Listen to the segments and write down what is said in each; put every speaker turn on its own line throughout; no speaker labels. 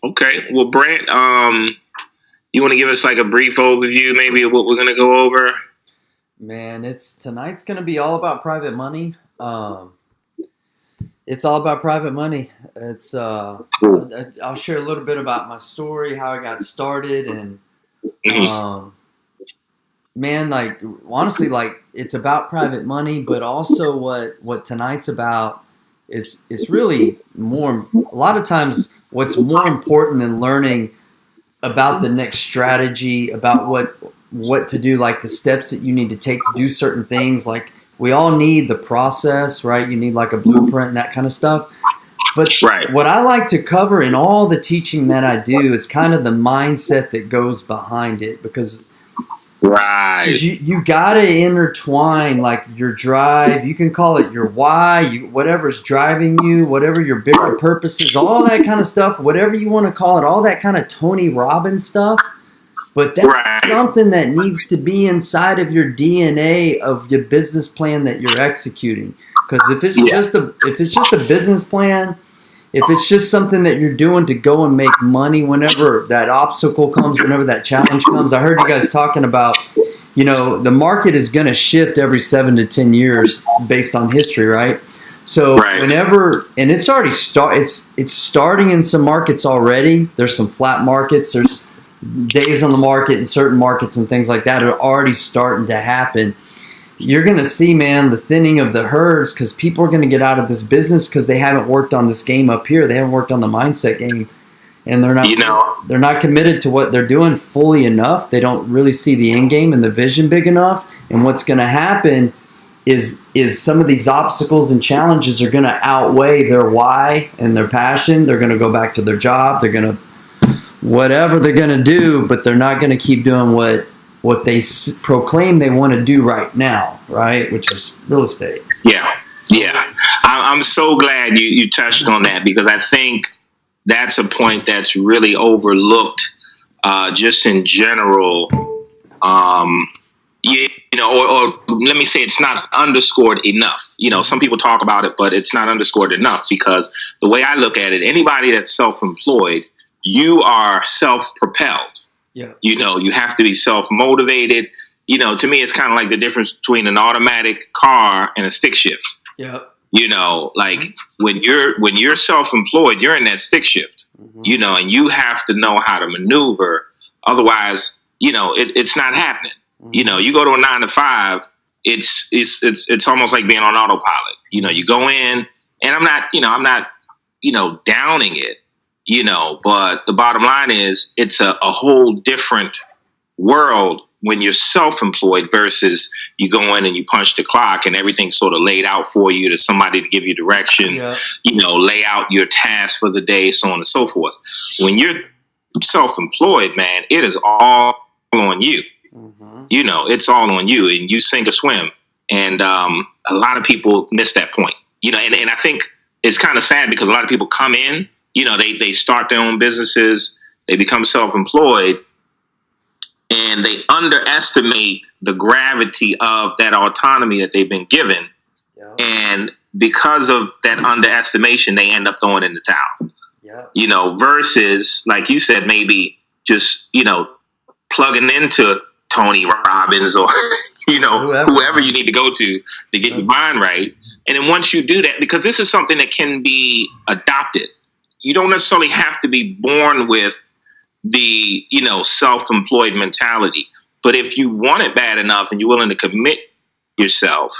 Okay. Well, Brant, you want to give us like a brief overview, maybe, of what we're going to go over?
Man, it's tonight's gonna be all about private money. It's all about private money. It's
Cool.
I'll share a little bit about my story, how I got started, and
Hmm.
um, man, like honestly, like it's about private money, but also what tonight's about is really more. A lot of times, what's more important than learning about the next strategy, about what to do, like the steps that you need to take to do certain things. Like we all need the process, right? You need like a blueprint and that kind of stuff. But
Right.
what I like to cover in all the teaching that I do is kind of the mindset that goes behind it, because
Right.
you got to intertwine like your drive. You can call it your why, whatever's driving you, whatever your bigger purpose is, all that kind of stuff, whatever you want to call it, all that kind of Tony Robbins stuff. But that's
Right.
something that needs to be inside of your DNA of your business plan that you're executing. Because
Yeah.
if it's just a business plan, if it's just something that you're doing to go and make money whenever that obstacle comes, whenever that challenge comes. I heard you guys talking about, the market is going to shift every 7 to 10 years based on history, right? So
Right.
whenever, and it's already it's starting in some markets already. There's some flat markets. There's days on the market in certain markets and things like that are already starting to happen. You're going to see, man, the thinning of the herds because people are going to get out of this business because they haven't worked on this game up here. They haven't worked on the mindset game, and
You know.
they're not committed to what they're doing fully enough. They don't really see the end game and the vision big enough. And what's going to happen is some of these obstacles and challenges are going to outweigh their why and their passion. They're going to go back to their job. They're going to whatever they're going to do, but they're not going to keep doing what they proclaim they want to do right now, right? Which is real estate.
Yeah.
So,
Yeah. I'm so glad you touched on that because I think that's a point that's really overlooked, just in general. Um, or let me say it's not underscored enough. Some people talk about it, but it's not underscored enough because the way I look at it, anybody that's self-employed, you are self-propelled.
yeah,
You have to be self-motivated. To me, it's kind of like the difference between an automatic car and a stick shift.
yeah,
Like when you're self-employed, you're in that stick shift. And you have to know how to maneuver. Otherwise, it's not happening. You go to a 9 to 5, it's almost like being on autopilot. You go in, and I'm not downing it. But the bottom line is it's a whole different world when you're self-employed versus you go in and you punch the clock and everything's sort of laid out for you. There's somebody to give you direction,
yeah,
lay out your tasks for the day, so on and so forth. When you're self-employed, man, it is all on you. It's all on you, and you sink or swim. And a lot of people miss that point. And I think it's kind of sad because a lot of people come in, they start their own businesses, they become self-employed, and they underestimate the gravity of that autonomy that they've been given.
yeah,
And because of that underestimation, they end up throwing in the towel. Versus, like you said, maybe just, plugging into Tony Robbins or, whoever you need to go to get your mind right. And then once you do that, because this is something that can be adopted, you don't necessarily have to be born with the, self-employed mentality. But if you want it bad enough and you're willing to commit yourself,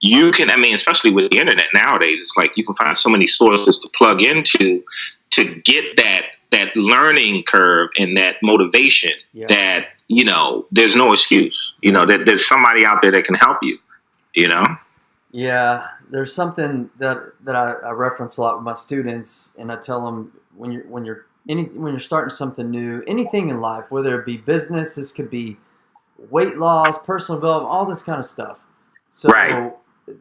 you can, especially with the internet nowadays, it's like you can find so many sources to plug into to get that learning curve and that motivation that, there's no excuse, that there's somebody out there that can help you.
Yeah. There's something that I reference a lot with my students, and I tell them when you're starting something new, anything in life, whether it be business, this could be weight loss, personal development, all this kind of stuff. So
Right.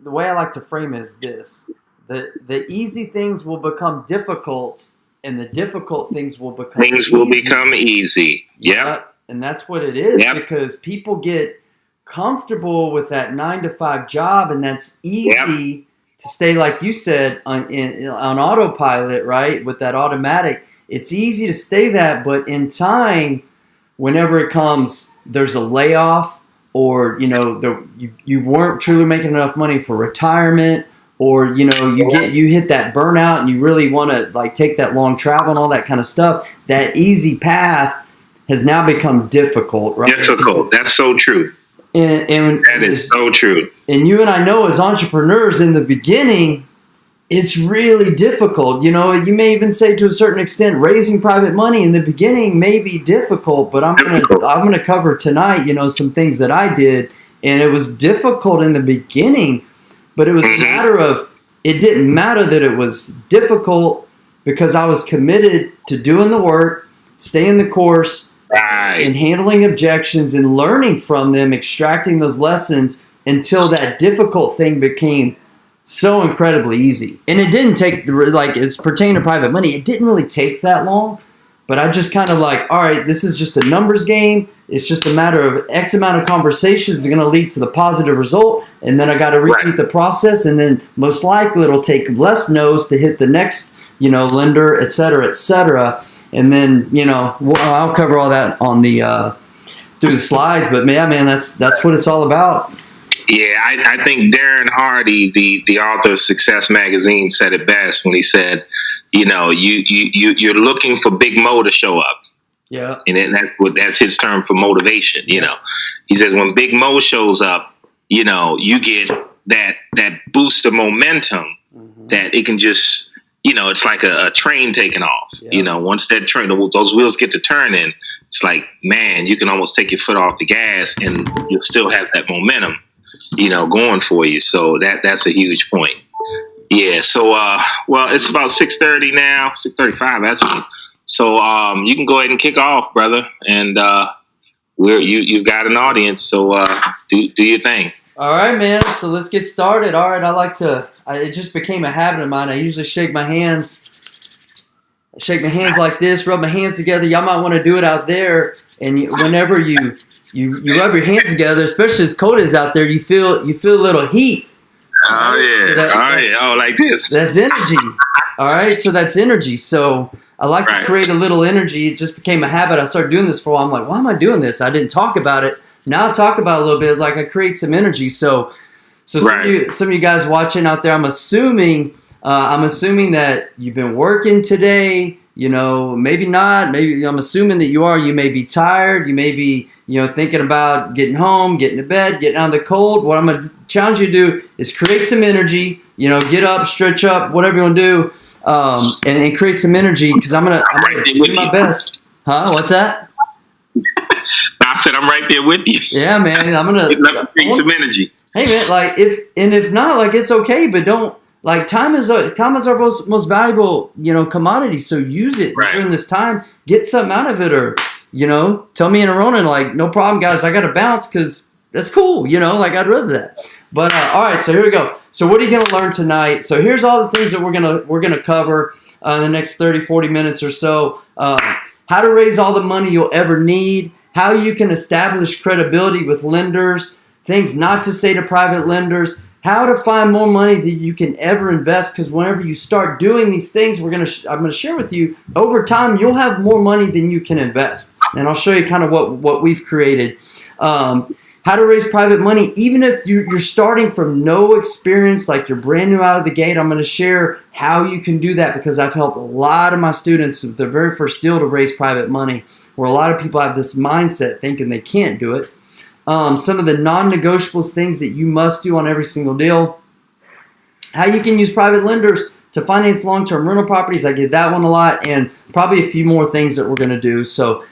the way I like to frame it is this: the easy things will become difficult, and the difficult things will become
Things will
easy.
become easy. Yeah.
And that's what it is,
Yep.
because people get comfortable with that 9 to 5 job, and that's easy to stay, like you said, on autopilot, right? With that automatic. it's easy to stay that, but in time, whenever it comes, there's a layoff, or you weren't truly making enough money for retirement, or you hit that burnout and you really want to like take that long travel and all that kind of stuff. That easy path has now become difficult, right?
Difficult. That's so true.
And
that is so true.
And you and I know, as entrepreneurs, in the beginning, it's really difficult. You may even say, to a certain extent, raising private money in the beginning may be difficult. But I'm gonna cover tonight, some things that I did, and it was difficult in the beginning. But it was a matter of, it didn't matter that it was difficult, because I was committed to doing the work, staying the course, and handling objections and learning from them, extracting those lessons until that difficult thing became so incredibly easy. And it didn't take, like, it's pertaining to private money, it didn't really take that long. But I just kind of like, all right, this is just a numbers game. It's just a matter of X amount of conversations is going to lead to the positive result. And then I got to repeat the process. And then most likely it'll take less no's to hit the next, lender, et cetera, et cetera. And then, I'll cover all that on the, through the slides. But man, that's what it's all about.
Yeah, I think Darren Hardy, the author of Success Magazine, said it best when he said, you're looking for Big Mo to show up.
Yeah.
And that's his term for motivation. He says when Big Mo shows up, you get that boost of momentum that it can just, it's like a train taking off. Yeah. Once that train, those wheels get to turning, it's like, man, you can almost take your foot off the gas and you'll still have that momentum, going for you. So that's a huge point. Yeah. So, well, it's about 6:30 now, 6:35 actually. So, you can go ahead and kick off, brother. And, you've got an audience. So, do your thing.
All right, man. So let's get started. All right. It just became a habit of mine. I usually shake my hands like this, rub my hands together. Y'all might want to do it out there. And whenever you rub your hands together, especially as cold as out there, you feel a little heat.
Oh, yeah. So like this.
That's energy. All right. So that's energy. So I like to create a little energy. It just became a habit. I started doing this for a while. I'm like, why am I doing this? I didn't talk about it. Now I talk about it a little bit. Like, I create some energy. So some of you guys watching out there, I'm assuming that you've been working today. Maybe not. Maybe I'm assuming that you are. You may be tired. You may be, thinking about getting home, getting to bed, getting out of the cold. What I'm going to challenge you to do is create some energy. Get up, stretch up, whatever you want to do, and create some energy, because I'm gonna do my best. Huh? What's that?
I said I'm right there with you.
Yeah, man. I'm gonna
create some energy.
Hey, man. Like, if not, like, it's okay, but don't. Like, time is our most valuable, commodity. So use it during this time. Get something out of it, or tell me in a Ronin, like, no problem, guys. I got to bounce, because that's cool. Like, I'd rather that. But all right, so here we go. So what are you going to learn tonight? So here's all the things that we're gonna cover in the next 30, 40 minutes or so. How to raise all the money you'll ever need. How you can establish credibility with lenders. Things not to say to private lenders. How to find more money that you can ever invest, because whenever you start doing these things, I'm going to share with you, over time you'll have more money than you can invest, and I'll show you kind of what we've created. How to raise private money, even if you're starting from no experience, like you're brand new out of the gate. I'm going to share how you can do that, because I've helped a lot of my students with their very first deal to raise private money, where a lot of people have this mindset thinking they can't do it. Some of the non-negotiables, things that you must do on every single deal. How you can use private lenders to finance long-term rental properties. I get that one a lot, and probably a few more things that we're going to do. So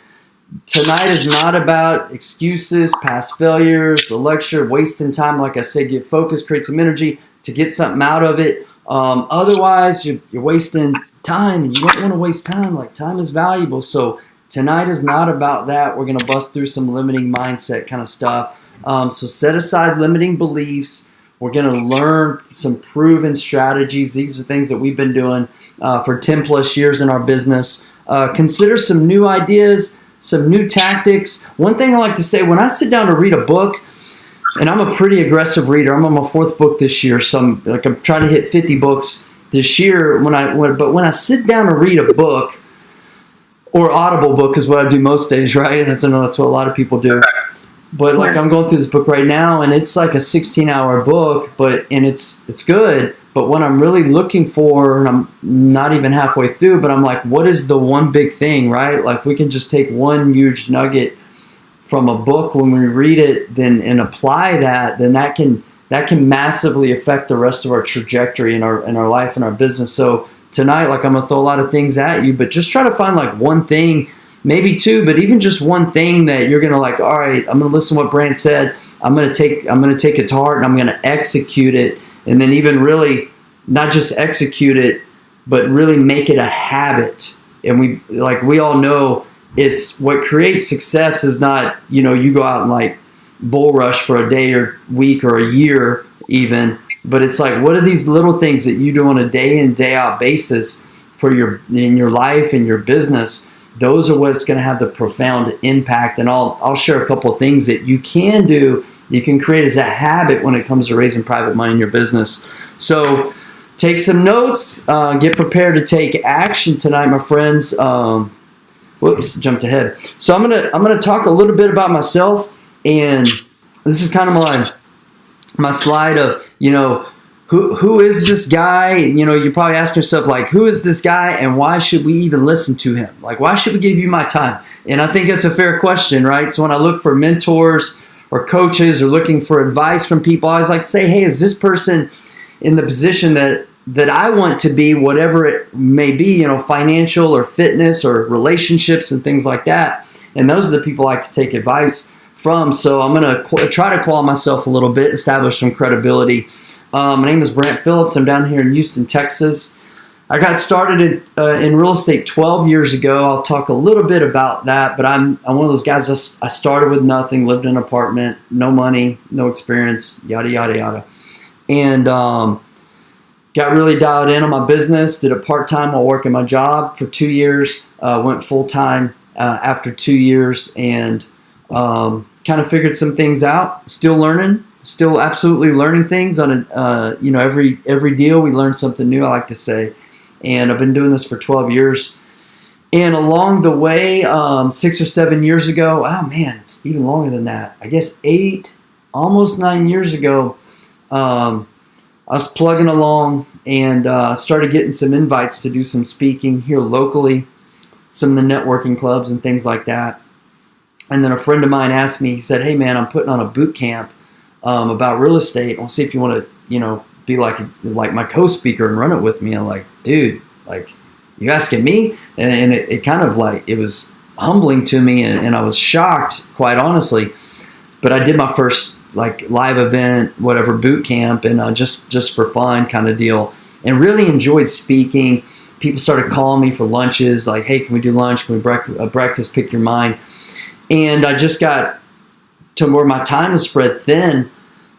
tonight is not about excuses, past failures, the lecture, wasting time. Like I said, get focused, create some energy to get something out of it. Otherwise, you're wasting time, and you don't want to waste time. Like, time is valuable. So tonight is not about that. We're going to bust through some limiting mindset kind of stuff. So set aside limiting beliefs. We're going to learn some proven strategies. These are things that we've been doing for 10 plus years in our business. Consider some new ideas, some new tactics. One thing I like to say, when I sit down to read a book, and I'm a pretty aggressive reader. I'm on my 4th book this year, so I'm trying to hit 50 books this year. But when I sit down to read a book, or Audible book is what I do most days, right? That's what a lot of people do. But like I'm going through this book right now, and it's like a 16-hour book, and it's good. But what I'm really looking for, and I'm not even halfway through, but I'm like, what is the one big thing, right? Like if we can just take one huge nugget from a book when we read it, then and apply that, then that can massively affect the rest of our trajectory in our life and our business. So tonight, like I'm gonna throw a lot of things at you, but just try to find like one thing, maybe two, but even just one thing that you're gonna like. All right, I'm gonna listen to what Brant said. I'm gonna take it to heart, and I'm gonna execute it, and then even really not just execute it, but really make it a habit. And we all know it's what creates success is not you go out and like bull rush for a day or week or a year even, but it's like what are these little things that you do on a day in day out basis in your life and your business. Those are what's going to have the profound impact. And I'll share a couple of things that you can do, you can create as a habit when it comes to raising private money in your business. So take some notes, get prepared to take action tonight, my friends. Whoops, jumped ahead. So I'm gonna talk a little bit about myself, and this is kind of my slide of who is this guy. You're probably asking yourself like, who is this guy, and why should we even listen to him? Like, why should we give you my time? And I think that's a fair question, right? So when I look for mentors or coaches or looking for advice from people, I always like to say, hey, is this person in the position that I want to be, whatever it may be, financial or fitness or relationships and things like that. And those are the people I like to take advice from. So I'm going to try to qualify myself a little bit, establish some credibility. My name is Brant Phillips. I'm down here in Houston, Texas. I got started in real estate 12 years ago. I'll talk a little bit about that, but I'm one of those guys. I started with nothing, lived in an apartment, no money, no experience, yada, yada, yada. And got really dialed in on my business, did it part-time while working my job for 2 years, went full-time after 2 years, and kind of figured some things out. Still learning, still absolutely learning things on every deal we learn something new, I like to say. And I've been doing this for 12 years. And along the way, 6 or 7 years ago, oh man, it's even longer than that. I guess 8, almost 9 years ago, I was plugging along and started getting some invites to do some speaking here locally, some of the networking clubs and things like that. And then a friend of mine asked me, he said, hey man, I'm putting on a boot camp about real estate. I'll see if you want to, be like my co-speaker and run it with me. I'm like, dude, like you asking me? And it kind of like, it was humbling to me and I was shocked, quite honestly. But I did my first like live event, whatever, boot camp, and just for fun kind of deal, and really enjoyed speaking. People started calling me for lunches, like, hey, can we do lunch? Can we breakfast? Pick your mind. And I just got to where my time was spread thin,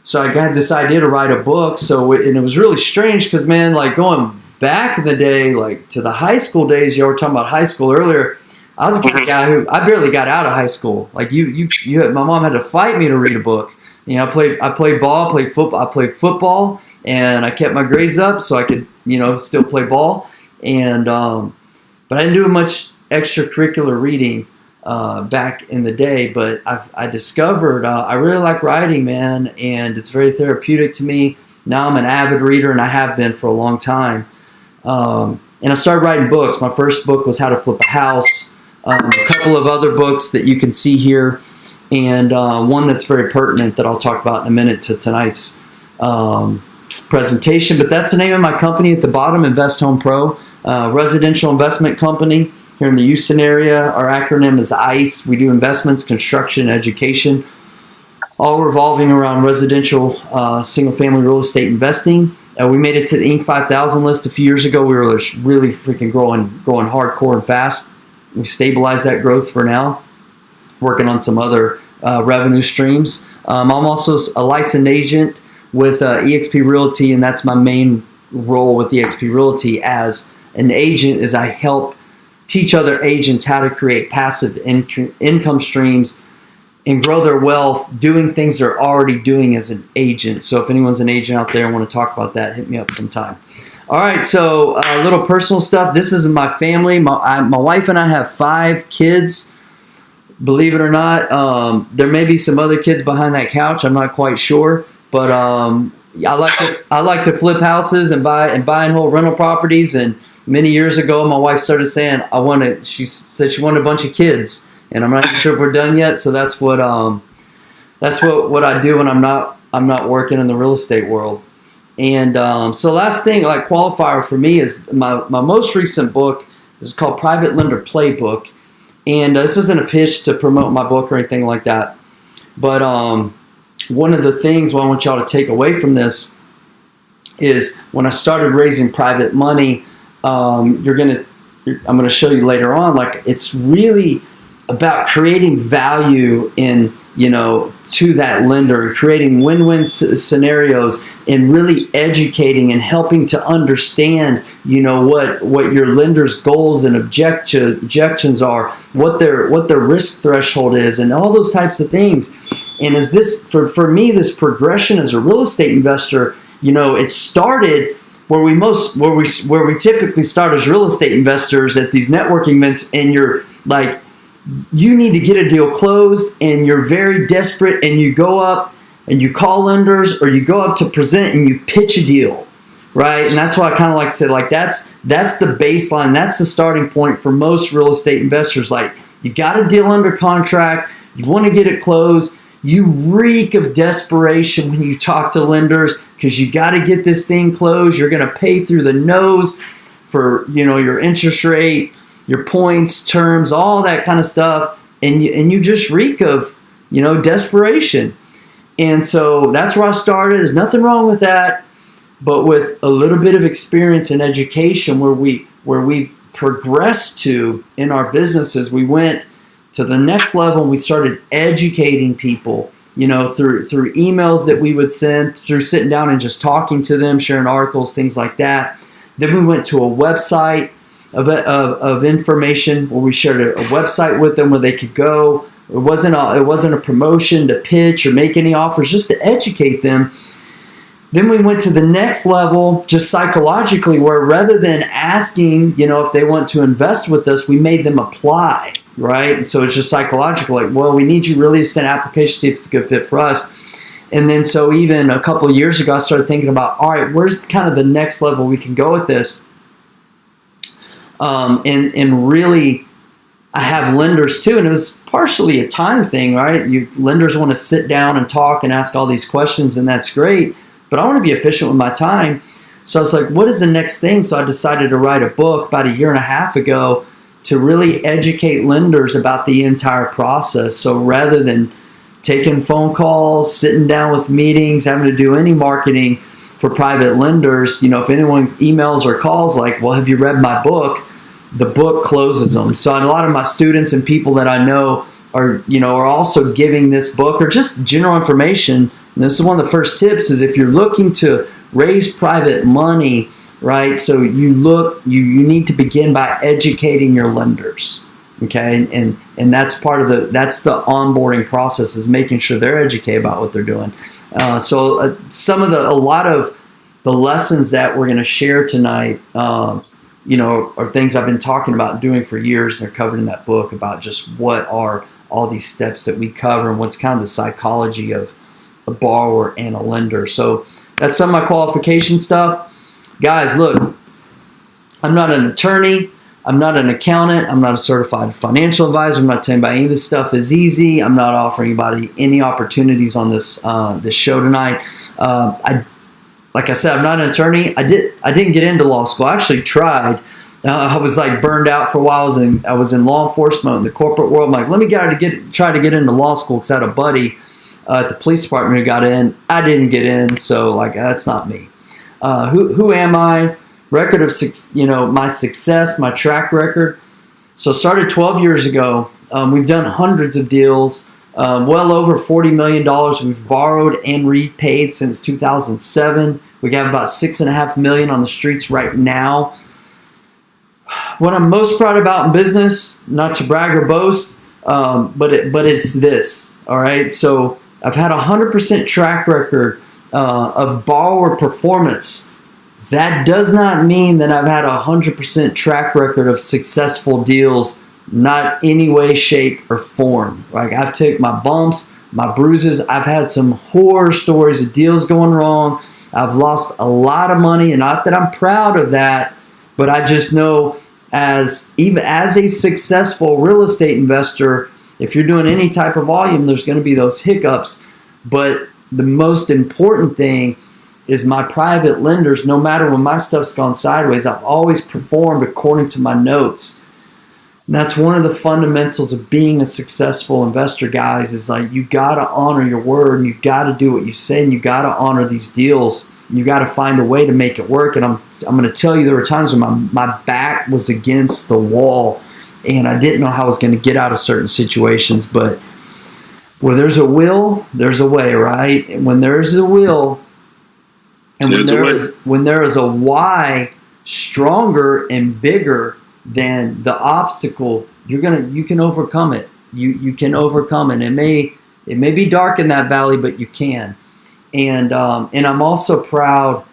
so I got this idea to write a book. And it was really strange because, man, like going back in the day, like to the high school days, you were talking about high school earlier. I was the kind of guy who I barely got out of high school. Like my mom had to fight me to read a book. I played ball, played football. I played football, and I kept my grades up so I could, still play ball. And but I didn't do much extracurricular reading back in the day. But I discovered I really like writing, man, and it's very therapeutic to me. Now I'm an avid reader, and I have been for a long time. And I started writing books. My first book was How to Flip a House. A couple of other books that you can see here. And one that's very pertinent that I'll talk about in a minute to tonight's presentation. But that's the name of my company at the bottom, Invest Home Pro, residential investment company here in the Houston area. Our acronym is ICE. We do investments, construction, education, all revolving around residential single-family real estate investing. We made it to the Inc. 5000 list a few years ago. We were really freaking growing hardcore and fast. We've stabilized that growth for now, working on some other revenue streams. I'm also a licensed agent with eXp Realty, and that's my main role with eXp Realty as an agent, is I help teach other agents how to create passive income streams and grow their wealth doing things they're already doing as an agent. So if anyone's an agent out there and want to talk about that, hit me up sometime. All right, so a little personal stuff. This is my family. My wife and I have 5 kids. Believe it or not, there may be some other kids behind that couch. I'm not quite sure, but I like to flip houses and buy and hold rental properties. And many years ago, my wife started saying she said she wanted a bunch of kids, and I'm not sure if we're done yet. So that's what I do when I'm not working in the real estate world. And so last thing, like qualifier for me is my most recent book. This is called Private Lender Playbook. And this isn't a pitch to promote my book or anything like that. But one of the things I want y'all to take away from this is when I started raising private money, I'm going to show you later on, like it's really about creating value in, to that lender, creating win-win scenarios, and really educating and helping to understand, what your lender's goals and objections are, what their risk threshold is, and all those types of things. And as this, for me, this progression as a real estate investor, it started where we typically start as real estate investors at these networking events, and you're like, you need to get a deal closed and you're very desperate, and you go up and you call lenders, or you go up to present and you pitch a deal, right? And that's why I kind of like to say, like, that's the baseline. That's the starting point for most real estate investors. Like, you got a deal under contract, you want to get it closed, you reek of desperation when you talk to lenders because you got to get this thing closed. You're going to pay through the nose for, your interest rate, your points, terms, all that kind of stuff, and you just reek of, desperation. And so that's where I started. There's nothing wrong with that, but with a little bit of experience and education, where we've progressed to in our businesses, we went to the next level and we started educating people, through emails that we would send, through sitting down and just talking to them, sharing articles, things like that. Then we went to a website of information where we shared a website with them where they could go. It wasn't a promotion to pitch or make any offers, just to educate them. Then we went to the next level, just psychologically, where rather than asking, if they want to invest with us, we made them apply, right? And so it's just psychological, like, well, we need you really to send applications, see if it's a good fit for us. And then so even a couple of years ago, I started thinking about, all right, where's kind of the next level we can go with this? And really, I have lenders too, and it was partially a time thing, right? Lenders want to sit down and talk and ask all these questions, and that's great, but I want to be efficient with my time. So I was like, what is the next thing? So I decided to write a book about 1.5 years ago to really educate lenders about the entire process. So rather than taking phone calls, sitting down with meetings, having to do any marketing for private lenders, if anyone emails or calls like, well, have you read my book? The book closes them. So a lot of my students and people that I know are also giving this book or just general information. And this is one of the first tips, is if you're looking to raise private money, right? So you need to begin by educating your lenders. Okay. And that's part of that's the onboarding process, is making sure they're educated about what they're doing. A lot of the lessons that we're going to share tonight, are things I've been talking about doing for years, and they're covered in that book about just what are all these steps that we cover and what's kind of the psychology of a borrower and a lender. So that's some of my qualification stuff. Guys, look, I'm not an attorney. I'm not an accountant. I'm not a certified financial advisor. I'm not telling anybody any of this stuff is easy. I'm not offering anybody any opportunities on this show tonight. Like I said, I'm not an attorney. I didn't get into law school. I actually tried. I was like burned out for a while. I was in law enforcement in the corporate world. I'm like, let me try to get into law school, because I had a buddy at the police department who got in. I didn't get in, so like that's not me. Who am I? Record of my success, my track record. So started 12 years ago. We've done hundreds of deals. Well over $40 million we've borrowed and repaid since 2007. We have about $6.5 million on the streets right now. What I'm most proud about in business, not to brag or boast, but it's this. All right. So I've had 100% track record of borrower performance That does not mean that I've had 100% track record of successful deals, not any way, shape, or form. Like, I've taken my bumps, my bruises. I've had some horror stories of deals going wrong. I've lost a lot of money, and not that I'm proud of that, but I just know even as a successful real estate investor, if you're doing any type of volume, there's going to be those hiccups. But the most important thing is my private lenders, no matter when my stuff's gone sideways, I've always performed according to my notes. And that's one of the fundamentals of being a successful investor, guys, is like, you got to honor your word, and you got to do what you say, and you got to honor these deals. And you got to find a way to make it work. And I'm going to tell you, there were times when my back was against the wall, and I didn't know how I was going to get out of certain situations. But where there's a will, there's a way, right? And when there's a will, and when there is a why stronger and bigger than the obstacle, you can overcome it. You can overcome it. It may be dark in that valley, but you can. And I'm also proud.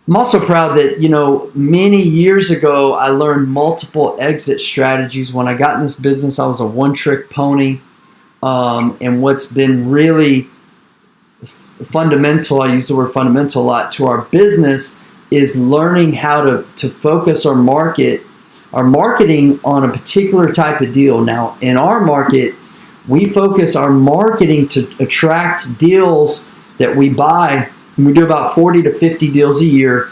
I'm also proud that, many years ago I learned multiple exit strategies. When I got in this business, I was a one-trick pony. And what's been really fundamental, I use the word fundamental a lot, to our business is learning how to focus our marketing on a particular type of deal. Now, in our market, we focus our marketing to attract deals that we buy. We do about 40 to 50 deals a year,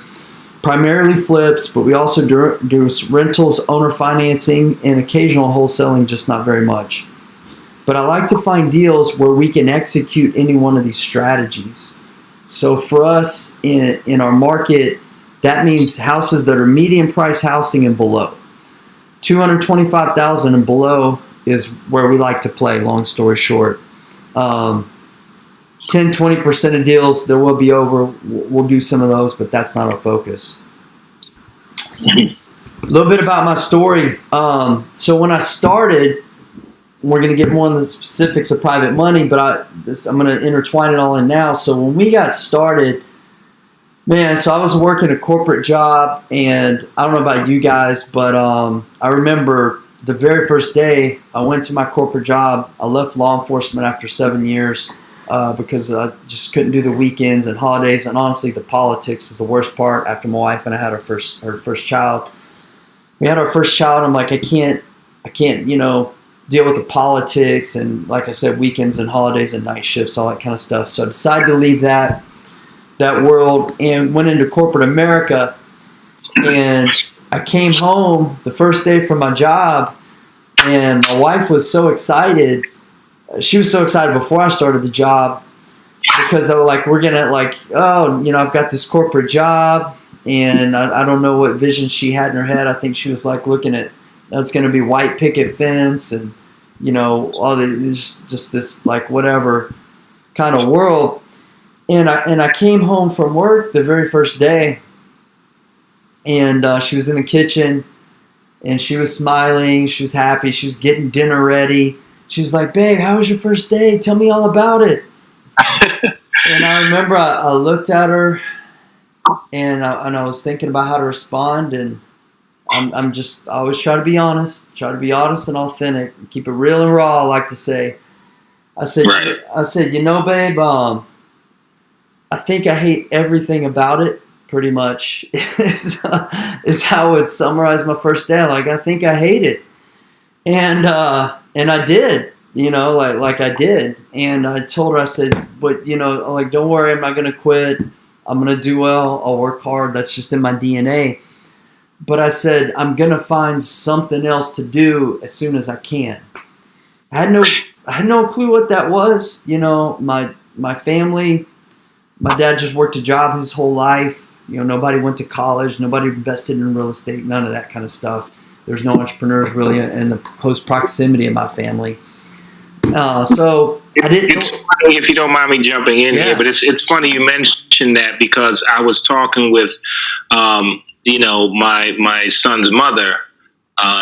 primarily flips, but we also do rentals, owner financing, and occasional wholesaling, just not very much. But I like to find deals where we can execute any one of these strategies. So for us in our market, that means houses that are median price housing and below. $225,000 and below is where we like to play, long story short. 10-20% of deals that will be over, we'll do some of those, but that's not our focus. A little bit about my story. So when I started, we're going to get more on the specifics of private money, but I'm going to intertwine it all in now. So when we got started, man, so I was working a corporate job, and I don't know about you guys, but I remember the very first day I went to my corporate job. I left law enforcement after 7 years because I just couldn't do the weekends and holidays, and honestly, the politics was the worst part. After my wife and I had her first child, we had our first child. I'm like, I can't, deal with the politics and, like I said, weekends and holidays and night shifts, all that kind of stuff. So I decided to leave that world and went into corporate America. And I came home the first day from my job, and my wife was so excited. She was so excited before I started the job because I was like, we're going to I've got this corporate job, and I don't know what vision she had in her head. I think she was like looking at, it's going to be white picket fence and, just this like whatever kind of world. And I came home from work the very first day, and she was in the kitchen, and she was smiling. She was happy. She was getting dinner ready. She was like, "Babe, how was your first day? Tell me all about it." And I remember I looked at her, and I was thinking about how to respond, and I always try to be honest and authentic, keep it real and raw. I like to say, I said, babe, I think I hate everything about it. Pretty much is how I would summarize my first day. Like, I think I hate it, and I did, like I did. And I told her, I said, but don't worry, I'm not gonna quit. I'm gonna do well. I'll work hard. That's just in my DNA. But I said, I'm going to find something else to do as soon as I can. I had no clue what that was. My family, my dad just worked a job his whole life. Nobody went to college. Nobody invested in real estate. None of that kind of stuff. There's no entrepreneurs really in the close proximity of my family. So I didn't.
It's funny, if you don't mind me jumping in here, but it's funny you mentioned that, because I was talking with my son's mother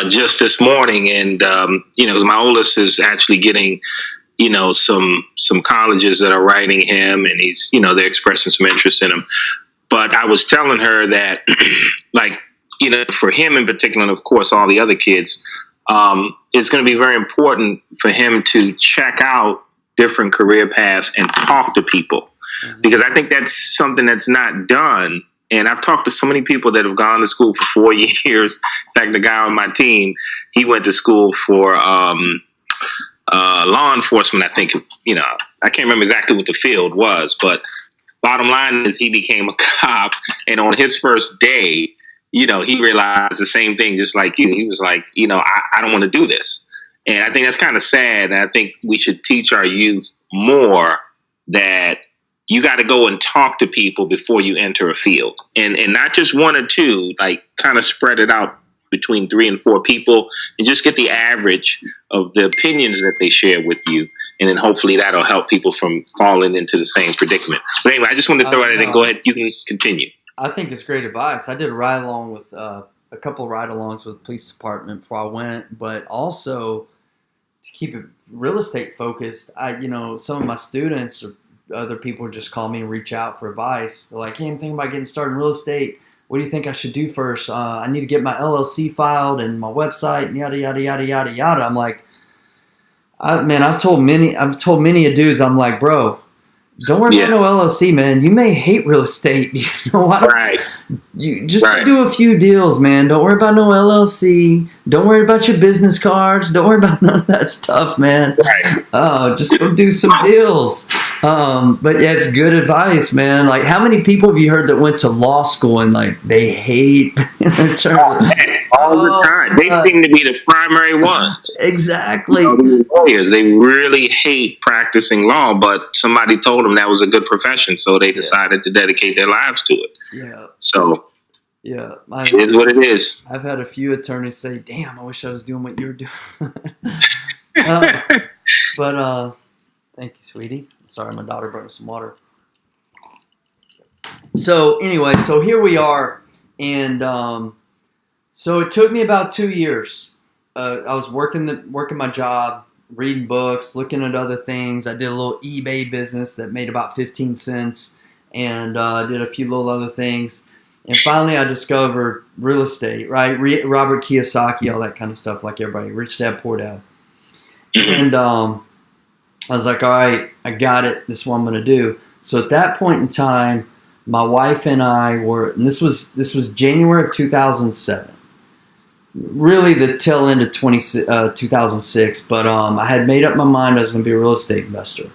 just this morning, and my oldest is actually getting some colleges that are writing him, and he's they're expressing some interest in him. But I was telling her that, like, you know, for him in particular, and of course all the other kids, it's going to be very important for him to check out different career paths and talk to people, because I think that's something that's not done. And I've talked to so many people that have gone to school for 4 years. Like the guy on my team, he went to school for law enforcement. I think, you know, I can't remember exactly what the field was, but bottom line is he became a cop. And on his first day, you know, he realized the same thing, just like you. He was like, you know, I don't want to do this. And I think that's kind of sad. And I think we should teach our youth more that you got to go and talk to people before you enter a field, and not just one or two, like kind of spread it out between 3 and 4 people and just get the average of the opinions that they share with you. And then hopefully that'll help people from falling into the same predicament. But anyway, I just wanted to throw it in. Go ahead. You can continue.
I think it's great advice. I did a ride along with a couple of ride alongs with the police department before I went, but also to keep it real estate focused, some of my students or other people just call me and reach out for advice. They're like, hey, I'm thinking about getting started in real estate. What do you think I should do first? I need to get my LLC filed and my website and yada, yada, yada, yada, yada. I'm like, I've told many of dudes, I'm like, bro, don't worry about no LLC, man. You may hate real estate. You know what?
Right.
You just do a few deals, man. Don't worry about no LLC. Don't worry about your business cards. Don't worry about none of that stuff, man.
Right.
Just go do some deals. But yeah, it's good advice, man. Like, how many people have you heard that went to law school and like they hate
all the time? They seem to be the primary ones.
Exactly.
Lawyers, they really hate practicing law, but somebody told them that was a good profession, so they decided to dedicate their lives to it.
Yeah.
So
yeah,
it is what it is.
I've had a few attorneys say, "Damn, I wish I was doing what you were doing." But thank you, sweetie. Sorry, my daughter brought me some water. So anyway, so here we are, and so it took me about 2 years. I was working my job, reading books, looking at other things. I did a little eBay business that made about 15 cents, and did a few little other things. And finally, I discovered real estate, right? Robert Kiyosaki, all that kind of stuff, like everybody, Rich Dad, Poor Dad. And I was like, all right, I got it. This is what I'm going to do. So at that point in time, my wife and I were, and this was January of 2007. Really the tail end of 2006, but I had made up my mind I was going to be a real estate investor.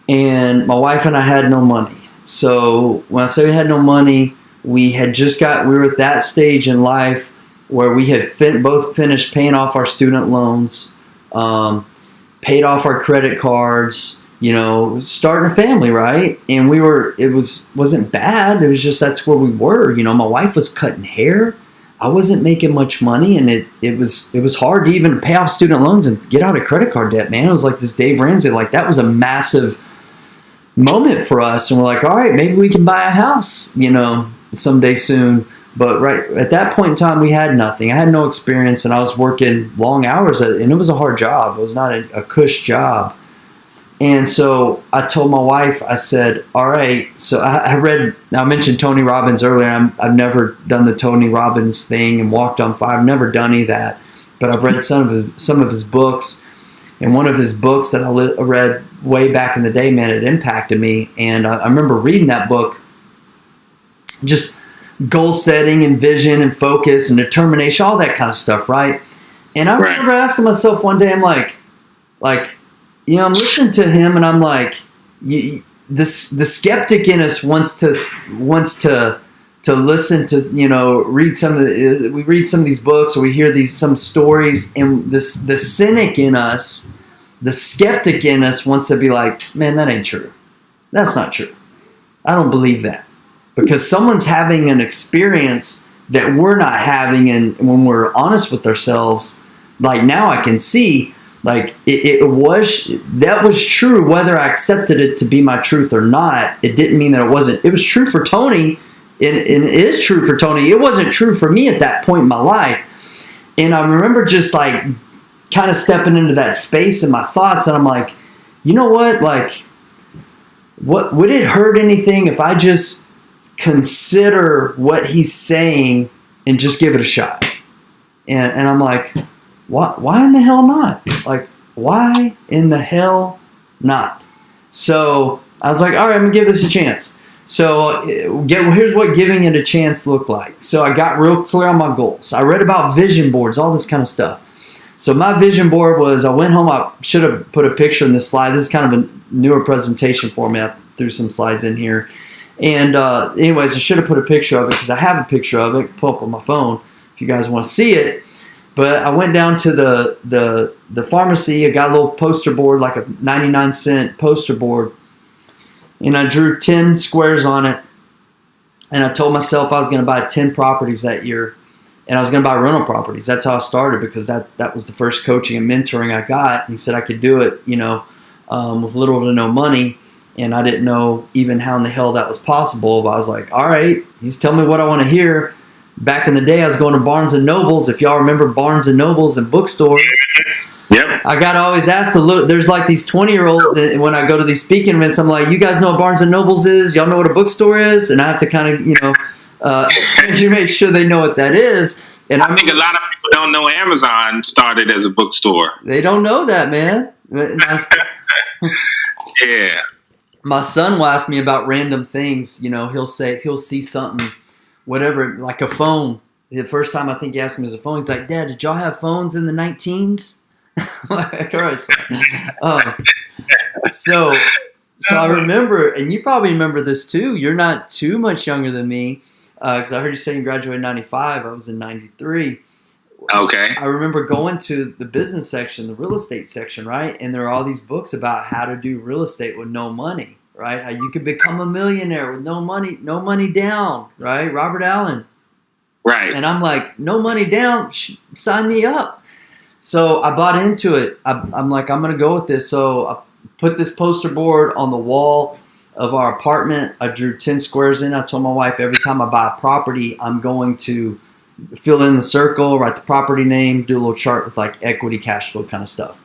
And my wife and I had no money. So when I say we had no money, we were at that stage in life where we had both finished paying off our student loans, paid off our credit cards, starting a family, right? And wasn't bad. It was just, that's where we were. My wife was cutting hair. I wasn't making much money, and it was hard to even pay off student loans and get out of credit card debt, man. It was like this Dave Ramsey, like that was a massive moment for us. And we're like, all right, maybe we can buy a house, someday soon. But right at that point in time, we had nothing. I had no experience, and I was working long hours, and it was a hard job. It was not a cush job. And so I told my wife, I said, all right. So I mentioned Tony Robbins earlier. I've never done the Tony Robbins thing and walked on fire. I've never done any of that. But I've read some of his books. And one of his books that I read way back in the day, man, it impacted me. And I remember reading that book, just goal setting and vision and focus and determination, all that kind of stuff, right? And I remember asking myself one day, I'm like, I'm listening to him, and I'm like, the skeptic in us wants to listen to, read we read some of these books, or we hear some stories, and the cynic in us, the skeptic in us wants to be like, man, that ain't true. That's not true. I don't believe that, because someone's having an experience that we're not having, and when we're honest with ourselves, like now I can see. Like that was true, whether I accepted it to be my truth or not. It didn't mean that it wasn't. It was true for Tony, and it is true for Tony. It wasn't true for me at that point in my life. And I remember just like kind of stepping into that space in my thoughts, and I'm like, you know what? Like, what would it hurt anything if I just consider what he's saying and just give it a shot. And I'm like, why in the hell not? Like, why in the hell not? So I was like, all right, I'm going to give this a chance. So here's what giving it a chance looked like. So I got real clear on my goals. I read about vision boards, all this kind of stuff. So my vision board was, I went home, I should have put a picture in this slide. This is kind of a newer presentation for me. I threw some slides in here. And anyways, I should have put a picture of it because I have a picture of it. Pull up on my phone if you guys want to see it. But I went down to the pharmacy. I got a little poster board, like a 99-cent poster board. And I drew 10 squares on it. And I told myself I was going to buy 10 properties that year. And I was going to buy rental properties. That's how I started, because that was the first coaching and mentoring I got. And he said I could do it, with little to no money. And I didn't know even how in the hell that was possible. But I was like, all right, he's telling me what I want to hear. Back in the day, I was going to Barnes & Nobles. If y'all remember Barnes & Nobles and bookstores.
Yep.
I got to always ask there's like these 20-year-olds, and when I go to these speaking events, I'm like, you guys know what Barnes & Nobles is? Y'all know what a bookstore is? And I have to kind of, make sure they know what that is. And
I think a lot of people don't know Amazon started as a bookstore.
They don't know that, man.
Yeah.
My son will ask me about random things. He'll see something, whatever, like a phone. The first time I think he asked me was a phone. He's like, Dad, did y'all have phones in the 19s? Like, all right. So I remember, and you probably remember this too. You're not too much younger than me, because I heard you say you graduated in 95. I was in 93.
Okay.
I remember going to the business section, the real estate section, right? And there are all these books about how to do real estate with no money, right? How you could become a millionaire with no money down, right? Robert Allen.
Right.
And I'm like, no money down, sign me up. So I bought into it. I'm like, I'm going to go with this. So I put this poster board on the wall of our apartment. I drew 10 squares in. I told my wife, every time I buy a property, I'm going to fill in the circle, write the property name, do a little chart with like equity, cash flow kind of stuff.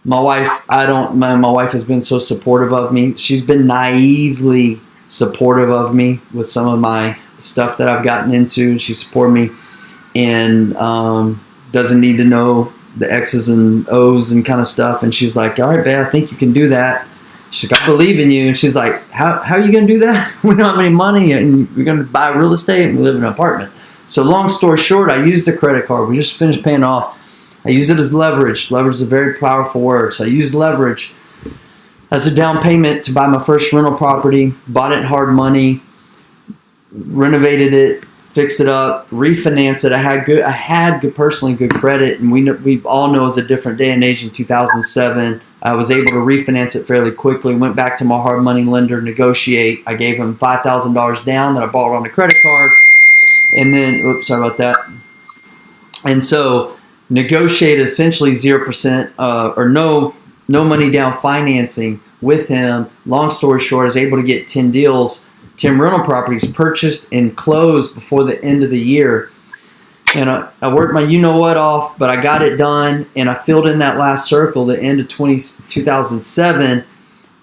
My wife has been so supportive of me. She's been naively supportive of me with some of my stuff that I've gotten into. She supported me and doesn't need to know the X's and O's and kind of stuff. And she's like, all right, babe, I think you can do that. She's like, I believe in you. And she's like, how are you going to do that? We don't have any money and we're going to buy real estate and we live in an apartment. So long story short, I used the credit card. We just finished paying off. I used it as leverage. Leverage is a very powerful word. So I used leverage as a down payment to buy my first rental property, bought it in hard money, renovated it, fixed it up, refinanced it. I had personally good credit, and we all know it's a different day and age in 2007. I was able to refinance it fairly quickly, went back to my hard money lender, negotiate. I gave him $5,000 down that I borrowed on the credit card. And then, oops, sorry about that. And so negotiate essentially 0% or no money down financing with him. Long story short, I was able to get 10 deals, 10 rental properties purchased and closed before the end of the year. And I worked my you-know-what off, but I got it done, and I filled in that last circle, the end of 2007,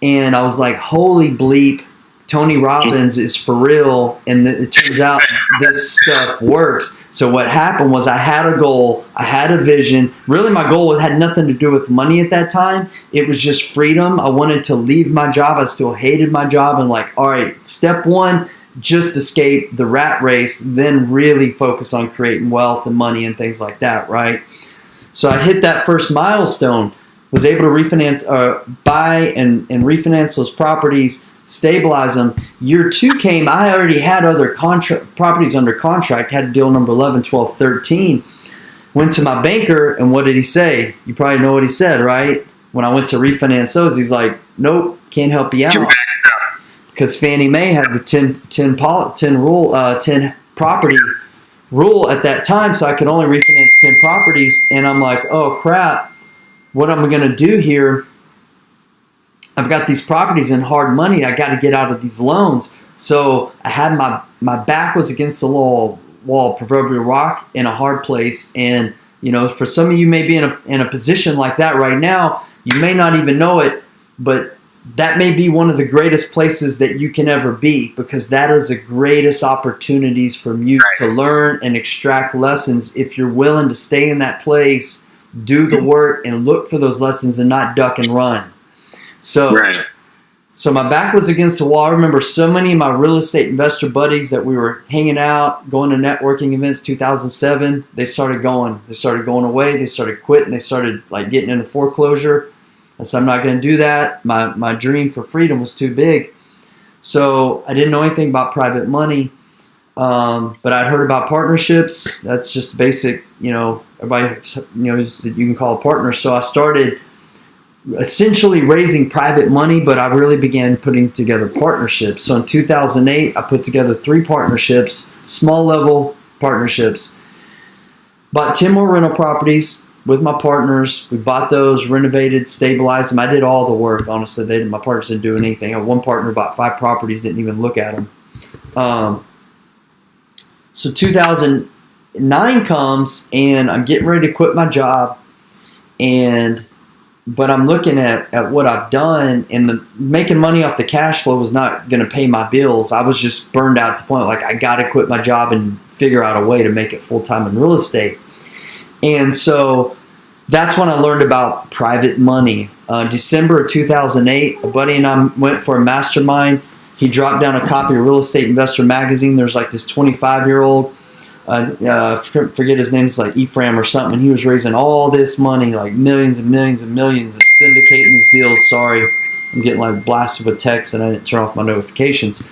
and I was like, holy bleep, Tony Robbins is for real, and it turns out this stuff works. So what happened was I had a goal, I had a vision. Really, my goal had nothing to do with money at that time. It was just freedom. I wanted to leave my job. I still hated my job, and like, all right, step one, just escape the rat race, then really focus on creating wealth and money and things like that, right? So I hit that first milestone, was able to refinance, buy and refinance those properties, stabilize them. Year 2 came. I already had other properties under contract, had deal number 11, 12, 13. Went to my banker, and what did he say? You probably know what he said, right? When I went to refinance those, he's like, nope, can't help you out. Because Fannie Mae had the 10 property rule at that time, so I could only refinance 10 properties. And I'm like, oh, crap, what am I going to do here? I've got these properties in hard money. I got to get out of these loans. So I had my back was against the wall, proverbial rock in a hard place. And, you know, for some of you may be in a position like that right now. You may not even know it, but that may be one of the greatest places that you can ever be, because that is the greatest opportunities for you to learn and extract lessons if you're willing to stay in that place, do the work, and look for those lessons and not duck and run. So my back was against the wall. I remember so many of my real estate investor buddies that we were hanging out, going to networking events, 2007, they started going away, they started quitting, they started like getting into foreclosure. I said, I'm not going to do that. My dream for freedom was too big. So I didn't know anything about private money, but I'd heard about partnerships. That's just basic, everybody, you can call a partner. So I started essentially raising private money, but I really began putting together partnerships. So in 2008, I put together 3 partnerships, small level partnerships. Bought 10 more rental properties with my partners. We bought those, renovated, stabilized them. I did all the work. Honestly, my partners didn't do anything. I had one partner bought 5 properties, didn't even look at them. So 2009 comes, and I'm getting ready to quit my job, but I'm looking at what I've done, and making money off the cash flow was not going to pay my bills. I was just burned out to the point like I got to quit my job and figure out a way to make it full time in real estate. And so that's when I learned about private money. December of 2008, a buddy and I went for a mastermind. He dropped down a copy of Real Estate Investor magazine. There's like this 25-year-old, forget his name, it's like Ephraim or something. And he was raising all this money, like millions and millions and millions, and syndicating his deals. Sorry, I'm getting like blasted with texts and I didn't turn off my notifications.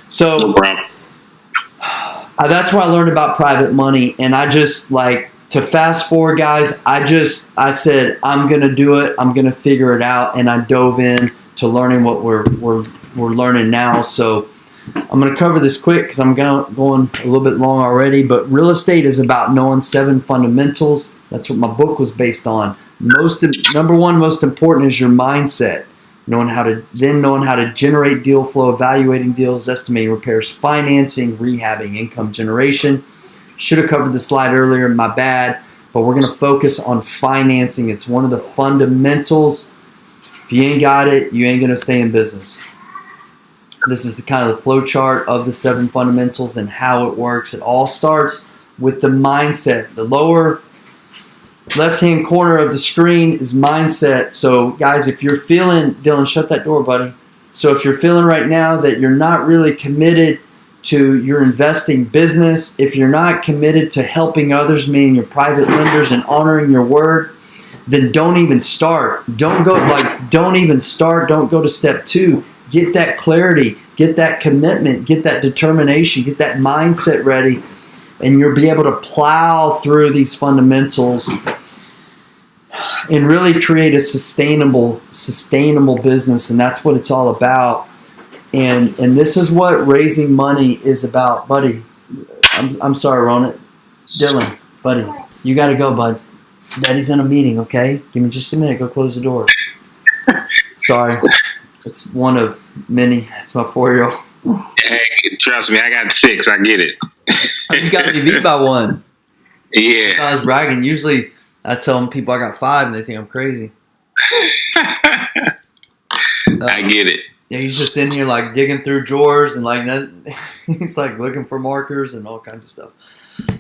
So that's where I learned about private money. And I just to fast forward, guys, I said, I'm going to do it. I'm going to figure it out. And I dove in to learning what we're learning now. So I'm going to cover this quick because I'm going a little bit long already. But real estate is about knowing 7 fundamentals. That's what my book was based on. Number one, most important is your mindset. Knowing how to generate deal flow, evaluating deals, estimating repairs, financing, rehabbing, income generation. Should have covered the slide earlier, my bad. But we're going to focus on financing. It's one of the fundamentals. If you ain't got it, you ain't going to stay in business. This is the kind of the flow chart of the 7 fundamentals and how it works. It all starts with the mindset. The lower left-hand corner of the screen is mindset. So, guys, if you're feeling, Dylan, shut that door, buddy. So if you're feeling right now that you're not really committed to your investing business, if you're not committed to helping others, meaning your private lenders, and honoring your word, then don't even start. Don't even start. Don't go to step 2. Get that clarity, get that commitment, get that determination, get that mindset ready, and you'll be able to plow through these fundamentals and really create a sustainable business. And that's what it's all about. And this is what raising money is about, buddy. I'm sorry, Ronan. Dylan, buddy, you got to go, bud. Daddy's in a meeting, okay? Give me just a minute. Go close the door. Sorry. It's one of many. It's my 4-year-old.
Hey, trust me, I got 6. I get it.
You got me beat by 1.
Yeah.
I was bragging. Usually I tell people I got 5 and they think I'm crazy.
I get it.
Yeah, he's just in here like digging through drawers and he's like looking for markers and all kinds of stuff.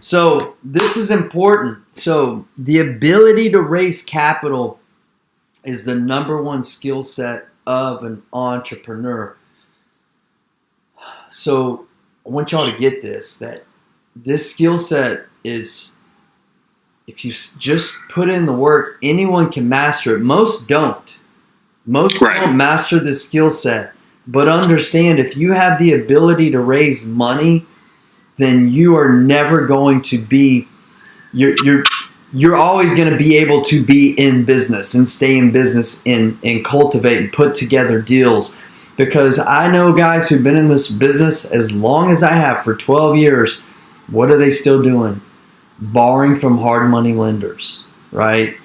So this is important. So the ability to raise capital is the number one skill set of an entrepreneur. So I want y'all to get this, that this skill set is, if you just put in the work, anyone can master it. Most don't. Most don't master this skill set. But understand, if you have the ability to raise money, then you are never going to be, you're always going to be able to be in business and stay in business and cultivate and put together deals. Because I know guys who've been in this business as long as I have, for 12 years. What are they still doing? Borrowing from hard money lenders, right?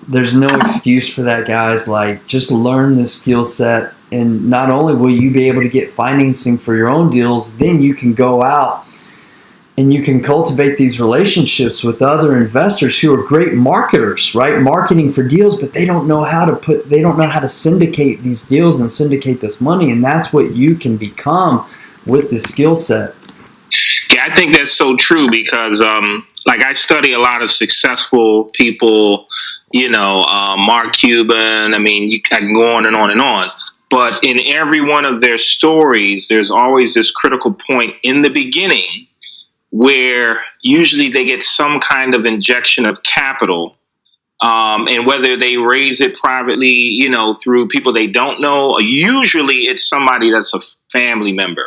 There's no excuse for that, guys. Just learn this skill set, and not only will you be able to get financing for your own deals, then you can go out and you can cultivate these relationships with other investors who are great marketers, right? Marketing for deals, but they don't know how to syndicate these deals and syndicate this money. And that's what you can become with this skill set.
Yeah, I think that's so true because, like, I study a lot of successful people, Mark Cuban. I mean, I can go on and on and on. But in every one of their stories, there's always this critical point in the beginning where usually they get some kind of injection of capital. And whether they raise it privately, through people they don't know, or usually it's somebody that's a family member.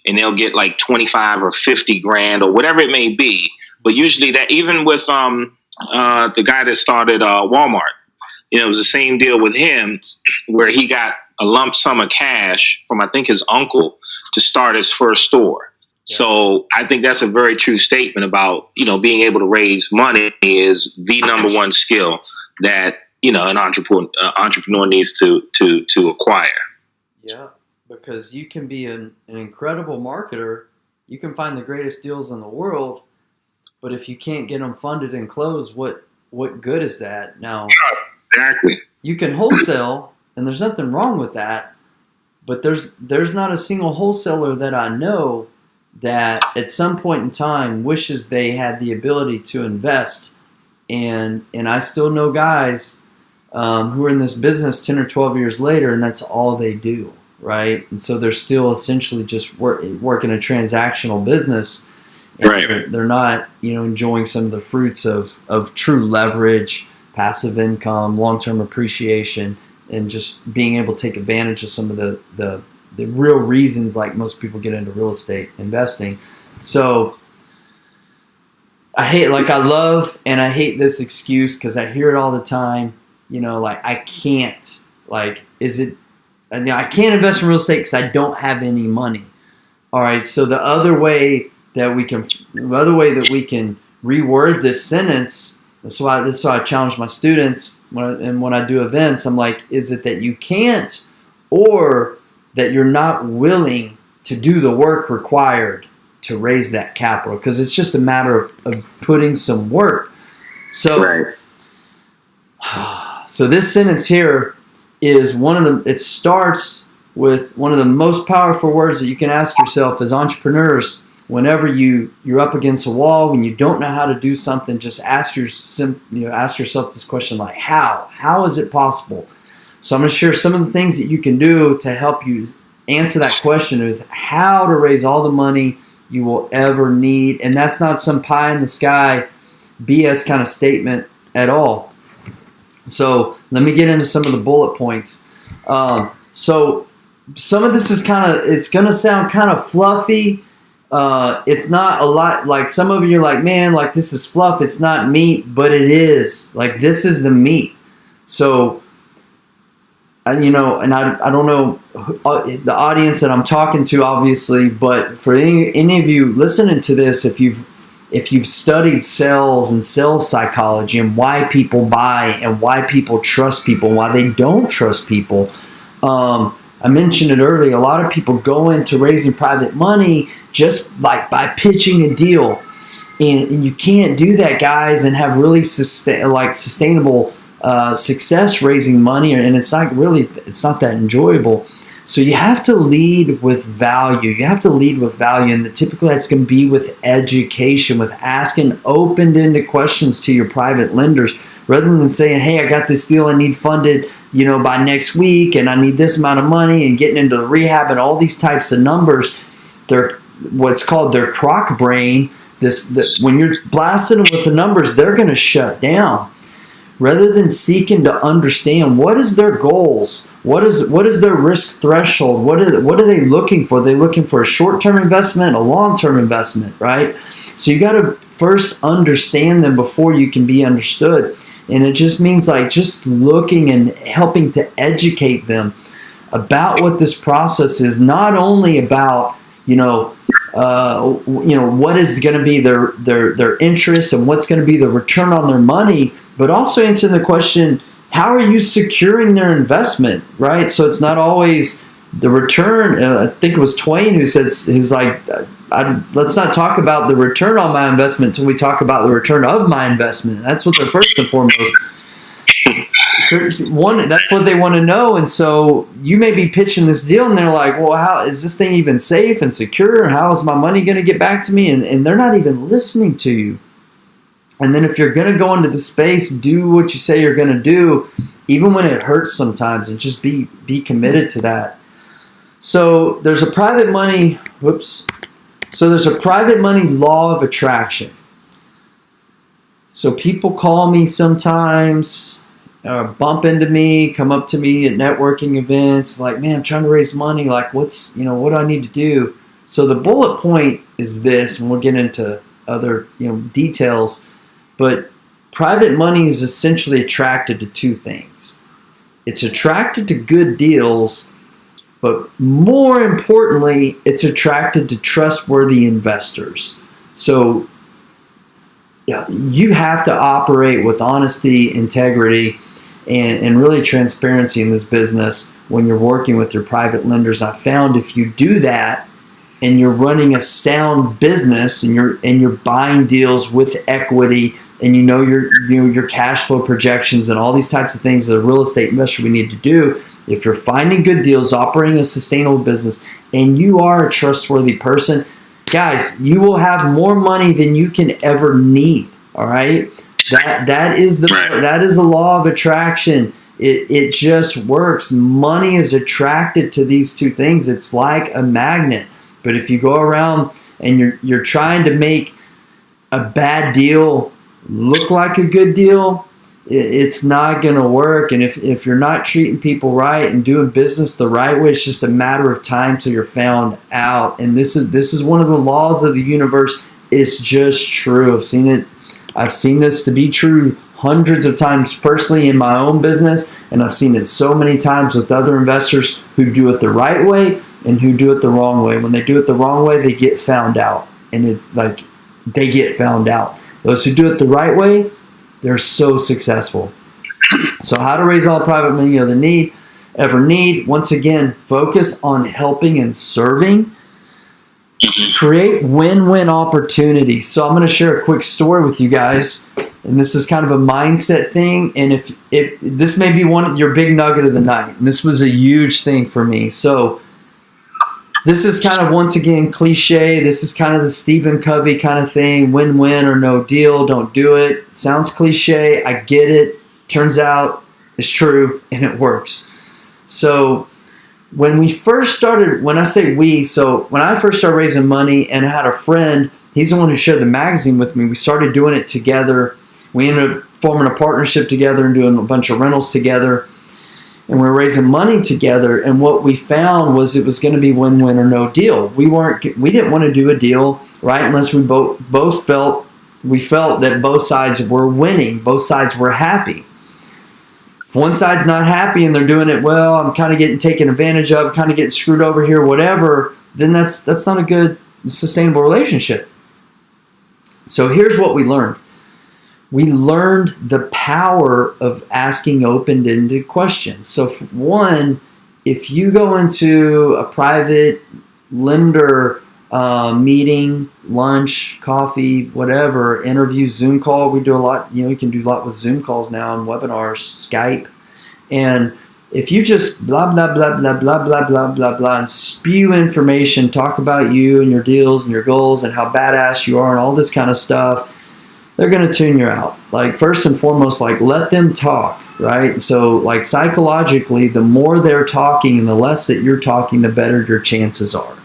And they'll get like 25 or 50 grand or whatever it may be. But usually that, even with the guy that started Walmart, it was the same deal with him where he got a lump sum of cash from, I think, his uncle to start his first store. Yeah. So I think that's a very true statement about, being able to raise money is the number one skill that, an entrepreneur needs to acquire.
Yeah. Because you can be an incredible marketer, you can find the greatest deals in the world, but if you can't get them funded and closed, what good is that? Now,
exactly.
You can wholesale, and there's nothing wrong with that, but there's not a single wholesaler that I know that at some point in time wishes they had the ability to invest, and I still know guys who are in this business 10 or 12 years later, and that's all they do. Right, and so they're still essentially just working a transactional business, and
right.
They're not, enjoying some of the fruits of true leverage, passive income, long-term appreciation, and just being able to take advantage of some of the real reasons like most people get into real estate investing. So I love and I hate this excuse because I hear it all the time. I can't. I can't invest in real estate because I don't have any money. All right, so the other way that we can reword this sentence. This is why I challenge my students when I do events. I'm like, is it that you can't, or that you're not willing to do the work required to raise that capital? Because it's just a matter of putting some work. So,
right.
So this sentence here is it starts with one of the most powerful words that you can ask yourself as entrepreneurs. Whenever you're up against a wall, when you don't know how to do something, just ask yourself this question, like, how is it possible? So I'm going to share some of the things that you can do to help you answer that question, is how to raise all the money you will ever need. And that's not some pie in the sky BS kind of statement at all. So let me get into some of the bullet points. So some of this is it's going to sound kind of fluffy. It's not a lot, like some of you are like, man, like this is fluff. It's not meat, but it is. Like this is the meat. So, and I don't know the audience that I'm talking to, obviously, but for any of you listening to this, if you've studied sales and sales psychology and why people buy and why people trust people and why they don't trust people, I mentioned it earlier, a lot of people go into raising private money just like by pitching a deal. And you can't do that, guys, and have really sustainable success raising money, and it's not that enjoyable. So you have to lead with value. And typically that's going to be with education, with asking open-ended questions to your private lenders, rather than saying, hey, I got this deal I need funded, by next week, and I need this amount of money, and getting into the rehab and all these types of numbers. They're what's called their crock brain. When you're blasting them with the numbers, they're going to shut down. Rather than seeking to understand what is their goals, what is their risk threshold, what are they looking for? Are they looking for a short-term investment, a long-term investment, right? So you got to first understand them before you can be understood. And it just means just looking and helping to educate them about what this process is, not only about what is going to be their interest and what's going to be the return on their money, but also answering the question, how are you securing their investment, right? So it's not always the return. I think it was Twain who said, he's like, let's not talk about the return on my investment until we talk about the return of my investment. That's what they're first and foremost. That's what they want to know. And so you may be pitching this deal and they're like, well, how is this thing even safe and secure? How is my money going to get back to me? And they're not even listening to you. And then if you're going to go into the space, do what you say you're going to do, even when it hurts sometimes, and just be committed to that. So there's a private money law of attraction. So people call me sometimes, bump into me, come up to me at networking events, like, man, I'm trying to raise money. Like, what do I need to do? So the bullet point is this, and we'll get into other, details. But private money is essentially attracted to two things. It's attracted to good deals, but more importantly, it's attracted to trustworthy investors. So you have to operate with honesty, integrity, and really transparency in this business when you're working with your private lenders. I found if you do that and you're running a sound business and you're buying deals with equity, and your cash flow projections and all these types of things that a real estate investor we need to do, if you're finding good deals, operating a sustainable business, and you are a trustworthy person, guys, you will have more money than you can ever need. All right, that is the law of attraction. It just works. Money is attracted to these two things. It's like a magnet. But if you go around and you're trying to make a bad deal look like a good deal, it's not going to work. And if you're not treating people right and doing business the right way, it's just a matter of time till you're found out. And this is one of the laws of the universe. It's just true. I've seen this to be true hundreds of times personally in my own business, and I've seen it so many times with other investors who do it the right way and who do it the wrong way. When they do it the wrong way, they get found out, and they get found out. Those who do it the right way, they're so successful. So how to raise all the private money you ever need. Once again, focus on helping and serving. Create win-win opportunities. So I'm going to share a quick story with you guys. And this is kind of a mindset thing. And if this may be your big nugget of the night. And this was a huge thing for me. So this is kind of, once again, cliche. This is kind of the Stephen Covey kind of thing. Win-win or no deal. Don't do it. Sounds cliche. I get it. Turns out it's true and it works. So when I first started raising money, and I had a friend, he's the one who shared the magazine with me. We started doing it together. We ended up forming a partnership together and doing a bunch of rentals together. And we were raising money together, and what we found was it was going to be win-win or no deal. We didn't want to do a deal, right, unless we both felt that both sides were winning, both sides were happy. If one side's not happy and they're doing it, well, I'm kind of getting taken advantage of, kind of getting screwed over here, whatever, then that's not a good, sustainable relationship. So here's what we learned. We learned the power of asking open-ended questions. So for one, if you go into a private lender meeting, lunch, coffee, whatever, interview, Zoom call, we do a lot, you can do a lot with Zoom calls now and webinars, Skype. And if you just blah, blah, blah, blah, blah, blah, blah, blah, blah, and spew information, talk about you and your deals and your goals and how badass you are and all this kind of stuff, they're going to tune you out. Like, first and foremost, let them talk, right? So, psychologically, the more they're talking and the less that you're talking, the better your chances are.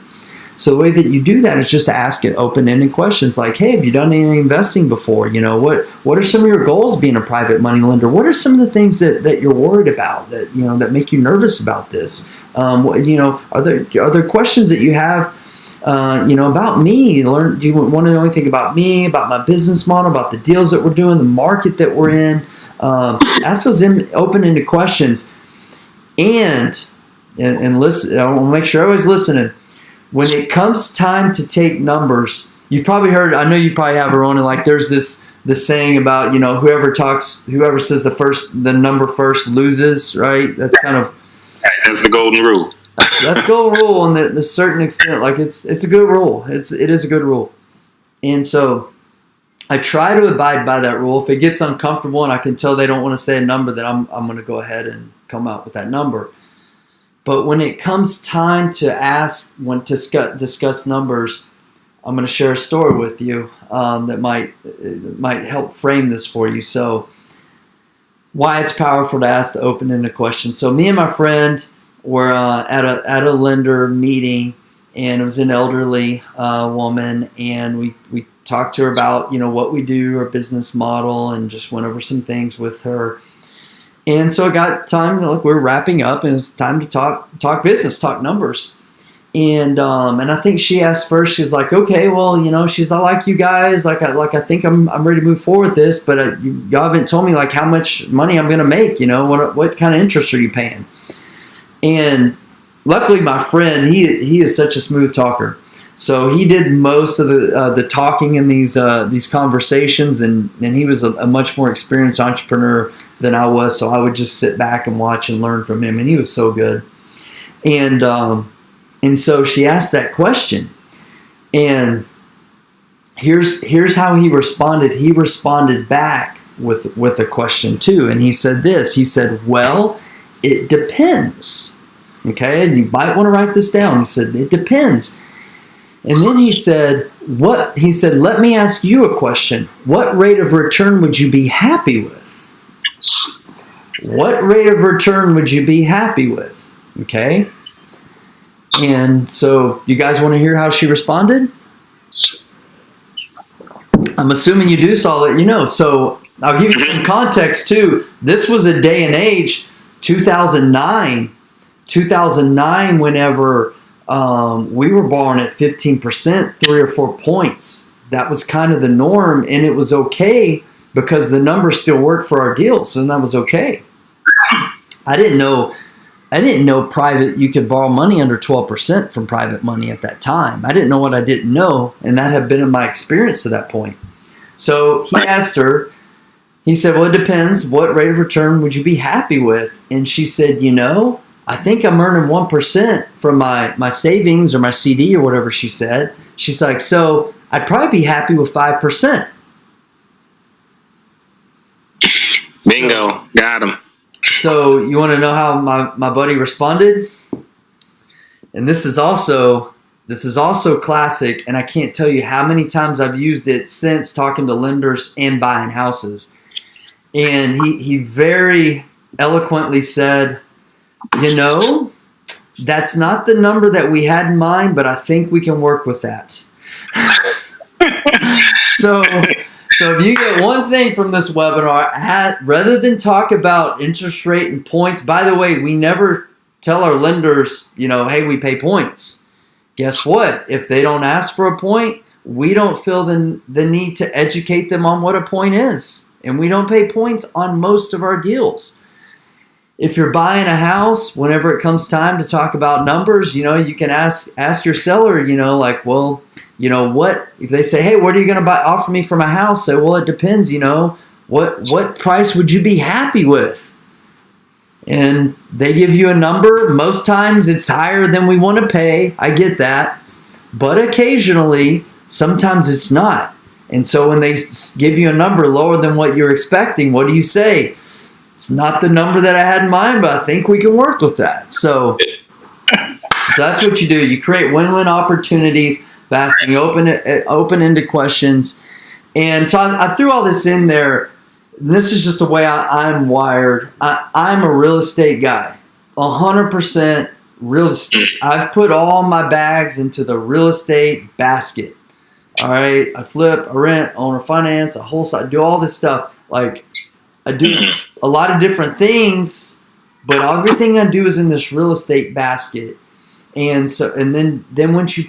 So the way that you do that is just to ask it open-ended questions like, hey, have you done any investing before? What are some of your goals being a private money lender? What are some of the things that you're worried about that make you nervous about this? Are there questions that you have about me? Do you want to know anything about me, about my business model, about the deals that we're doing, the market that we're in? Ask those open-ended questions, and listen. I want to make sure everybody's listening. When it comes time to take numbers, you've probably heard. I know you probably have, Ronan. There's this saying about whoever says the number first loses, right? That's kind of
that's the golden rule.
That's still a rule, and the certain extent, like it's a good rule. It is a good rule, and so I try to abide by that rule. If it gets uncomfortable and I can tell they don't want to say a number, then I'm going to go ahead and come out with that number. But when it comes time to discuss numbers, I'm going to share a story with you that might help frame this for you. So, why it's powerful to ask the open-ended question. So, me and my friend were at a lender meeting, and it was an elderly woman, and we talked to her about what we do, our business model, and just went over some things with her. And so I got time. Look, we're wrapping up, and it's time to talk business, talk numbers. And I think she asked first. She's like, okay, well, I like you guys. I think I'm ready to move forward with this, but y'all haven't told me like how much money I'm going to make. What kind of interest are you paying? And luckily, my friend, he is such a smooth talker. So he did most of the talking in these conversations, and he was a much more experienced entrepreneur than I was. So I would just sit back and watch and learn from him, and he was so good. And so she asked that question, and here's how he responded. He responded back with a question too, and he said this. He said, "Well, it depends." Okay, and you might want to write this down. He said, "It depends." And then he said, "What?" He said, "Let me ask you a question. What rate of return would you be happy with?" What rate of return would you be happy with? Okay. And so you guys want to hear how she responded? I'm assuming you do, so I'll let you know. So I'll give you some context too. This was a day and age, 2009, whenever we were borrowing at 15%, 3 or 4 points. That was kind of the norm, and it was okay because the numbers still worked for our deals, and that was okay. I didn't know private, you could borrow money under 12% from private money at that time. I didn't know what I didn't know, and that had been in my experience to that point. So he asked her, he said, "Well, it depends. What rate of return would you be happy with?" And she said, "I think I'm earning 1% from my savings or my CD," or whatever she said. She's like, "So I'd probably be happy with 5%.
Bingo. Got him.
So you want to know how my buddy responded? And this is also classic, and I can't tell you how many times I've used it since talking to lenders and buying houses. And he very eloquently said, "That's not the number that we had in mind, but I think we can work with that." So if you get one thing from this webinar, rather than talk about interest rate and points, by the way, we never tell our lenders, hey, we pay points. Guess what? If they don't ask for a point, we don't feel the need to educate them on what a point is. And we don't pay points on most of our deals. If you're buying a house, whenever it comes time to talk about numbers, you can ask your seller, well, what if they say, "Hey, what are you going to offer me for my house?" Say, "Well, it depends. What price would you be happy with?" And they give you a number. Most times it's higher than we want to pay. I get that, but occasionally, sometimes it's not. And so when they give you a number lower than what you're expecting, what do you say? "It's not the number that I had in mind, but I think we can work with that." So that's what you do. You create win-win opportunities by asking open-ended questions. And so I threw all this in there. This is just the way I'm wired. I'm a real estate guy, 100% real estate. I've put all my bags into the real estate basket. All right, I flip, I rent, owner finance, I wholesale, I do all this stuff. Like, I do a lot of different things, but everything I do is in this real estate basket. And so, and then once you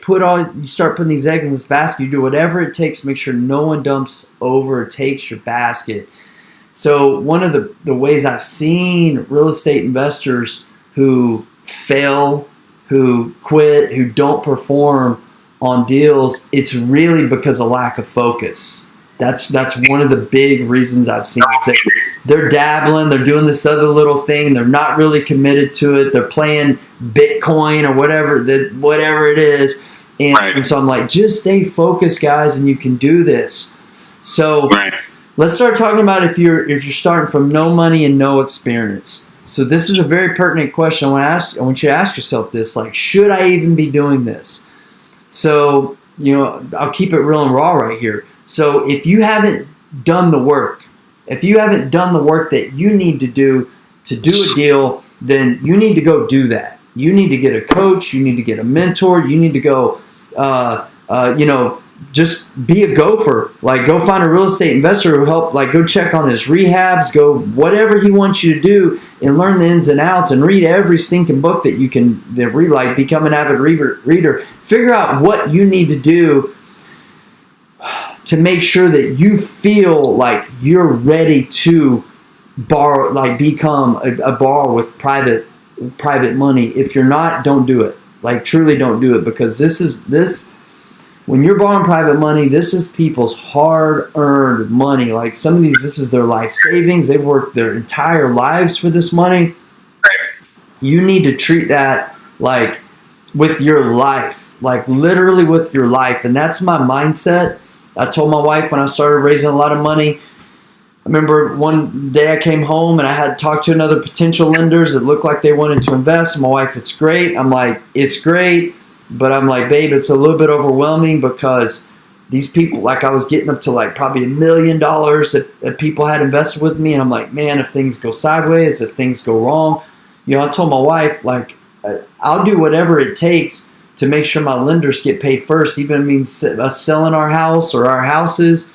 start putting these eggs in this basket, you do whatever it takes to make sure no one dumps over or takes your basket. So one of the ways I've seen real estate investors who fail, who quit, who don't perform on deals, it's really because of lack of focus. That's one of the big reasons I've seen it. they're dabbling, they're doing this other little thing, they're not really committed to it, they're playing Bitcoin or whatever it is. And so I'm like, just stay focused, guys, and you can do this. So let's start talking about if you're starting from no money and no experience. So this is a very pertinent question. I want you to ask yourself this, like, should I even be doing this? So, I'll keep it real and raw right here. So if you haven't done the work, that you need to do a deal, then you need to go do that. You need to get a coach. You need to get a mentor. You need to go, just be a gopher. Like, go find a real estate investor who help. Like, go check on his rehabs. Go whatever he wants you to do, and learn the ins and outs, and read every stinking book that you can read. Like, become an avid reader. Figure out what you need to do to make sure that you feel like you're ready to borrow, like become a borrower with private money. If you're not, don't do it. Like, truly don't do it, because this when you're borrowing private money, this is people's hard-earned money. Like, some of these, this is their life savings. They've worked their entire lives for this money. You need to treat that like with your life, like literally with your life. And that's my mindset. I told my wife when I started raising a lot of money, I remember one day I came home and I had talked to another potential lenders that looked like they wanted to invest. My wife, it's great. I'm like, it's great. But I'm like, babe, it's a little bit overwhelming, because these people, like, I was getting up to like probably $1 million that people had invested with me. And I'm like, man, if things go sideways, if things go wrong, I told my wife, like, I'll do whatever it takes to make sure my lenders get paid first, even if it means us selling our house or our houses.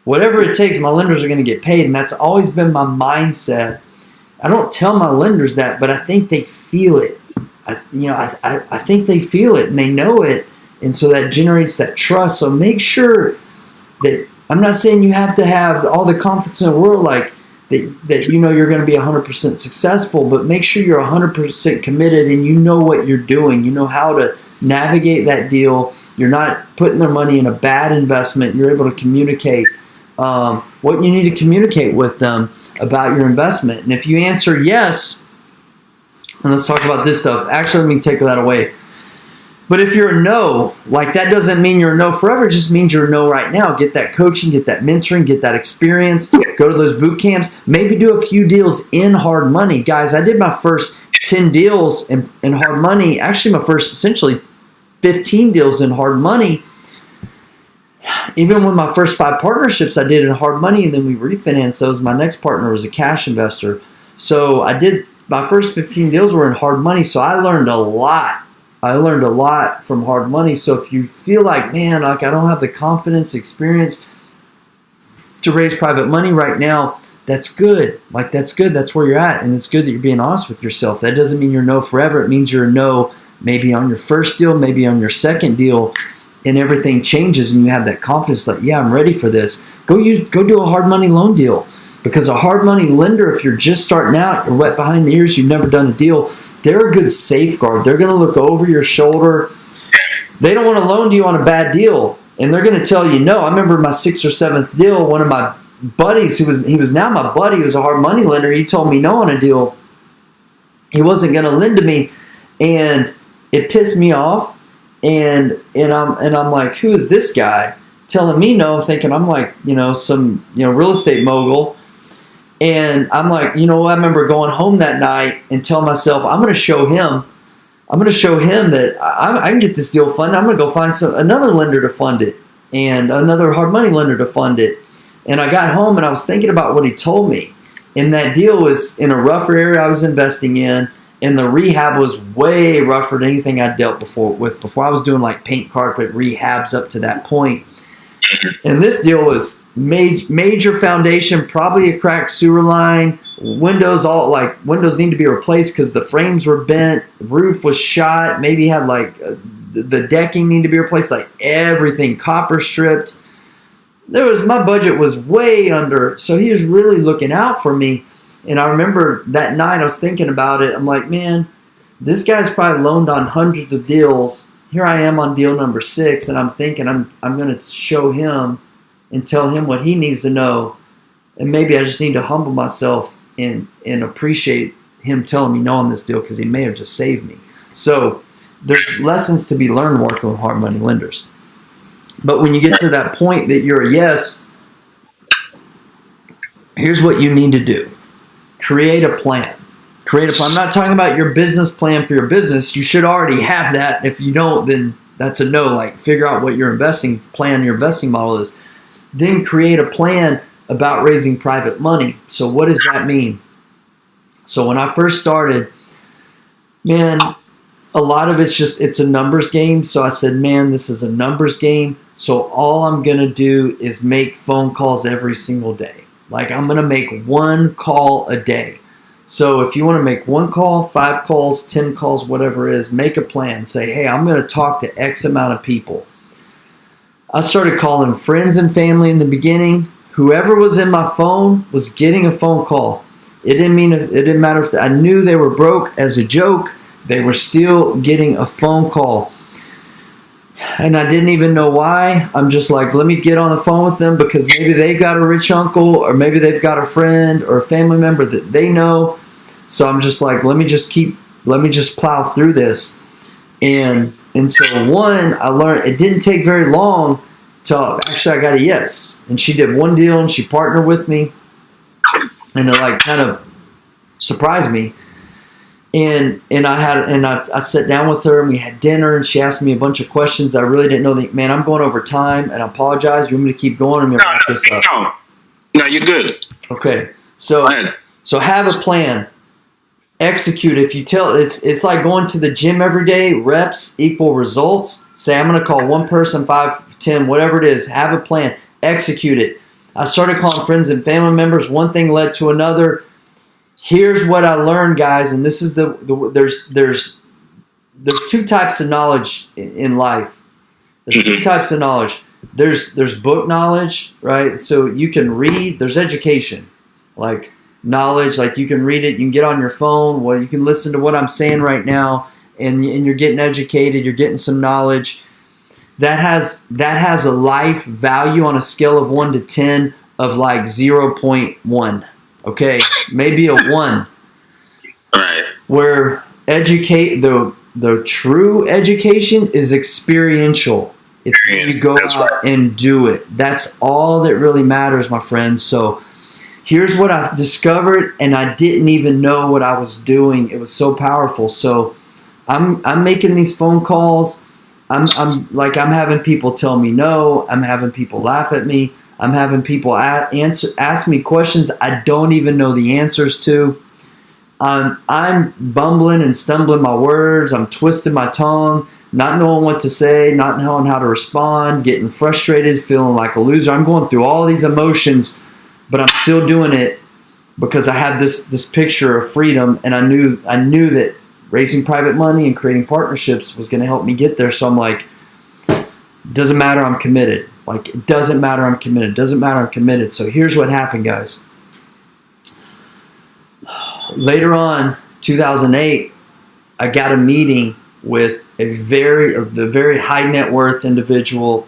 Whatever it takes, my lenders are going to get paid. And that's always been my mindset. I don't tell my lenders that, but I think they feel it. I think they feel it and they know it. And so that generates that trust. So make sure that, I'm not saying you have to have all the confidence in the world, like that you're going to be 100% successful, but make sure you're 100% committed and you know what you're doing. You know how to navigate that deal. You're not putting their money in a bad investment. You're able to communicate what you need to communicate with them about your investment. And if you answer yes, and let's talk about this stuff. Actually, let me take that away. But if you're a no, like, that doesn't mean you're a no forever. It just means you're a no right now. Get that coaching, get that mentoring, get that experience. Go to those boot camps. Maybe do a few deals in hard money. Guys, I did my first 10 deals in hard money. Actually, my first essentially 15 deals in hard money. Even with my first 5 partnerships, I did in hard money, and then we refinanced those. My next partner was a cash investor. So my first 15 deals were in hard money, so I learned a lot. I learned a lot from hard money. So if you feel like, man, like, I don't have the confidence, experience to raise private money right now, that's good. Like, that's good. That's where you're at. And it's good that you're being honest with yourself. That doesn't mean you're no forever. It means you're a no maybe on your first deal, maybe on your second deal, and everything changes and you have that confidence, like, yeah, I'm ready for this. Go do a hard money loan deal. Because a hard money lender, if you're just starting out, you're wet behind the ears, you've never done a deal, they're a good safeguard. They're going to look over your shoulder. They don't want to loan to you on a bad deal, and they're going to tell you no. I remember my 6th or 7th deal, one of my buddies, he was now my buddy, who was a hard money lender, he told me no on a deal. He wasn't going to lend to me, and it pissed me off. And I'm like, who is this guy telling me no? Thinking I'm like, some real estate mogul. And I'm like, I remember going home that night and telling myself, I'm going to show him that I can get this deal funded. I'm going to go find another lender to fund it, and another hard money lender to fund it. And I got home and I was thinking about what he told me. And that deal was in a rougher area I was investing in, and the rehab was way rougher than anything I'd dealt with before. I was doing like paint carpet rehabs up to that point. And this deal was major foundation, probably a cracked sewer line, windows need to be replaced because the frames were bent, the roof was shot, maybe had the decking need to be replaced, like everything copper stripped. My budget was way under, so he was really looking out for me. And I remember that night I was thinking about it. I'm like, man, this guy's probably loaned on hundreds of deals. Here I am on deal number 6, and I'm thinking I'm going to show him and tell him what he needs to know And maybe I just need to humble myself and appreciate him telling me no on this deal because he may have just saved me. So there's lessons to be learned working with hard money lenders. But when you get to that point that you're a yes, here's what you need to do. Create a plan. I'm not talking about your business plan for your business. You should already have that. If you don't, then that's a no. Like, figure out what your investing plan, your investing model is. Then create a plan about raising private money. So what does that mean? So when I first started, man, a lot of it's a numbers game. So I said, man, this is a numbers game. So all I'm going to do is make phone calls every single day. Like, I'm going to make one call a day. So if you want to make one call, 5 calls, 10 calls, whatever it is, make a plan. Say, hey, I'm going to talk to X amount of people. I started calling friends and family in the beginning. Whoever was in my phone was getting a phone call. It didn't matter if I knew they were broke as a joke. They were still getting a phone call. And I didn't even know why. I'm just like, let me get on the phone with them because maybe they've got a rich uncle or maybe they've got a friend or a family member that they know. So I'm just like, let me just plow through this. And so I learned it didn't take very long till actually I got a yes. And she did one deal and she partnered with me. And it like kind of surprised me. And I sat down with her and we had dinner and she asked me a bunch of questions I really didn't know. Man, I'm going over time and I apologize. You want me to keep going? I'm going to wrap this up.
No, you're good.
Okay. So have a plan. Execute. If you tell it's like going to the gym every day. Reps equal results. Say I'm going to call one person, 5, 10, whatever it is. Have a plan. Execute it. I started calling friends and family members. One thing led to another. Here's what I learned, guys, and this is there's 2 types of knowledge in life. There's 2 types of knowledge. There's book knowledge, right? So you can read. There's education, like knowledge, like you can read it. You can get on your phone. You can listen to what I'm saying right now, and you're getting educated. You're getting some knowledge. That has a life value on a scale of 1 to 10 of like 0.1. Okay, maybe a 1.
Right.
Where the true education is experiential. It's when you go out and do it. That's all that really matters, my friends. So here's what I've discovered, and I didn't even know what I was doing. It was so powerful. So I'm making these phone calls. I'm having people tell me no. I'm having people laugh at me. I'm having people ask me questions I don't even know the answers to. I'm bumbling and stumbling my words. I'm twisting my tongue, not knowing what to say, not knowing how to respond, getting frustrated, feeling like a loser. I'm going through all these emotions, but I'm still doing it because I had this picture of freedom, and I knew that raising private money and creating partnerships was going to help me get there. So I'm like, doesn't matter, I'm committed. Like, it doesn't matter, I'm committed. Doesn't matter, I'm committed. So here's what happened, guys. Later on, 2008, I got a meeting with a very high net worth individual.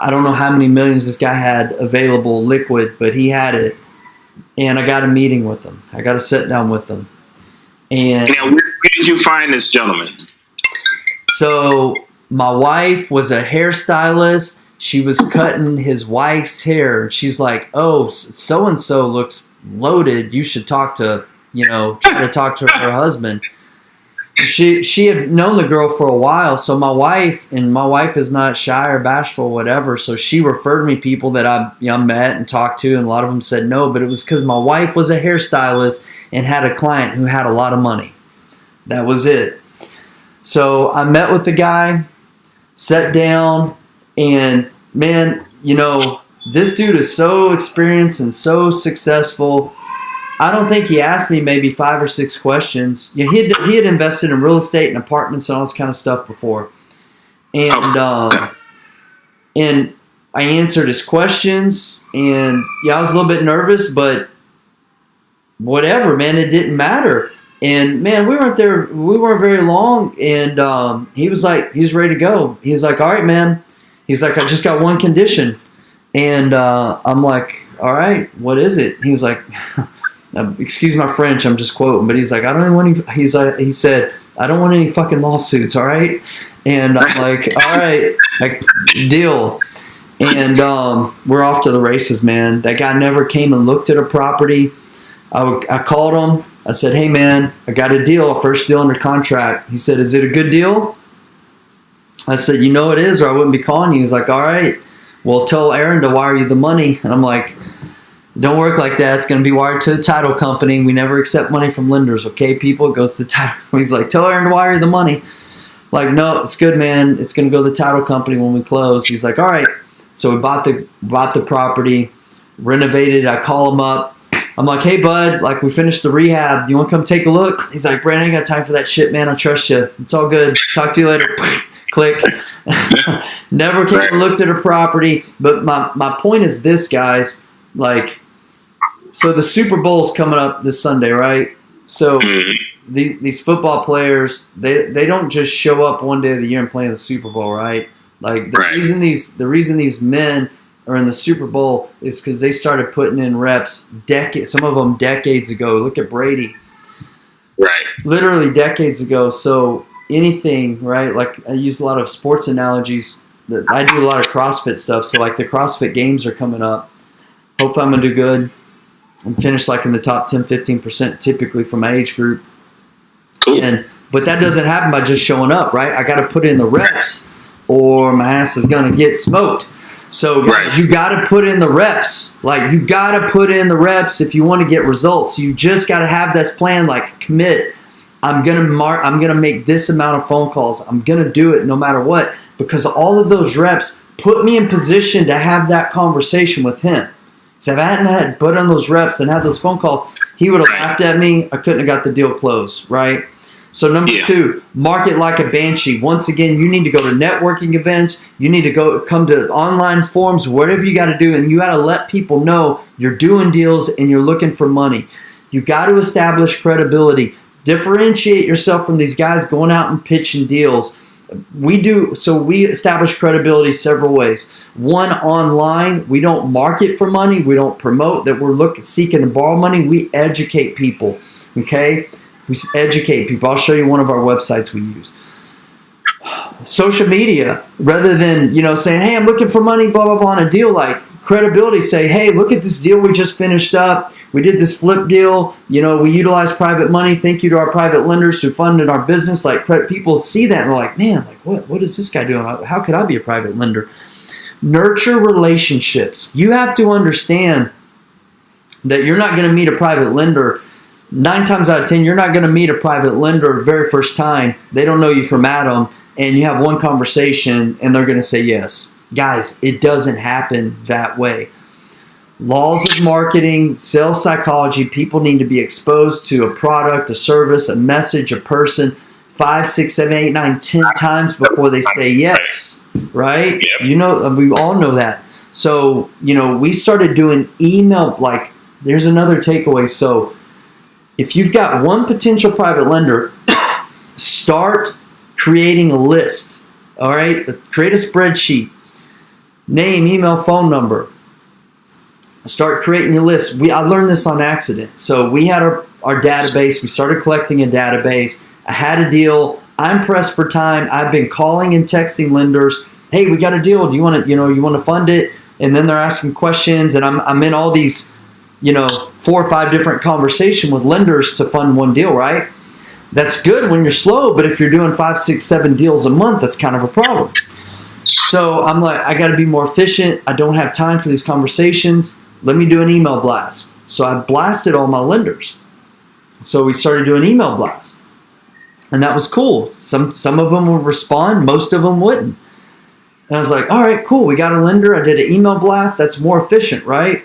I don't know how many millions this guy had available liquid, but he had it. And I got a meeting with him. I got to sit down with him. And
now, where did you find this gentleman?
So my wife was a hairstylist. She was cutting his wife's hair. She's like, oh, so-and-so looks loaded. You should try to talk to her husband. She had known the girl for a while. So my wife is not shy or bashful or whatever. So she referred me people that I met and talked to, and a lot of them said no. But it was because my wife was a hairstylist and had a client who had a lot of money. That was it. So I met with the guy, sat down, and man, this dude is so experienced and so successful. I don't think he asked me maybe 5 or 6 questions. He had invested in real estate and apartments and all this kind of stuff before. And and I answered his questions, and I was a little bit nervous, but whatever, man, it didn't matter. And man, we weren't very long, and he was like, he's ready to go. He's like, all right, man. He's like, I just got one condition. And I'm like, all right, what is it? He was like, excuse my French, I'm just quoting, but he's like, I don't want any, he said, I don't want any fucking lawsuits, all right? And I'm like, all right, like, deal. And we're off to the races, man. That guy never came and looked at a property. I called him. I said, hey, man, I got a deal, a first deal under contract. He said, is it a good deal? I said, you know it is, or I wouldn't be calling you. He's like, all right, well, tell Aaron to wire you the money. And I'm like, don't work like that. It's going to be wired to the title company. We never accept money from lenders, okay, people? It goes to the title. He's like, tell Aaron to wire you the money. Like, no, it's good, man. It's going to go to the title company when we close. He's like, all right. So we bought the property, renovated. I call him up. I'm like, hey, bud, like, we finished the rehab. Do you want to come take a look? He's like, Brant, I ain't got time for that shit, man. I trust you. It's all good. Talk to you later. Click. Never came and looked at a property. But my point is this, guys. Like, so the Super Bowl's coming up this Sunday, right? So these football players, they don't just show up one day of the year and play in the Super Bowl, right? Like, the reason these men are in the Super Bowl is because they started putting in reps some of them decades ago. Look at Brady.
Right.
Literally decades ago. So anything, right? Like, I use a lot of sports analogies. I do a lot of CrossFit stuff. So, like, the CrossFit Games are coming up. Hopefully I'm going to do good. I'm finished, like, in the top 10, 15% typically for my age group.
Cool.
But that doesn't happen by just showing up, right? I got to put in the reps or my ass is going to get smoked. So, guys, you got to put in the reps. Like, you got to put in the reps if you want to get results. So you just got to have this plan, like, commit. I'm going to make this amount of phone calls. I'm going to do it no matter what, because all of those reps put me in position to have that conversation with him. So if I hadn't had put on those reps and had those phone calls, he would have laughed at me. I couldn't have got the deal closed, right? So number two, market like a banshee. Once again, you need to go to networking events. You need to come to online forums, whatever you got to do, and you got to let people know you're doing deals and you're looking for money. You got to establish credibility. Differentiate yourself from these guys going out and pitching deals. We establish credibility several ways. One, online, we don't market for money. We don't promote that we're seeking to borrow money. We educate people, okay? We educate people. I'll show you one of our websites we use. Social media, rather than, saying, hey, I'm looking for money, blah, blah, blah, on a deal, like credibility, say, hey, look at this deal we just finished up. We did this flip deal. We utilized private money. Thank you to our private lenders who funded our business. Like, people see that and they're like, man, like, what is this guy doing? How could I be a private lender? Nurture relationships. You have to understand that you're not going to meet a private lender 9 times out of 10, you're not going to meet a private lender the very first time. They don't know you from Adam, and you have one conversation, and they're going to say yes. Guys, it doesn't happen that way. Laws of marketing, sales psychology, people need to be exposed to a product, a service, a message, a person 5, 6, 7, 8, 9, 10 times before they say yes, right? Yep. We all know that. So, we started doing email, like, there's another takeaway. So, if you've got one potential private lender, start creating a list, all right? Create a spreadsheet. Name, email, phone number. Start creating your list. I learned this on accident. So we had our database. We started collecting a database. I had a deal. I'm pressed for time. I've been calling and texting lenders. Hey, we got a deal. Do you want to, you want to fund it? And then they're asking questions, and I'm in all these 4 or 5 different conversations with lenders to fund one deal, right? That's good when you're slow, but if you're doing 5, 6, 7 deals a month, that's kind of a problem. So I'm like, I got to be more efficient. I don't have time for these conversations. Let me do an email blast. So I blasted all my lenders. So we started doing email blasts. And that was cool. Some of them would respond. Most of them wouldn't. And I was like, all right, cool. We got a lender. I did an email blast. That's more efficient, right?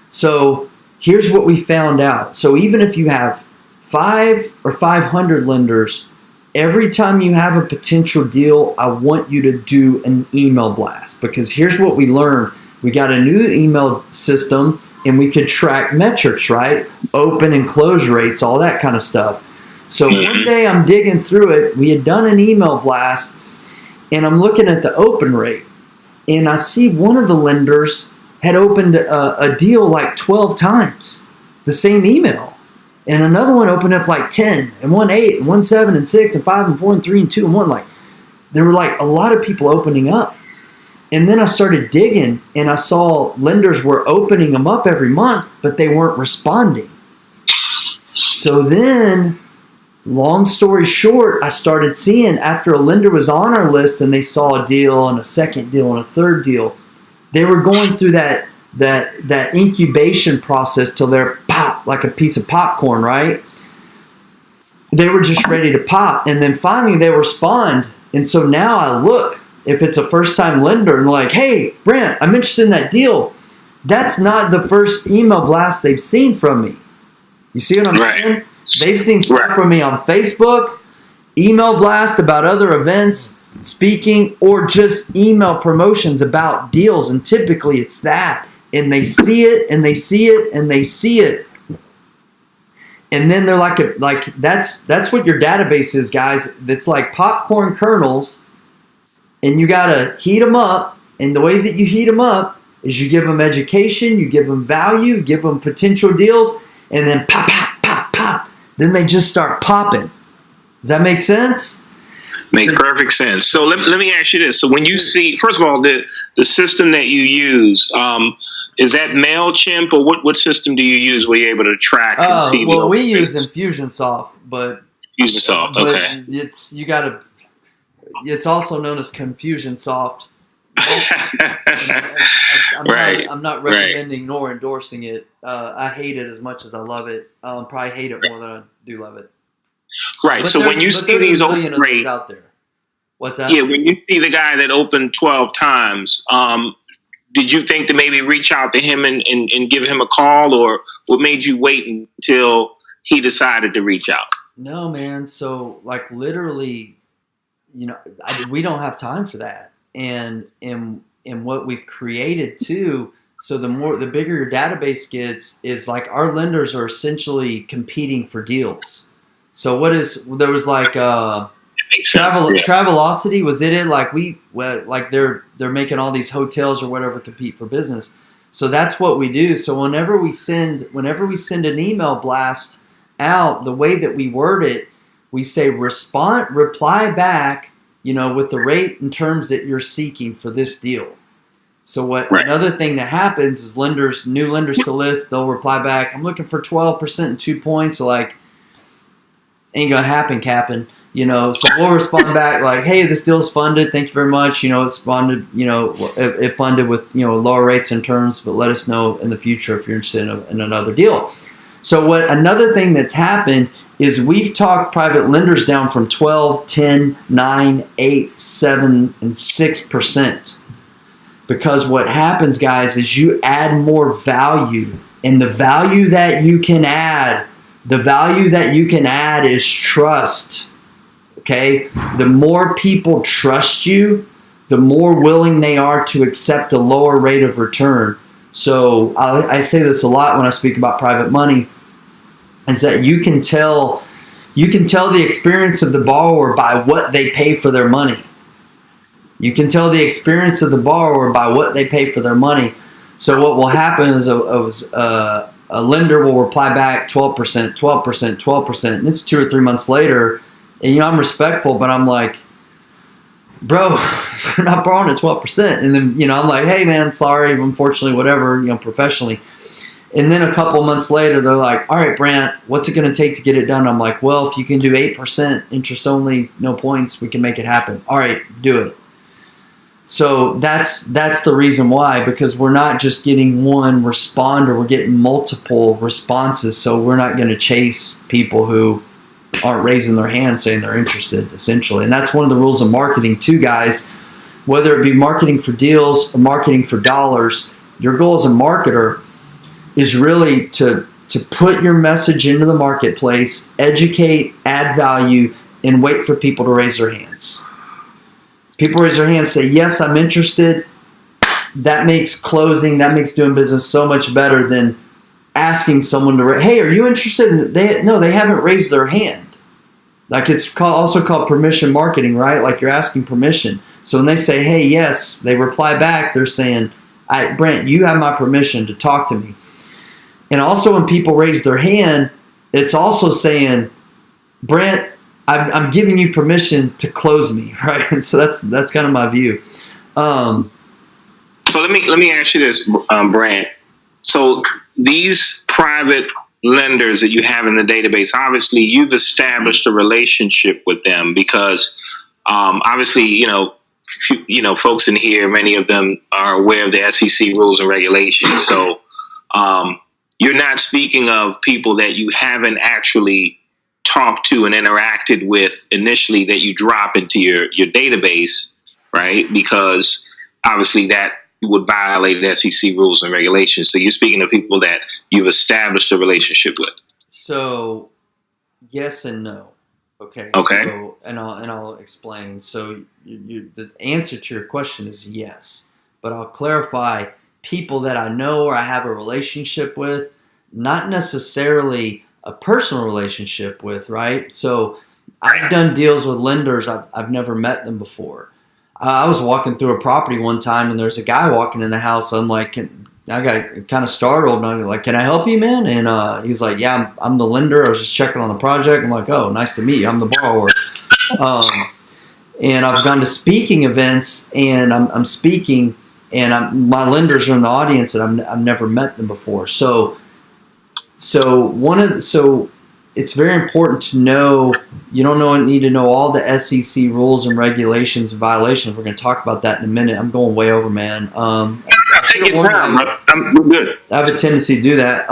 So here's what we found out. So even if you have 5 or 500 lenders, every time you have a potential deal, I want you to do an email blast. Because here's what we learned. We got a new email system, and we could track metrics, right? Open and close rates, all that kind of stuff. So one day I'm digging through it. We had done an email blast, and I'm looking at the open rate. And I see one of the lenders had opened a deal like 12 times, the same email. And another one opened up like 10, and one 8, and one 7, and 6, and 5, and 4, and 3, and 2, and 1. Like, there were like a lot of people opening up. And then I started digging, and I saw lenders were opening them up every month, but they weren't responding. So then, long story short, I started seeing after a lender was on our list and they saw a deal and a second deal and a third deal, they were going through that incubation process till they're pop, like a piece of popcorn, right? They were just ready to pop. And then finally they respond. And so now I look, if it's a first-time lender and like, hey, Brant, I'm interested in that deal. That's not the first email blast they've seen from me. You see what I'm saying? They've seen stuff from me on Facebook, email blast about other events, speaking, or just email promotions about deals. And typically it's that. And they see it, and they see it, and they see it. And then they're like that's what your database is, guys. It's like popcorn kernels. And you got to heat them up. And the way that you heat them up is you give them education, you give them value, you give them potential deals, and then pop, pop, pop, pop. Then they just start popping. Does that make sense?
Makes perfect sense. So let me ask you this. So when you see, first of all, the system that you use, is that MailChimp, or what system do you use where you're able to track and see?
Well, we use Infusionsoft, but
okay.
It's also known as Confusionsoft. I'm not recommending nor endorsing it. I hate it as much as I love it. Probably hate it more than I do love it.
Right. So when you see these open rates
out there, what's that?
Yeah, when you see the guy that opened 12 times, did you think to maybe reach out to him and give him a call, or what made you wait until he decided to reach out?
No, man. So like literally, we don't have time for that. And what we've created too. So the bigger your database gets, is like our lenders are essentially competing for deals. So there was like Travelocity, was it? Like they're making all these hotels or whatever compete for business. So that's what we do. So whenever we send an email blast out, the way that we word it, we say reply back, with the rate and terms that you're seeking for this deal. So another thing that happens is new lenders to list, they'll reply back, I'm looking for 12% and 2 points. So like, ain't gonna happen, Captain. So we'll respond back like, hey, this deal's funded. Thank you very much. It's funded, it funded with, lower rates and terms, but let us know in the future if you're interested in another deal. So another thing that's happened is we've talked private lenders down from 12, 10, 9, 8, 7, and 6%. Because what happens, guys, is you add more value, and the value that you can add is trust. Okay? The more people trust you, the more willing they are to accept a lower rate of return. So I say this a lot when I speak about private money, is that you can tell the experience of the borrower by what they pay for their money. You can tell the experience of the borrower by what they pay for their money. So what will happen is a lender will reply back 12%, 12%, 12%, and it's 2 or 3 months later. And I'm respectful, but I'm like, bro, you're not borrowing at 12%. And then I'm like, hey man, sorry, unfortunately, whatever, professionally. And then a couple months later, they're like, all right, Brant, what's it going to take to get it done? I'm like, well, if you can do 8% interest only, no points, we can make it happen. All right, do it. So that's the reason why, because we're not just getting one responder, we're getting multiple responses. So we're not going to chase people who aren't raising their hand saying they're interested, essentially. And that's one of the rules of marketing too, guys. Whether it be marketing for deals or marketing for dollars, your goal as a marketer is really to put your message into the marketplace, educate, add value, and wait for people to raise their hands. People raise their hands, say, yes, I'm interested. That makes closing, that makes doing business so much better than asking someone to, hey, are you interested? They haven't raised their hand. Like it's also called permission marketing, right? Like you're asking permission. So when they say, hey, yes, they reply back, they're saying, Brant, you have my permission to talk to me. And also when people raise their hand, it's also saying, Brant, I'm giving you permission to close me, right? And so that's kind of my view.
So let me ask you this, Brant. So these private lenders that you have in the database, obviously you've established a relationship with them because obviously, folks in here, many of them are aware of the SEC rules and regulations. So you're not speaking of people that you haven't actually talked to and interacted with initially that you drop into your database, right? Because obviously that would violate the SEC rules and regulations. So you're speaking of people that you've established a relationship with.
So yes and no. Okay. So, and I'll explain. So the answer to your question is yes, but I'll clarify. People that I know or I have a relationship with, not necessarily a personal relationship with, right? So I've done deals with lenders. I've never met them before. I was walking through a property one time and there's a guy walking in the house. I'm like, I got kind of startled and I'm like, can I help you, man? And he's like, yeah, I'm the lender. I was just checking on the project. I'm like, oh, nice to meet you. I'm the borrower. And I've gone to speaking events and I'm speaking and my lenders are in the audience and I've never met them before. So it's very important to know. You don't need to know all the SEC rules and regulations and violations. We're going to talk about that in a minute. I'm going way over, man.
I'm good.
I have a tendency to do that.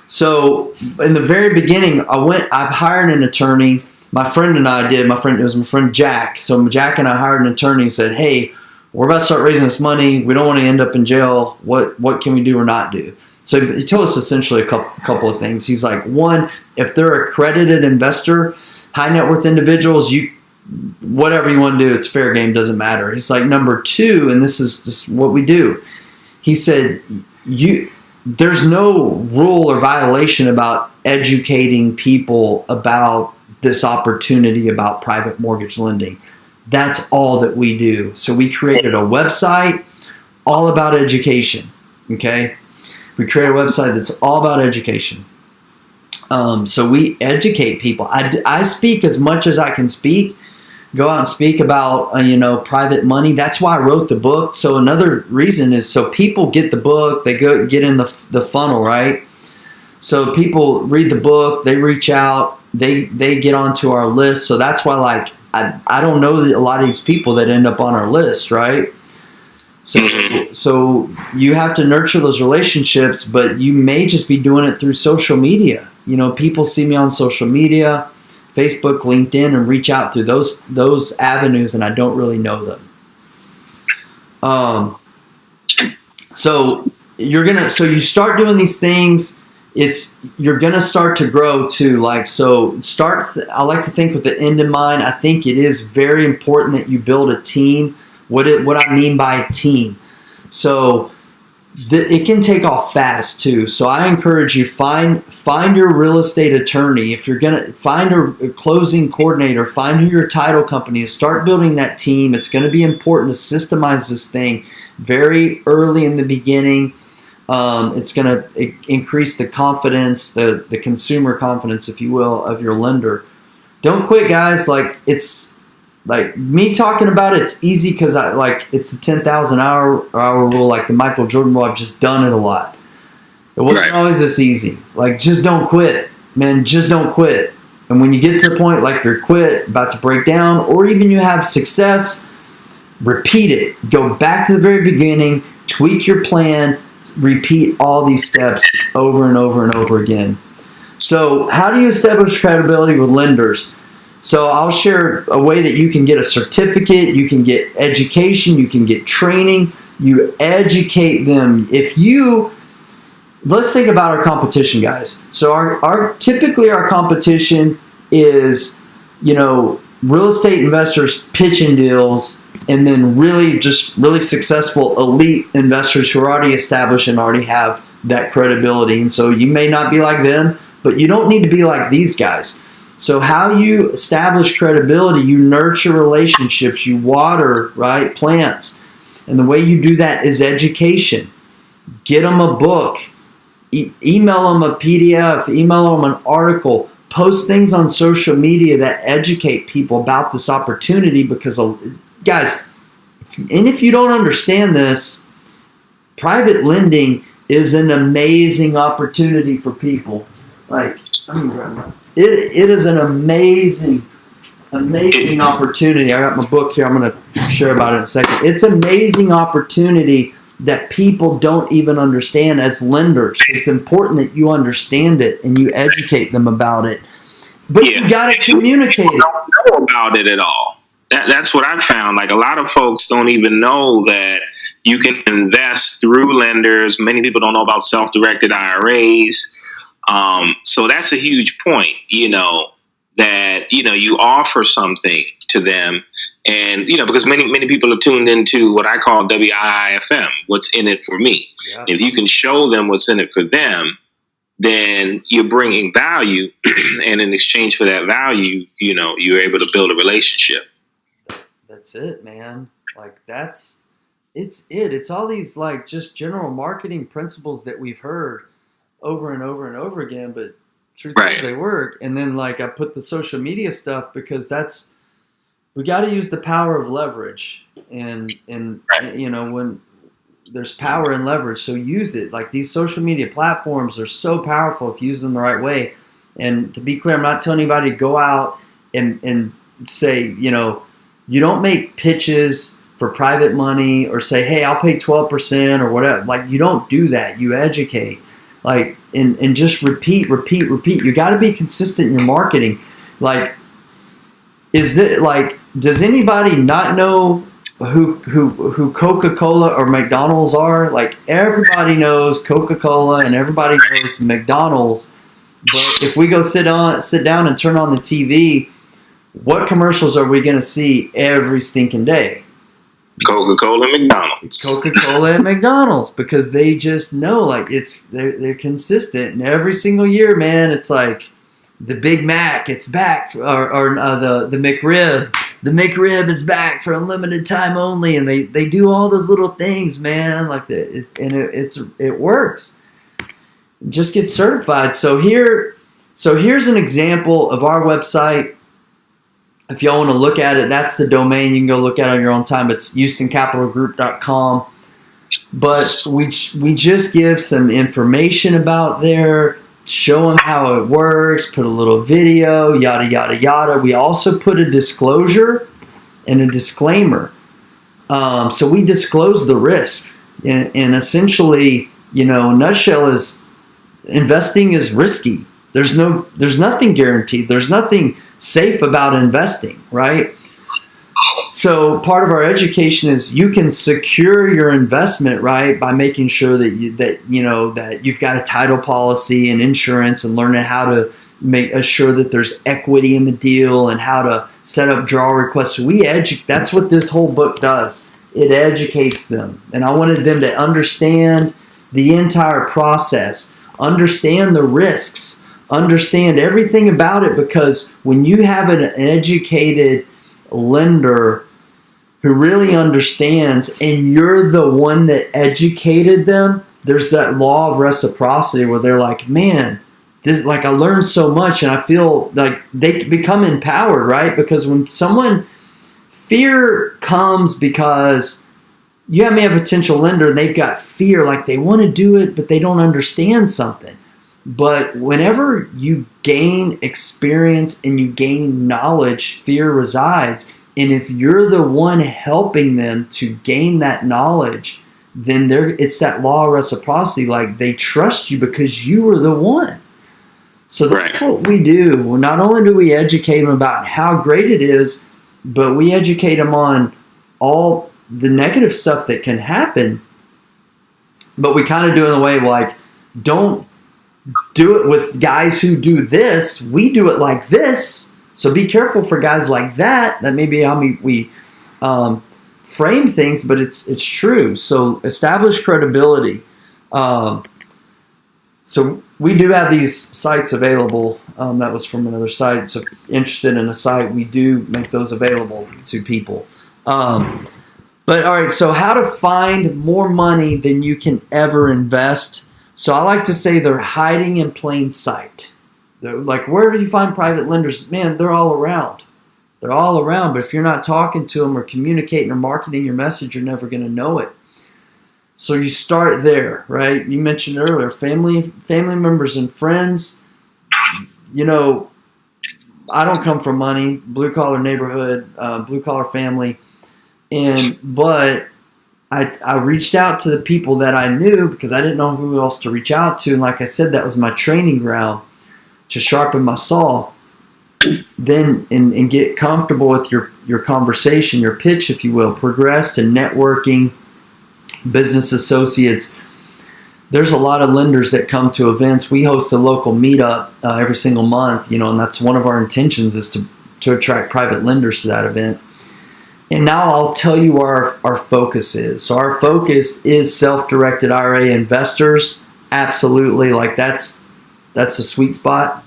So in the very beginning, I've hired an attorney. My friend and I did. It was my friend Jack. So Jack and I hired an attorney and said, hey, we're about to start raising this money. We don't want to end up in jail. What can we do or not do? So he told us essentially a couple of things. He's like, one, if they're accredited investor, high net worth individuals, whatever you want to do, it's fair game, doesn't matter. He's like, number two, and this is just what we do. He said, there's no rule or violation about educating people about this opportunity about private mortgage lending. That's all that we do. So we created a website all about education. Okay. We create a website that's all about education. So we educate people. I speak as much as I can speak. Go out and speak about private money. That's why I wrote the book. So another reason is so people get the book. They get in the funnel, right? So people read the book. They reach out. They get onto our list. So that's why I don't know a lot of these people that end up on our list, right? So you have to nurture those relationships, but you may just be doing it through social media. People see me on social media, Facebook, LinkedIn, and reach out through those avenues, and I don't really know them. So you start doing these things. You're gonna start to grow too. I like to think with the end in mind. I think it is very important that you build a team. What I mean by a team. So it can take off fast too. So I encourage you, find your real estate attorney. If you're going to find a closing coordinator, find who your title company is. Start building that team. It's going to be important to systemize this thing very early in the beginning. It's going to increase the confidence, the consumer confidence, if you will, of your lender. Don't quit, guys. It's like me talking about it, it's easy because it's the 10,000 hour rule, like the Michael Jordan rule. I've just done it a lot. It wasn't always this easy. Just don't quit, man. Just don't quit. And when you get to the point like you're quit, about to break down, or even you have success, repeat it. Go back to the very beginning, tweak your plan, repeat all these steps over and over and over again. So how do you establish credibility with lenders? So I'll share a way that you can get a certificate, you can get education, you can get training, you educate them. Let's think about our competition, guys. So typically our competition is, real estate investors pitching deals and then really successful elite investors who are already established and already have that credibility. And so you may not be like them, but you don't need to be like these guys. So how you establish credibility, you nurture relationships, you water, right, plants. And the way you do that is education. Get them a book, email them a PDF, email them an article, post things on social media that educate people about this opportunity, because, guys, and if you don't understand this, private lending is an amazing opportunity for people. Like, it is an amazing opportunity. I got my book here. I'm going to share about it in a second. It's an amazing opportunity that people don't even understand as lenders. It's important that you understand it and you educate them about it. But you got to communicate it.
Don't know about it at all. That's what I've found. Like, a lot of folks don't even know that you can invest through lenders. Many people don't know about self-directed IRAs. So that's a huge point, that, you offer something to them. And, because many people are tuned into what I call WIIFM, what's in it for me. Yeah. If you can show them what's in it for them, then you're bringing value. And in exchange for that value, you're able to build a relationship.
That's it, man. Like, it's all these, like, just general marketing principles that we've heard over and over and over again, but truth is they work. And then, like, I put the social media stuff because we got to use the power of leverage, and when there's power in leverage, so use it. Like, these social media platforms are so powerful if used in the right way. And to be clear, I'm not telling anybody to go out and say, you don't make pitches for private money or say, hey, I'll pay 12% or whatever. Like, you don't do that. You educate. Like, and just repeat. You got to be consistent in your marketing. Like, does anybody not know who Coca-Cola or McDonald's are? Like, everybody knows Coca-Cola and everybody knows McDonald's. But if we go sit down and turn on the TV, what commercials are we going to see every stinking day?
Coca-Cola and McDonald's.
Coca-Cola and McDonald's, because they just know, like, they're consistent, and every single year, man, it's like the Big Mac, it's back, or the McRib. The McRib is back for a limited time only, and they do all those little things, man, like that, and it works. Just get certified. So here's an example of our website. If y'all want to look at it, that's the domain. You can go look at it on your own time. It's HoustonCapitalGroup.com. But we just give some information about there, show them how it works, put a little video, yada, yada, yada. We also put a disclosure and a disclaimer. So we disclose the risk. And essentially, a nutshell is investing is risky. There's nothing guaranteed. There's nothing safe about investing, right? So part of our education is you can secure your investment, right, by making sure that you've got a title policy and insurance, and learning how to make sure that there's equity in the deal and how to set up draw requests. So that's what this whole book does. It educates them, and I wanted them to understand the entire process, understand the risks, understand everything about it, because when you have an educated lender who really understands and you're the one that educated them, there's that law of reciprocity where they're like, man, I learned so much, and I feel like they become empowered, right? Because when fear comes because you may have a potential lender and they've got fear, like they want to do it, but they don't understand something. But whenever you gain experience and you gain knowledge, fear resides. And if you're the one helping them to gain that knowledge, then it's that law of reciprocity. Like, they trust you because you were the one. So that's what we do. Well, not only do we educate them about how great it is, but we educate them on all the negative stuff that can happen. But we kind of do it in a way like, don't do it with guys who do this. We do it like this. So be careful for guys like that. That may be how we frame things, but it's true. So establish credibility. So we do have these sites available. That was from another site. So interested in a site, we do make those available to people. But But all right, so how to find more money than you can ever invest. So I like to say they're hiding in plain sight. They're like, where do you find private lenders? Man, they're all around. They're all around, but if you're not talking to them or communicating or marketing your message, you're never going to know it. So you start there, right? You mentioned earlier, family members and friends. You know, I don't come from money, blue collar neighborhood, blue collar family, but I reached out to the people that I knew because I didn't know who else to reach out to, and like I said, that was my training ground to sharpen my saw. Then and get comfortable with your conversation, your pitch, if you will. Progress to networking, business associates. There's a lot of lenders that come to events. We host a local meetup every single month, and that's one of our intentions is to attract private lenders to that event. And now I'll tell you where our focus is. So our focus is self-directed IRA investors. Absolutely, like that's the sweet spot.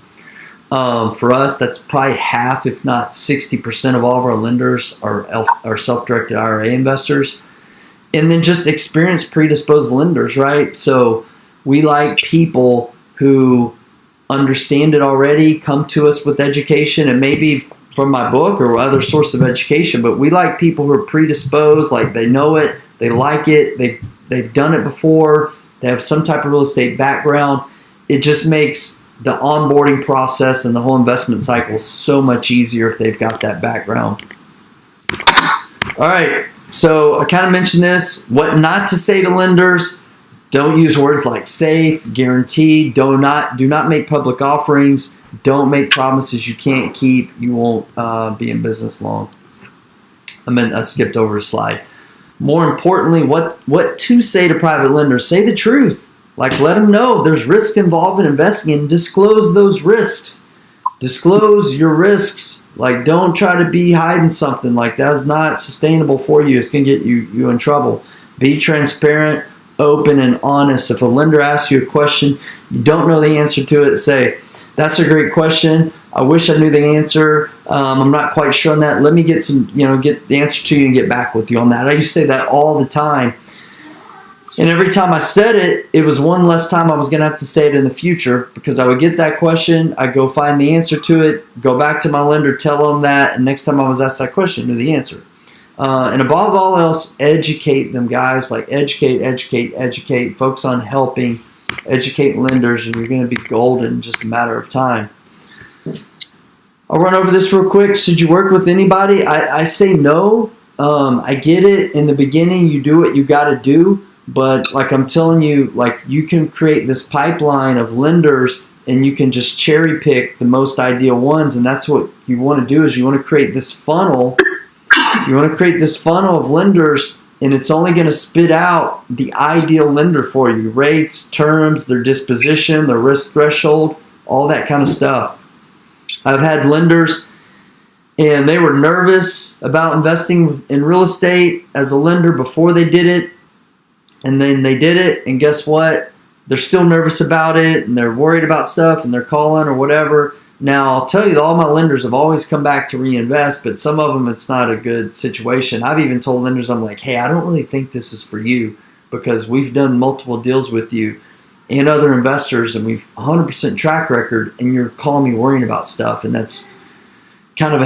For us, that's probably half, if not 60% of all of our lenders are self-directed IRA investors. And then just experienced predisposed lenders, right? So we like people who understand it already, come to us with education, and maybe from my book or other source of education, but we like people who are predisposed, like they know it, they like it, they've done it before, they have some type of real estate background. It just makes the onboarding process and the whole investment cycle so much easier if they've got that background. All right, so I kind of mentioned this, what not to say to lenders. Don't use words like safe, guaranteed, do not make public offerings, don't make promises you can't keep, you won't be in business long. I skipped over a slide. More importantly, what to say to private lenders, say the truth. Like, let them know there's risk involved in investing and disclose those risks. Disclose your risks. Like, don't try to be hiding something. Like, that's not sustainable for you. It's going to get you in trouble. Be transparent, open, and honest. If a lender asks you a question, you don't know the answer to it, say, that's a great question. I wish I knew the answer. I'm not quite sure on that. Let me get get the answer to you and get back with you on that. I used to say that all the time. And every time I said it, it was one less time I was going to have to say it in the future because I would get that question, I'd go find the answer to it, go back to my lender, tell them that, and next time I was asked that question, I knew the answer. And above all else, educate them, guys. Like educate. Focus on helping, educate lenders, and you're going to be golden in just a matter of time. I'll run over this real quick. Should you work with anybody? I say no. I get it. In the beginning, you do what you got to do. But like I'm telling you, like you can create this pipeline of lenders and you can just cherry pick the most ideal ones. And that's what you want to do is you want to create this funnel. You want to create this funnel of lenders and it's only going to spit out the ideal lender for you. Rates, terms, their disposition, their risk threshold, all that kind of stuff. I've had lenders and they were nervous about investing in real estate as a lender before they did it. And then they did it, and guess what? They're still nervous about it, and they're worried about stuff, and they're calling or whatever. Now, I'll tell you, all my lenders have always come back to reinvest, but some of them, it's not a good situation. I've even told lenders, I'm like, hey, I don't really think this is for you because we've done multiple deals with you and other investors, and we've 100% track record, and you're calling me worrying about stuff, and that's kind of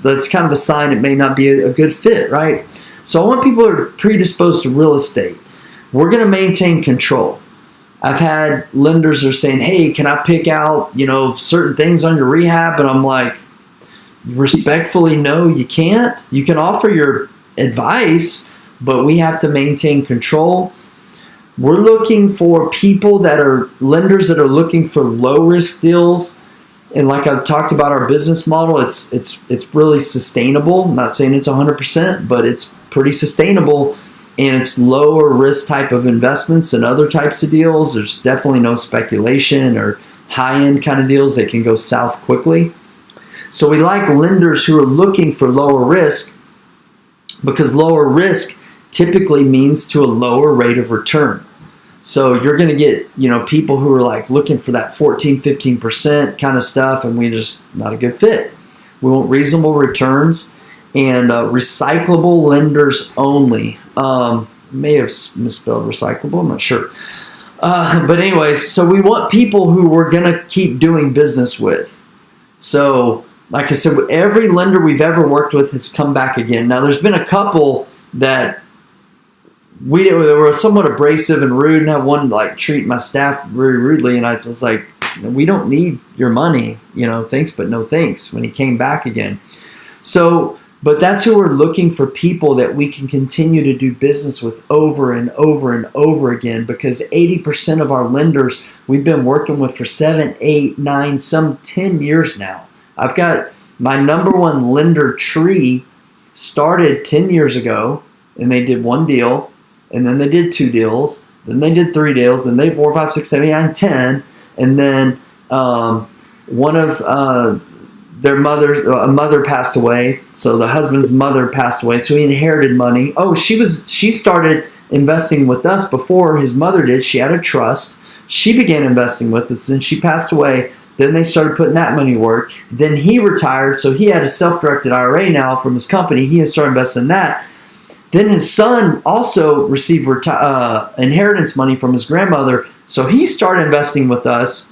that's kind of a sign it may not be a good fit, right? So I want people who are predisposed to real estate. We're going to maintain control. I've had lenders that are saying, hey, can I pick out, certain things on your rehab? And I'm like, respectfully, no, you can't. You can offer your advice, but we have to maintain control. We're looking for people that are lenders that are looking for low risk deals. And like I've talked about our business model, it's really sustainable. I'm not saying it's 100%, but it's pretty sustainable. And it's lower risk type of investments than other types of deals. There's definitely no speculation or high-end kind of deals that can go south quickly. So we like lenders who are looking for lower risk because lower risk typically means to a lower rate of return. So you're going to get, people who are like looking for that 14, 15% kind of stuff, and we just not a good fit. We want reasonable returns. and recyclable lenders only. May have misspelled recyclable, I'm not sure. But anyways, so we want people who we're going to keep doing business with. So, like I said, every lender we've ever worked with has come back again. Now, there's been a couple that they were somewhat abrasive and rude, and I wanted to like treat my staff very rudely, and I was like, we don't need your money, thanks, but no thanks, when he came back again. So, but that's who we're looking for, people that we can continue to do business with over and over and over again, because 80% of our lenders we've been working with for 7, 8, 9, some 10 years now. I've got my number one lender tree started 10 years ago, and they did 1 deal, and then they did 2 deals, then they did 3 deals, then they 4, 5, 6, 7, 8, 9, 10, and then one of their mother passed away, so the husband's mother passed away, so he inherited money. Oh, she started investing with us before his mother did. She had a trust. She began investing with us, and she passed away. Then they started putting that money to work. Then he retired, so he had a self-directed IRA now from his company. He had started investing in that. Then his son also received inheritance money from his grandmother, so he started investing with us.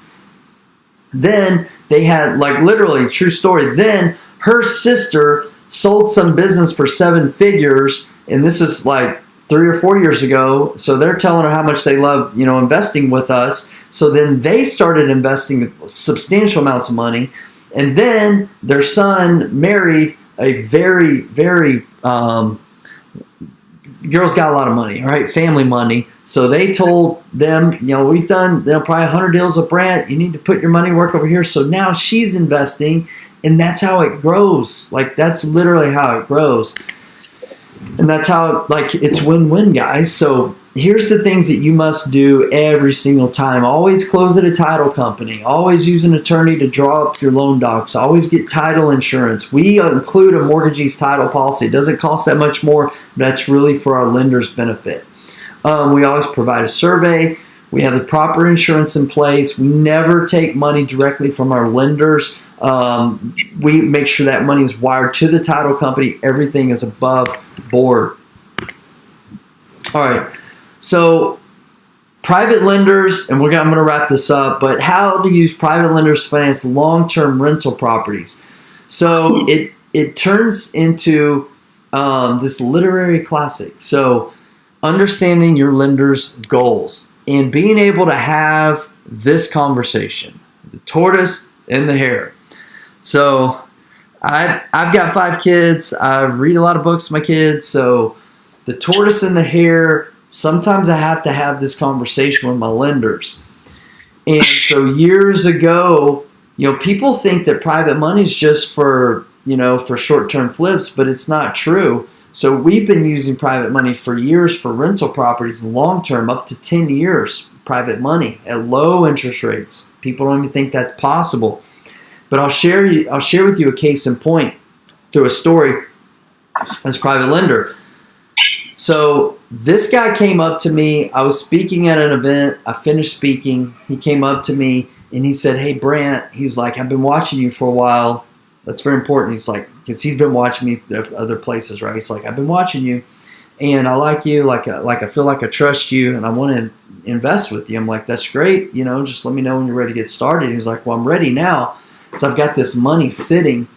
Then they had, like, literally, true story, then her sister sold some business for 7 figures, and this is like 3 or 4 years ago, so they're telling her how much they love, investing with us. So then they started investing substantial amounts of money, and then their son married a very, very, girl's got a lot of money, right? Family money. So they told them, we've done probably 100 deals with Brant. You need to put your money to work over here. So now she's investing, and that's how it grows. Like, that's literally how it grows. And that's how, like, it's win-win, guys. So here's the things that you must do every single time. Always close at a title company. Always use an attorney to draw up your loan docs. Always get title insurance. We include a mortgagee's title policy. It doesn't cost that much more, but that's really for our lender's benefit. We always provide a survey. We have the proper insurance in place. We never take money directly from our lenders. We make sure that money is wired to the title company. Everything is above board. All right. So private lenders, and I'm going to wrap this up, but how to use private lenders to finance long-term rental properties. So it turns into this literary classic. So understanding your lender's goals and being able to have this conversation, the tortoise and the hare. So I've got 5 kids. I read a lot of books to my kids. So the tortoise and the hare, sometimes I have to have this conversation with my lenders. And so years ago, people think that private money is just for short-term flips, but it's not true. So we've been using private money for years for rental properties, long-term, up to 10 years, private money at low interest rates. People don't even think that's possible. But I'll share with you a case in point through a story as private lender. So this guy came up to me. I was speaking at an event. I finished speaking. He came up to me and he said, "Hey, Brant," he's like, "I've been watching you for a while." That's very important. He's like, because he's been watching me at other places, right? He's like, "I've been watching you, and I like you. Like I feel like I trust you, and I want to invest with you." I'm like, "That's great. Just let me know when you're ready to get started." He's like, "Well, I'm ready now. So I've got this money sitting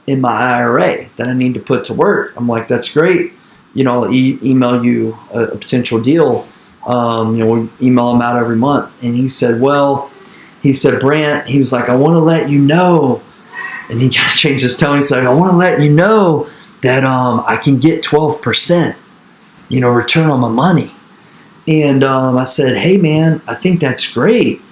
in my IRA that I need to put to work." I'm like, "That's great. I'll email you a potential deal. We email them out every month." And he said, "Brant," he was like, "I want to let you know," and he kind of changed his tone. He said, "I want to let you know that I can get 12%, return on my money." And I said, "Hey, man, I think that's great.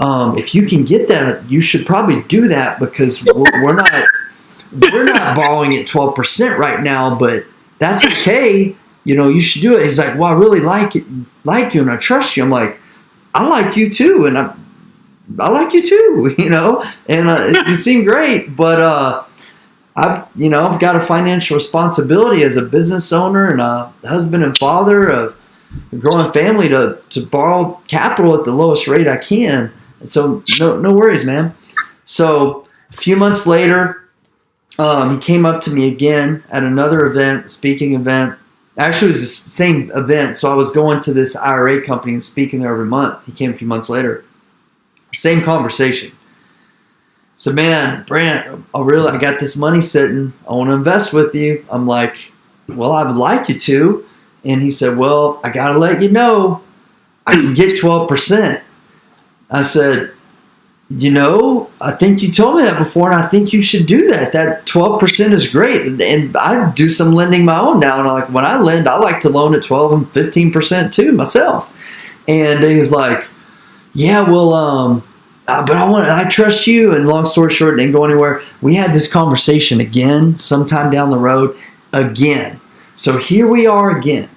If you can get that, you should probably do that, because we're not borrowing at 12% right now, but that's okay. You should do it." He's like, "Well, I really like you and I trust you." I'm like, "I like you too, and I like you too, and you seem great, but I've got a financial responsibility as a business owner and a husband and father of a growing family to borrow capital at the lowest rate I can. And so no worries, man." So a few months later, He came up to me again at another event, speaking event. Actually, it was the same event. So I was going to this IRA company and speaking there every month. He came a few months later. Same conversation. So, man, Brant, I got this money sitting. I want to invest with you. I'm like, well, I would like you to. And he said, well, I got to let you know, I can get 12%. I said, I think you told me that before, and I think you should do that. That 12% is great. And I do some lending my own now. And when I lend, I like to loan at 12 and 15% too myself. And he's like, yeah, well, but I trust you. And long story short, it didn't go anywhere. We had this conversation again sometime down the road again. So here we are again.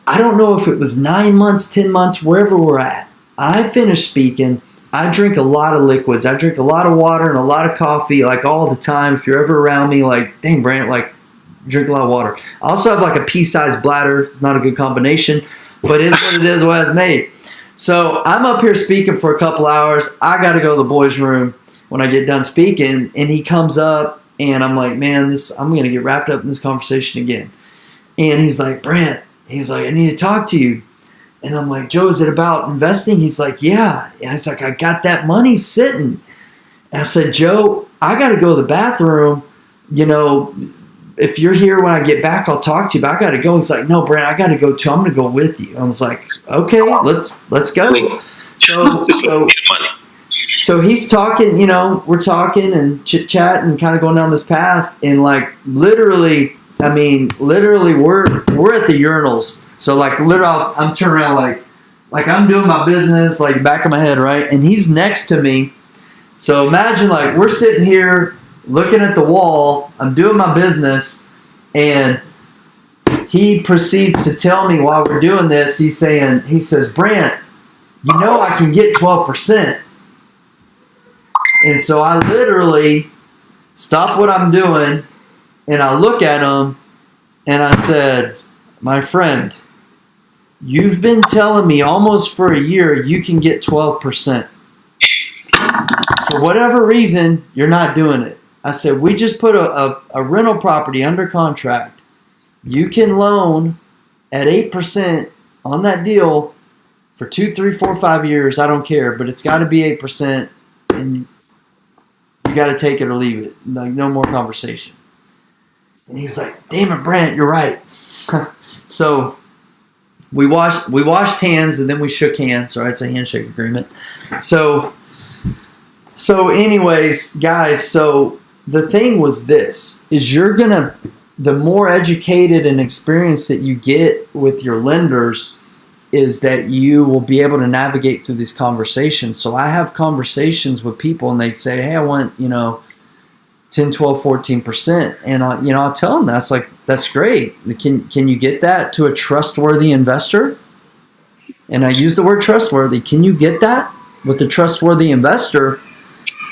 I don't know if it was 9 months, 10 months, wherever we're at. I finished speaking. I drink a lot of liquids. I drink a lot of water and a lot of coffee, all the time. If you're ever around me, dang, Brant, drink a lot of water. I also have a pea-sized bladder. It's not a good combination, but it is what it is, what it's made. So I'm up here speaking for a couple hours. I got to go to the boys' room when I get done speaking, and he comes up, and I'm like, man, I'm going to get wrapped up in this conversation again. And he's like, Brant, I need to talk to you. And I'm like, Joe, is it about investing? He's like, yeah. And it's like, I got that money sitting. And I said, Joe, I got to go to the bathroom. If you're here when I get back, I'll talk to you, but I got to go. He's like, no, Brant, I got to go too. I'm going to go with you. I was like, okay, let's go. So he's talking, we're talking and chit chat and kind of going down this path. And literally we're at the urinals. So literally I'm turning around like I'm doing my business, back of my head, right? And he's next to me. So imagine we're sitting here looking at the wall. I'm doing my business, and he proceeds to tell me while we're doing this, he says, Brant, I can get 12%. And so I literally stop what I'm doing, and I look at him, and I said, my friend, you've been telling me almost for a year you can get 12%. For whatever reason, you're not doing it. I said, we just put a rental property under contract. You can loan at 8% on that deal for 2, 3, 4, 5 years. I don't care, but it's got to be 8%, and you got to take it or leave it. No more conversation. And he was like, damn it, Brant, you're right. So we washed hands, and then we shook hands. Right? It's a handshake agreement. So anyways, guys, so the thing was this, is the more educated and experienced that you get with your lenders is that you will be able to navigate through these conversations. So I have conversations with people, and they say, hey, I want, 10, 12, 14%. And I'll tell them that's great. Can you get that to a trustworthy investor? And I use the word trustworthy. Can you get that with a trustworthy investor?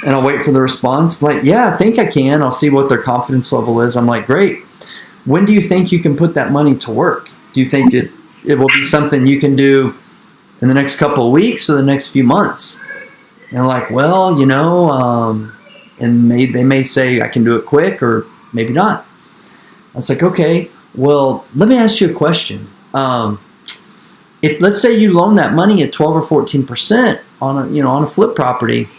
And I'll wait for the response. Yeah, I think I can. I'll see what their confidence level is. I'm like, great. When do you think you can put that money to work? Do you think it will be something you can do in the next couple of weeks or the next few months? And they're like, well, and they may say I can do it quick or maybe not. I was like, okay, well, let me ask you a question. If let's say you loan that money at 12 or 14% on a flip property,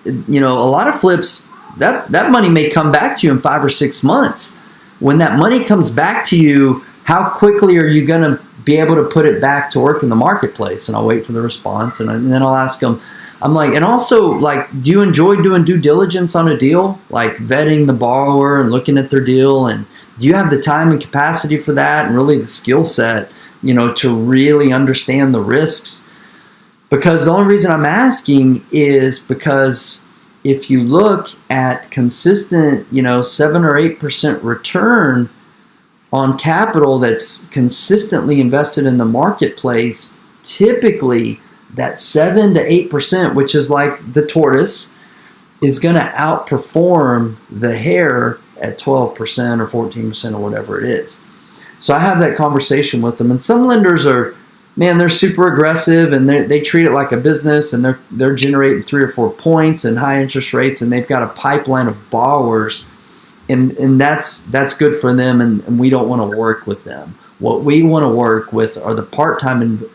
a lot of flips, that money may come back to you in 5 or 6 months. When that money comes back to you, how quickly are you going to be able to put it back to work in the marketplace? And I'll wait for the response, and then I'll ask them, I'm like, and also, do you enjoy doing due diligence on a deal? Vetting the borrower and looking at their deal, and do you have the time and capacity for that, and really the skill set, to really understand the risks? Because the only reason I'm asking is because if you look at consistent, 7 or 8% return on capital that's consistently invested in the marketplace, typically that 7 to 8%, which is like the tortoise, is going to outperform the hare at 12% or 14% or whatever it is. So I have that conversation with them. And some lenders are man, they're super aggressive, and they treat it like a business, and they're generating 3 or 4 points and high interest rates, and they've got a pipeline of borrowers, and that's good for them, and we don't want to work with them. What we want to work with are the part-time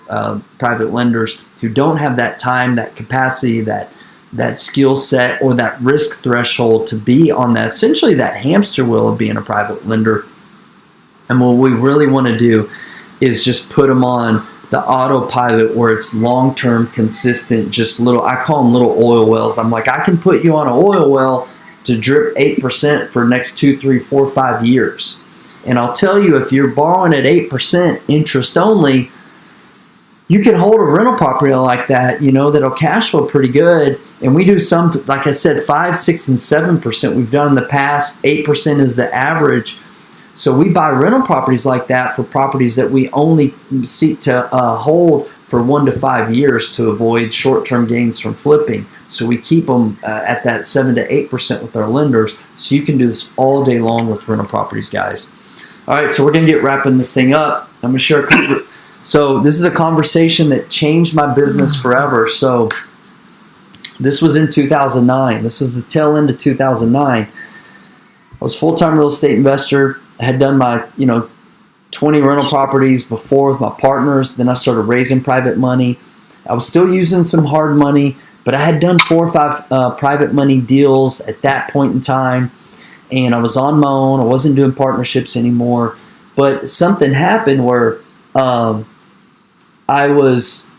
private lenders who don't have that time, that capacity, that skill set, or that risk threshold to be on that, essentially that hamster wheel of being a private lender. And what we really want to do is just put them on the autopilot where it's long-term, consistent, just I call them little oil wells. I'm like, I can put you on an oil well to drip 8% for the next 2, 3, 4, 5 years. And I'll tell you, if you're borrowing at 8% interest only, you can hold a rental property like that, that'll cash flow pretty good. And we do some, like I said, 5, 6, and 7%. We've done in the past. 8% is the average. So we buy rental properties like that for properties that we only seek to hold for 1 to 5 years to avoid short-term gains from flipping. So we keep them at that 7 to 8% with our lenders. So you can do this all day long with rental properties, guys. All right, so we're going to get wrapping this thing up. I'm going to share so this is a conversation that changed my business forever. So this was in 2009. This is the tail end of 2009. I was a full-time real estate investor. I had done my, 20 rental properties before with my partners. Then I started raising private money. I was still using some hard money, but I had done 4 or 5 private money deals at that point in time. And I was on my own. I wasn't doing partnerships anymore. But something happened where I was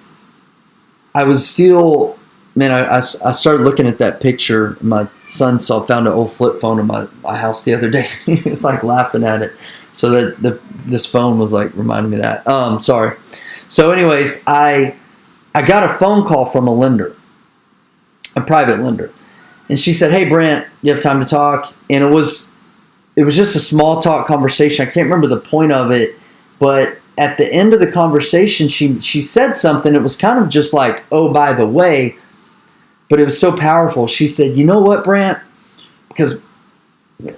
still, man, I started looking at that picture. My son found an old flip phone in my house the other day. He was like laughing at it. So that this phone was like reminding me of that. Sorry. So anyways, I got a phone call from a lender, a private lender. And she said, "Hey, Brant, you have time to talk?" And it was just a small talk conversation. I can't remember the point of it, but at the end of the conversation, she said something. It was kind of just like, "Oh, by the way," but it was so powerful. She said, "You know what, Brant? Because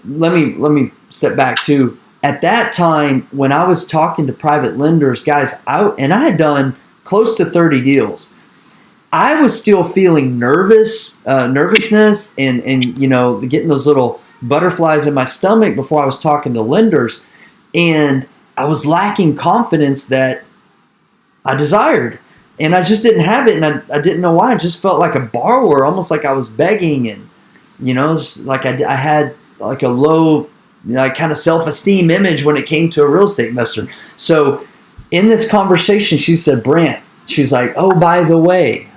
let me step back too. At that time, when I was talking to private lenders, guys, I had done close to 30 deals. I was still feeling nervousness, and getting those little butterflies in my stomach before I was talking to lenders, and I was lacking confidence that I desired, and I just didn't have it, and I didn't know why. I just felt like a borrower, almost like I was begging, and just like I had like a low, kind of self-esteem image when it came to a real estate investor. So in this conversation, she said, "Brant," she's like, oh, by the way,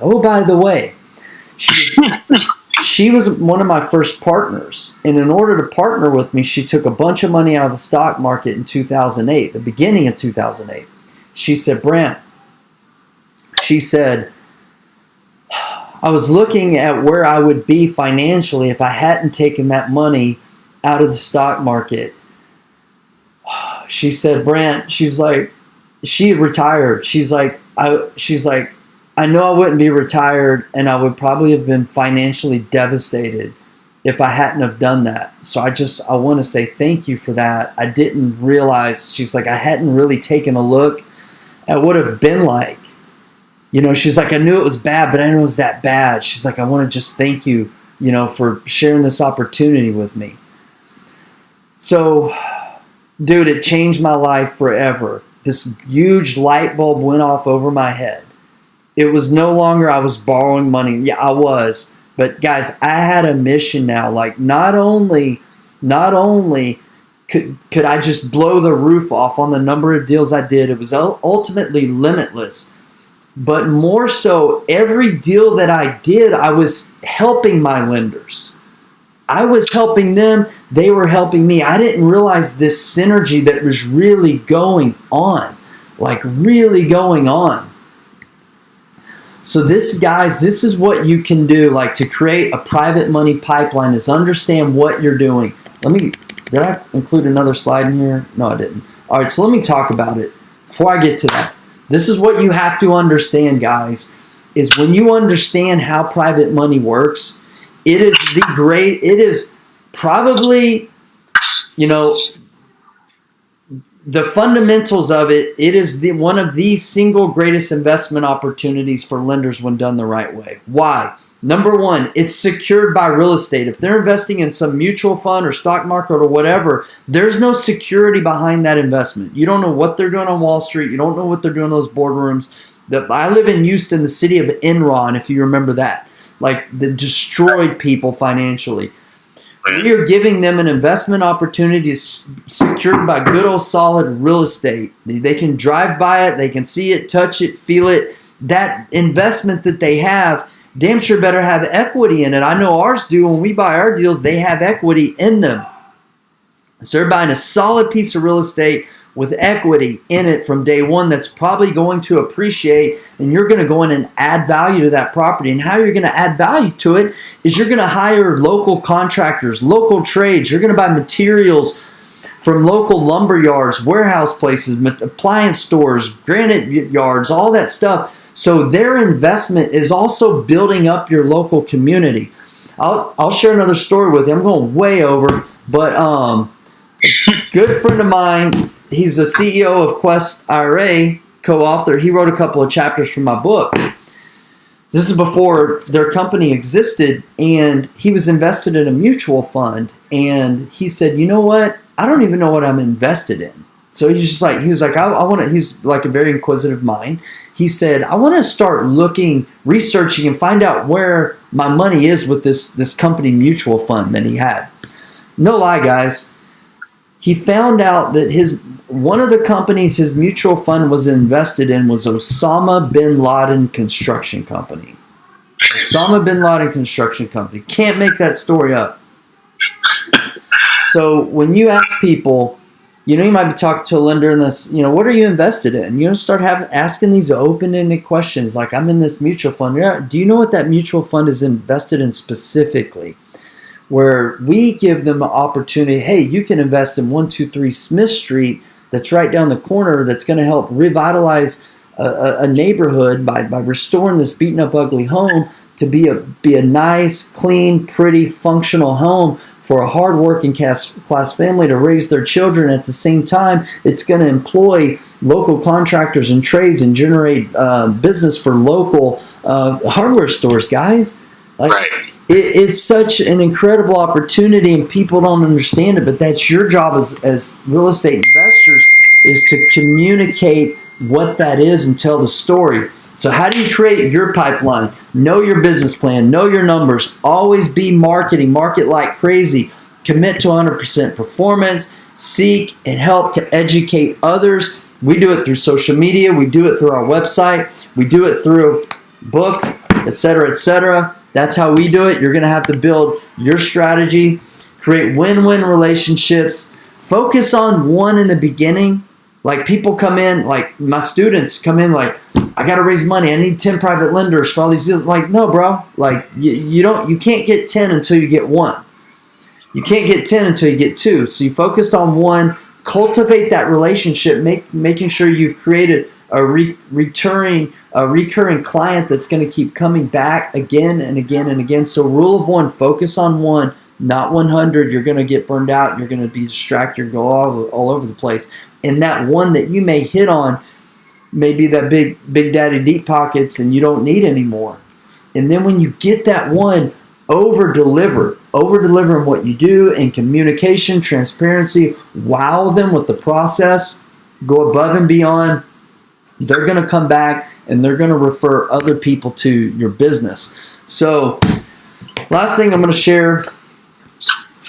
she was one of my first partners. And in order to partner with me, she took a bunch of money out of the stock market in 2008, the beginning of 2008. She said, "Brant," she said, "I was looking at where I would be financially if I hadn't taken that money out of the stock market." She said, "Brant," she's like, she had retired. She's like, I know I wouldn't be retired, and I would probably have been financially devastated if I hadn't have done that. So I want to say thank you for that. I didn't realize," she's like, "I hadn't really taken a look at what it would have been like. She's like, I knew it was bad, but I didn't know it was that bad." She's like, "I want to just thank you, for sharing this opportunity with me." So, dude, it changed my life forever. This huge light bulb went off over my head. It was no longer I was borrowing money. Yeah, I was. But guys, I had a mission now. Like not only could I just blow the roof off on the number of deals I did, it was ultimately limitless. But more so, every deal that I did, I was helping my lenders. I was helping them. They were helping me. I didn't realize this synergy that was really going on. Like really going on. So this, guys, this is what you can do. Like to create a private money pipeline is understand what you're doing. Did I include another slide in here? No, I didn't. All right, so let me talk about it before I get to that. This is what you have to understand, guys, is when you understand how private money works, it is probably, the fundamentals of it, it is one of the single greatest investment opportunities for lenders when done the right way. Why? Number one, it's secured by real estate. If they're investing in some mutual fund or stock market or whatever, there's no security behind that investment. You don't know what they're doing on Wall Street. You don't know what they're doing in those boardrooms. I live in Houston, the city of Enron, if you remember that. Like, that destroyed people financially. We are giving them an investment opportunity secured by good old solid real estate. They can drive by it. They can see it, touch it, feel it. That investment that they have, damn sure better have equity in it. I know ours do. When we buy our deals, they have equity in them. So they're buying a solid piece of real estate with equity in it from day one that's probably going to appreciate, and you're going to go in and add value to that property. And how you're going to add value to it is you're going to hire local contractors, local trades. You're going to buy materials from local lumber yards, warehouse places, appliance stores, granite yards, all that stuff. So their investment is also building up your local community. I'll share another story with you. I'm going way over, but a good friend of mine, he's the CEO of Quest IRA, co-author. He wrote a couple of chapters from my book. This is before their company existed, and he was invested in a mutual fund. And he said, you know what? I don't even know what I'm invested in. So he was like, I want to. He's like a very inquisitive mind. He said, I want to start looking, researching, and find out where my money is with this company mutual fund that he had. No lie, guys. He found out that one of the companies his mutual fund was invested in was Osama bin Laden Construction Company. Osama bin Laden Construction Company. Can't make that story up. So when you ask people, you might be talking to a lender in this, what are you invested in? You start asking these open-ended questions like, I'm in this mutual fund. Do you know what that mutual fund is invested in specifically? Where we give them an opportunity, hey, you can invest in 123 Smith Street that's right down the corner that's going to help revitalize a neighborhood by restoring this beaten up ugly home to be a nice, clean, pretty, functional home for a hard-working class family to raise their children. At the same time, it's going to employ local contractors and trades and generate business for local hardware stores, guys.
Right.
It's such an incredible opportunity, and people don't understand it, but that's your job as real estate investors, is to communicate what that is and tell the story. So how do you create your pipeline? Know your business plan. Know your numbers. Always be marketing. Market like crazy. Commit to 100% performance. Seek and help to educate others. We do it through social media. We do it through our website. We do it through book, etc., etc. That's how we do it. You're going to have to build your strategy. Create win-win relationships. Focus on one in the beginning. Like, people come in, like my students come in like, I got to raise money. I need 10 private lenders for all these deals. Like, no, bro. Like, you can't get 10 until you get 1. You can't get 10 until you get 2. So you focused on 1, cultivate that relationship, making sure you've created a recurring client that's going to keep coming back again and again and again. So rule of 1, focus on 1, not 100. You're going to get burned out. You're going to be distracted, go all over the place. And that 1 that you may hit on may be that big daddy deep pockets and you don't need anymore. And then when you get that 1, over-deliver in what you do, in communication, transparency, wow them with the process, go above and beyond. They're going to come back and they're going to refer other people to your business. So last thing I'm going to share,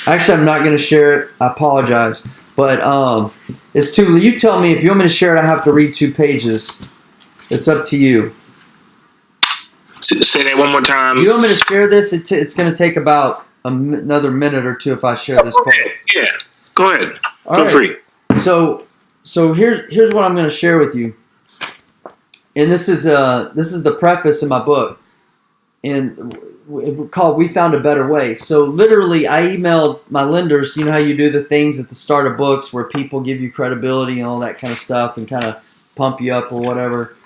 actually I'm not going to share it, I apologize, but it's you tell me if you want me to share it. I have to read 2 pages. It's up to you.
Say that one more time.
You want me to share this? It's going to take about another minute or 2 if I share this part.
Yeah, go ahead. Feel free.
So here's what I'm going to share with you. And this is the preface in my book, and called "We Found a Better Way." So literally, I emailed my lenders. You know how you do the things at the start of books where people give you credibility and all that kind of stuff, and kind of pump you up or whatever.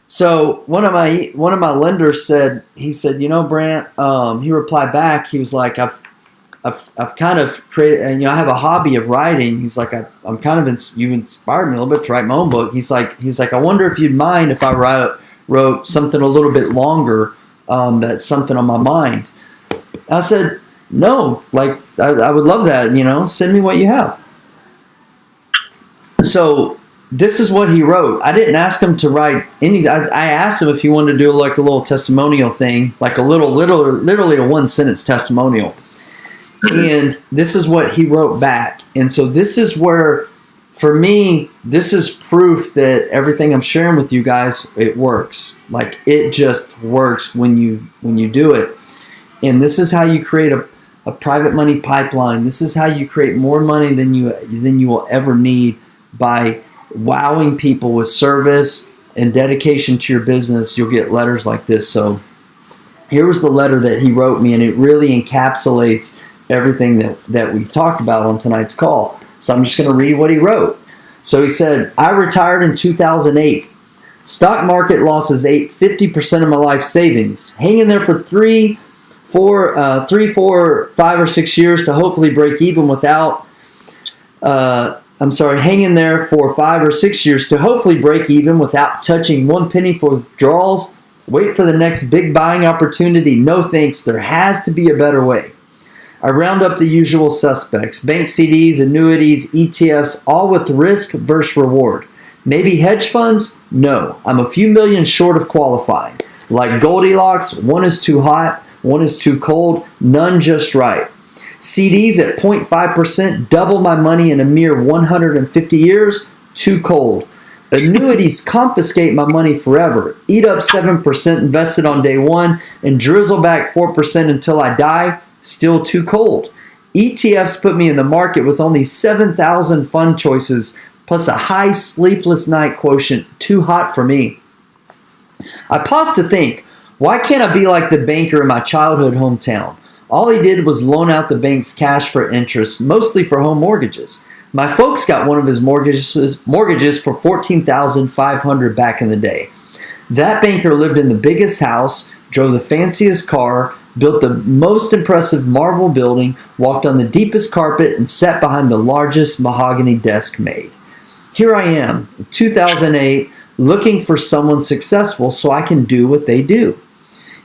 So one of my lenders said, Brant, he replied back. He was like, I've kind of created, and I have a hobby of writing. He's like, I'm kind of you inspired me a little bit to write my own book. He's like, I wonder if you'd mind if I wrote something a little bit longer. That's something on my mind. I said, no, like I would love that. Send me what you have. So this is what he wrote. I didn't ask him to write any. I asked him if he wanted to do like a little testimonial thing, like a literally a 1-sentence testimonial. And this is what he wrote back. And so this is where, for me, this is proof that everything I'm sharing with you guys, it works. Like it just works when you do it. And this is how you create a private money pipeline. This is how you create more money than you will ever need by wowing people with service and dedication to your business. You'll get letters like this. So here was the letter that he wrote me, and it really encapsulates everything that we talked about on tonight's call. So I'm just going to read what he wrote. So he said, I retired in 2008. Stock market losses ate 50% of my life savings. Hang in there for 3, 4, 5 or 6 years to hopefully break even without hang in there for 5 or 6 years to hopefully break even without touching 1 penny for withdrawals. Wait for the next big buying opportunity. No thanks. There has to be a better way. I round up the usual suspects. Bank CDs, annuities, ETFs, all with risk versus reward. Maybe hedge funds? No. I'm a few million short of qualifying. Like Goldilocks, one is too hot, one is too cold, none just right. CDs at 0.5%, double my money in a mere 150 years, too cold. Annuities confiscate my money forever, eat up 7% invested on day one, and drizzle back 4% until I die, still too cold. ETFs put me in the market with only 7,000 fund choices, plus a high sleepless night quotient, too hot for me. I paused to think, why can't I be like the banker in my childhood hometown? All he did was loan out the bank's cash for interest, mostly for home mortgages. My folks got one of his mortgages for $14,500 back in the day. That banker lived in the biggest house, drove the fanciest car, built the most impressive marble building, walked on the deepest carpet, and sat behind the largest mahogany desk made. Here I am, in 2008, looking for someone successful so I can do what they do.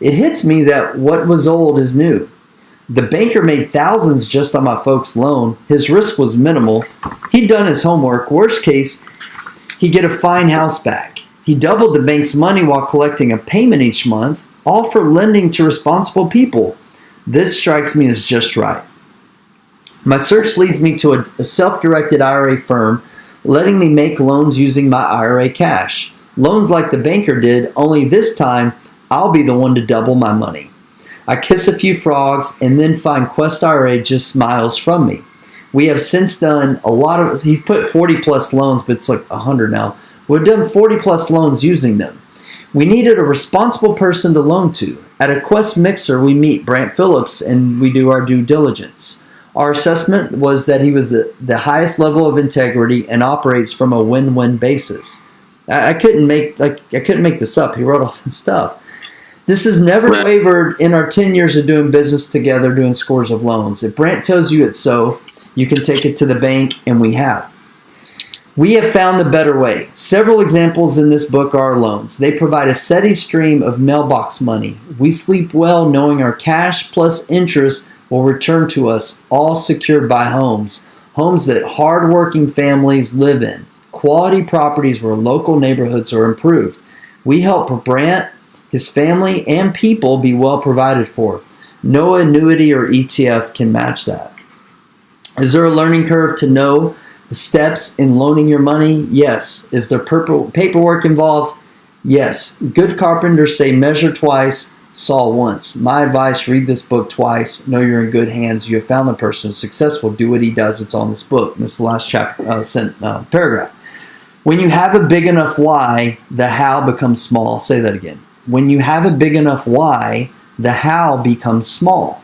It hits me that what was old is new. The banker made thousands just on my folks' loan. His risk was minimal. He'd done his homework. Worst case, he'd get a fine house back. He doubled the bank's money while collecting a payment each month, all for lending to responsible people. This strikes me as just right. My search leads me to a self-directed IRA firm, letting me make loans using my IRA cash. Loans like the banker did, only this time I'll be the one to double my money. I kiss a few frogs and then find Quest IRA just miles from me. We have since done a lot of, he's put 40 plus loans, but it's like 100 now. We've done 40 plus loans using them. We needed a responsible person to loan to. At a Quest mixer, we meet Brant Phillips and we do our due diligence. Our assessment was that he was the highest level of integrity and operates from a win-win basis. I couldn't make this up. He wrote all this stuff. This has never wavered in our 10 years of doing business together, doing scores of loans. If Brant tells you it's so, you can take it to the bank, and we have. We have found the better way. Several examples in this book are loans. They provide a steady stream of mailbox money. We sleep well knowing our cash plus interest will return to us, all secured by homes. Homes that hardworking families live in. Quality properties where local neighborhoods are improved. We help Brant, his family, and people be well provided for. No annuity or ETF can match that. Is there a learning curve to know the steps in loaning your money? Yes. Is there paperwork involved? Yes. Good carpenters say measure twice, saw once. My advice, read this book twice. Know you're in good hands. You have found the person who's successful. Do what he does. It's on this book. This is the last paragraph. When you have a big enough why, the how becomes small. I'll say that again. When you have a big enough why, the how becomes small.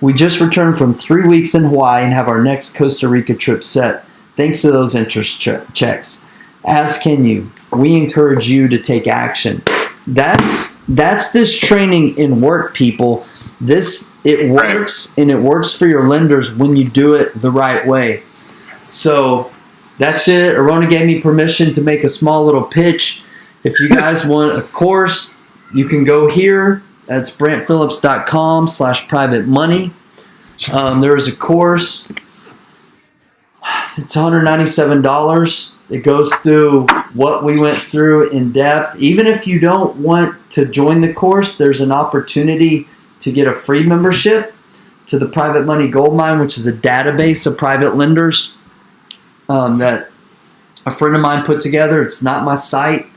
We just returned from 3 weeks in Hawaii and have our next Costa Rica trip set thanks to those interest checks. As can you. We encourage you to take action. That's this training in work, people. It works, and it works for your lenders when you do it the right way. So that's it. Arona gave me permission to make a small little pitch. If you guys want a course, you can go here. That's brantphillips.com/private money. There is a course. It's $197. It goes through what we went through in depth. Even if you don't want to join the course, there's an opportunity to get a free membership to the Private Money Goldmine, which is a database of private lenders that a friend of mine put together. It's not my site,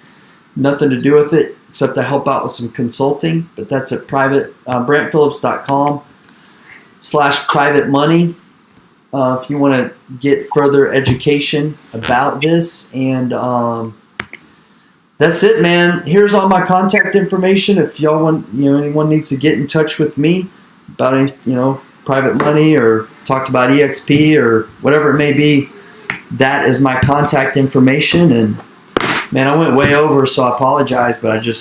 nothing to do with it, except I help out with some consulting. But that's at brantphillips.com/private money. If you want to get further education about this. And that's it, man. Here's all my contact information. If y'all want, anyone needs to get in touch with me about any, private money or talked about EXP or whatever it may be, that is my contact information. And man, I went way over, so I apologize, but I did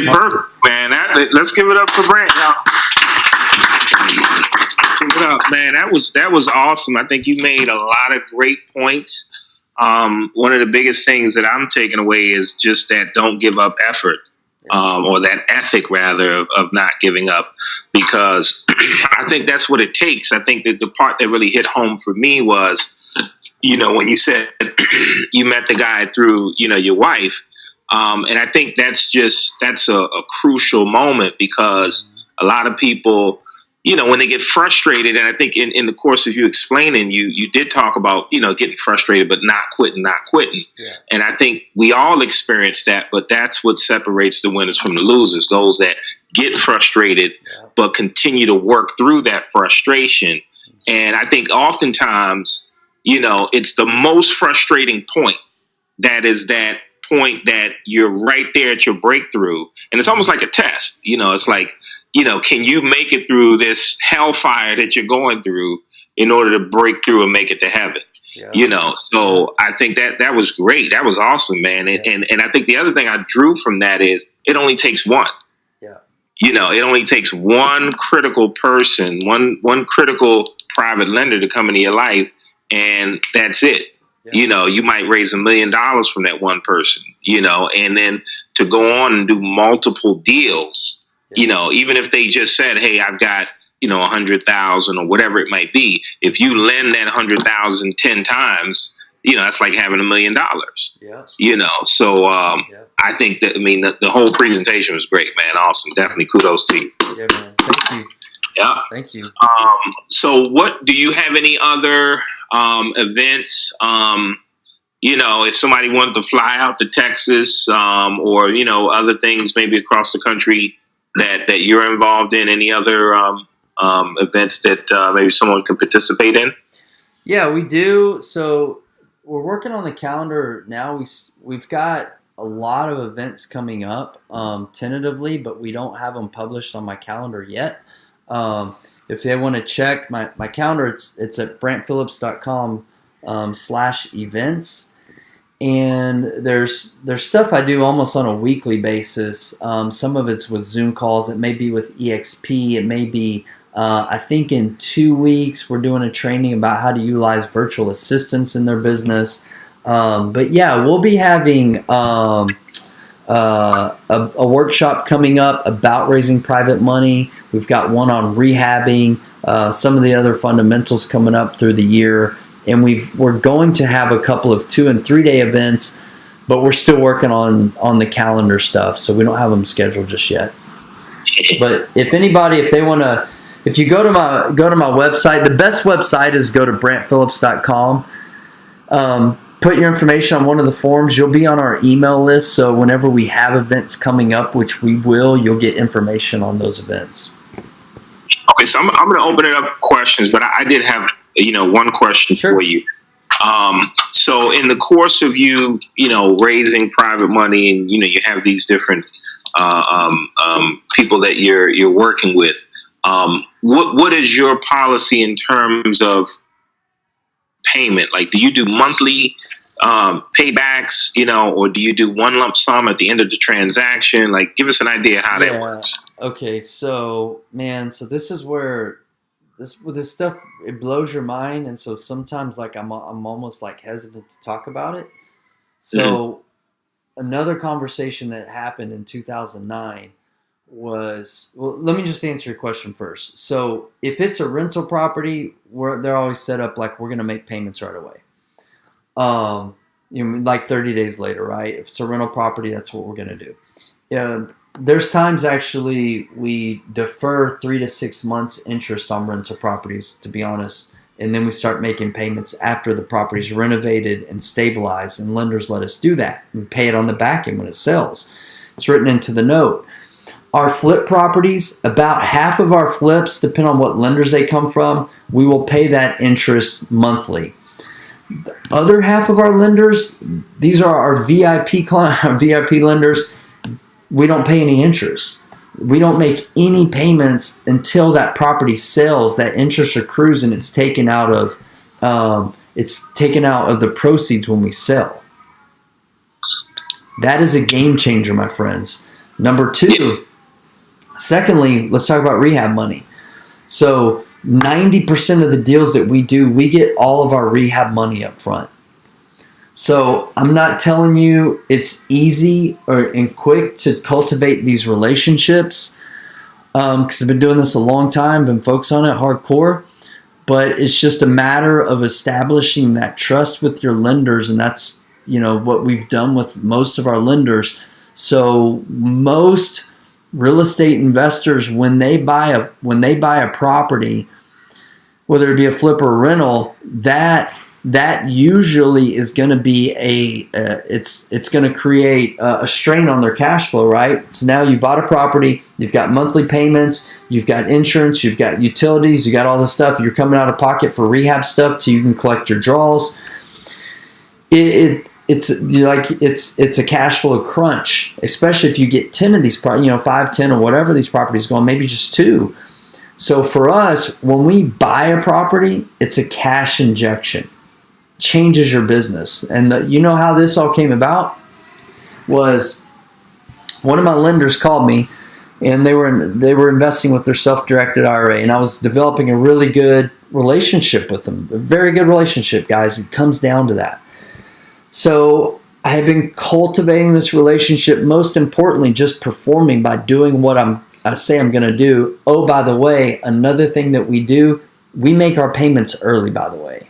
perfect, man. Let's give it up for Brant, y'all. Give it up, man. That was awesome. I think you made a lot of great points. One of the biggest things that I'm taking away is just that don't give up effort, or that ethic rather of not giving up, because I think that's what it takes. I think that the part that really hit home for me was, when you said you met the guy through, your wife. And I think that's a crucial moment, because a lot of people, when they get frustrated, and I think in the course of you explaining, you did talk about, getting frustrated, but not quitting. Yeah. And I think we all experience that, but that's what separates the winners from the losers, those that get frustrated, but continue to work through that frustration. And I think oftentimes, it's the most frustrating point. That is that point that you're right there at your breakthrough. And it's almost like a test. It's like, can you make it through this hellfire that you're going through in order to break through and make it to heaven? Yeah. So I think that was great. That was awesome, man. And I think the other thing I drew from that is it only takes one. Yeah. It only takes one critical person, one critical private lender to come into your life, and that's it. Yeah. You might raise $1 million from that one person, and then to go on and do multiple deals. Even if they just said, hey, I've got, 100,000 or whatever it might be. If you lend that 100,000 10 times, that's like having $1 million. Yeah. So I think that, the whole presentation was great, man. Awesome. Definitely kudos to you.
Yeah, man. Thank you.
Yeah.
Thank you.
So do you have any other events? If somebody wanted to fly out to Texas, or, other things maybe across the country that you're involved in, any other events that maybe someone can participate in?
Yeah, we do. So we're working on the calendar now. We've got a lot of events coming up tentatively, but we don't have them published on my calendar yet. If they want to check my calendar, it's at brantphillips.com/events. And there's stuff I do almost on a weekly basis. Some of it's with Zoom calls. It may be with EXP. It may be, I think in 2 weeks, we're doing a training about how to utilize virtual assistants in their business. But yeah, we'll be having a workshop coming up about raising private money. We've got one on rehabbing, some of the other fundamentals coming up through the year. And we're going to have a couple of 2 and 3 day events, but we're still working on the calendar stuff, so we don't have them scheduled just yet. But if you go to my website, the best website is go to brantphillips.com. Put your information on one of the forms. You'll be on our email list, so whenever we have events coming up, which we will, you'll get information on those events.
Okay, so I'm going to open it up for questions, but I did have one question for you. So in the course of you raising private money, and you have these different people that you're working with, what is your policy in terms of payment? Like, do you do monthly paybacks, or do you do one lump sum at the end of the transaction? Like, give us an idea how that works.
Okay, so man, so this is where this stuff, it blows your mind, and so sometimes like I'm almost like hesitant to talk about it.
Mhm.
So another conversation that happened in 2009 was, well, let me just answer your question first. So if it's a rental property, they're always set up like we're going to make payments right away. Um, like 30 days later, right? If it's a rental property, that's what we're going to do. There's times actually we defer 3 to 6 months interest on rental properties, to be honest, and then we start making payments after the property's renovated and stabilized, and lenders let us do that and pay it on the back end when it sells. It's written into the note. Our flip properties, about half of our flips, depending on what lenders they come from, we will pay that interest monthly. The other half of our lenders, these are our VIP client, our VIP lenders. We don't pay any interest. We don't make any payments until that property sells. That interest accrues and it's taken out of the proceeds when we sell. That is a game changer, my friends. Number two, secondly, let's talk about rehab money. So 90% of the deals that we do, we get all of our rehab money up front. So I'm not telling you it's easy and quick to cultivate these relationships, because I've been doing this a long time, been focused on it hardcore, but it's just a matter of establishing that trust with your lenders, and that's what we've done with most of our lenders. So most real estate investors, when they buy a property, whether it be a flip or a rental, that usually is going to be it's going to create a strain on their cash flow, right? So now you bought a property, you've got monthly payments, you've got insurance, you've got utilities, you got all this stuff. You're coming out of pocket for rehab stuff till you can collect your draws. It's a cash flow crunch, especially if you get 10 of these, 5, 10, or whatever these properties go on, maybe just 2. So for us, when we buy a property, it's a cash injection. Changes your business. And how this all came about was one of my lenders called me, and they were investing with their self-directed IRA, and I was developing a really good relationship with them. A very good relationship, guys. It comes down to that. So I have been cultivating this relationship, most importantly, just performing by doing what I say I'm going to do. Oh, by the way, another thing that we do, we make our payments early, by the way.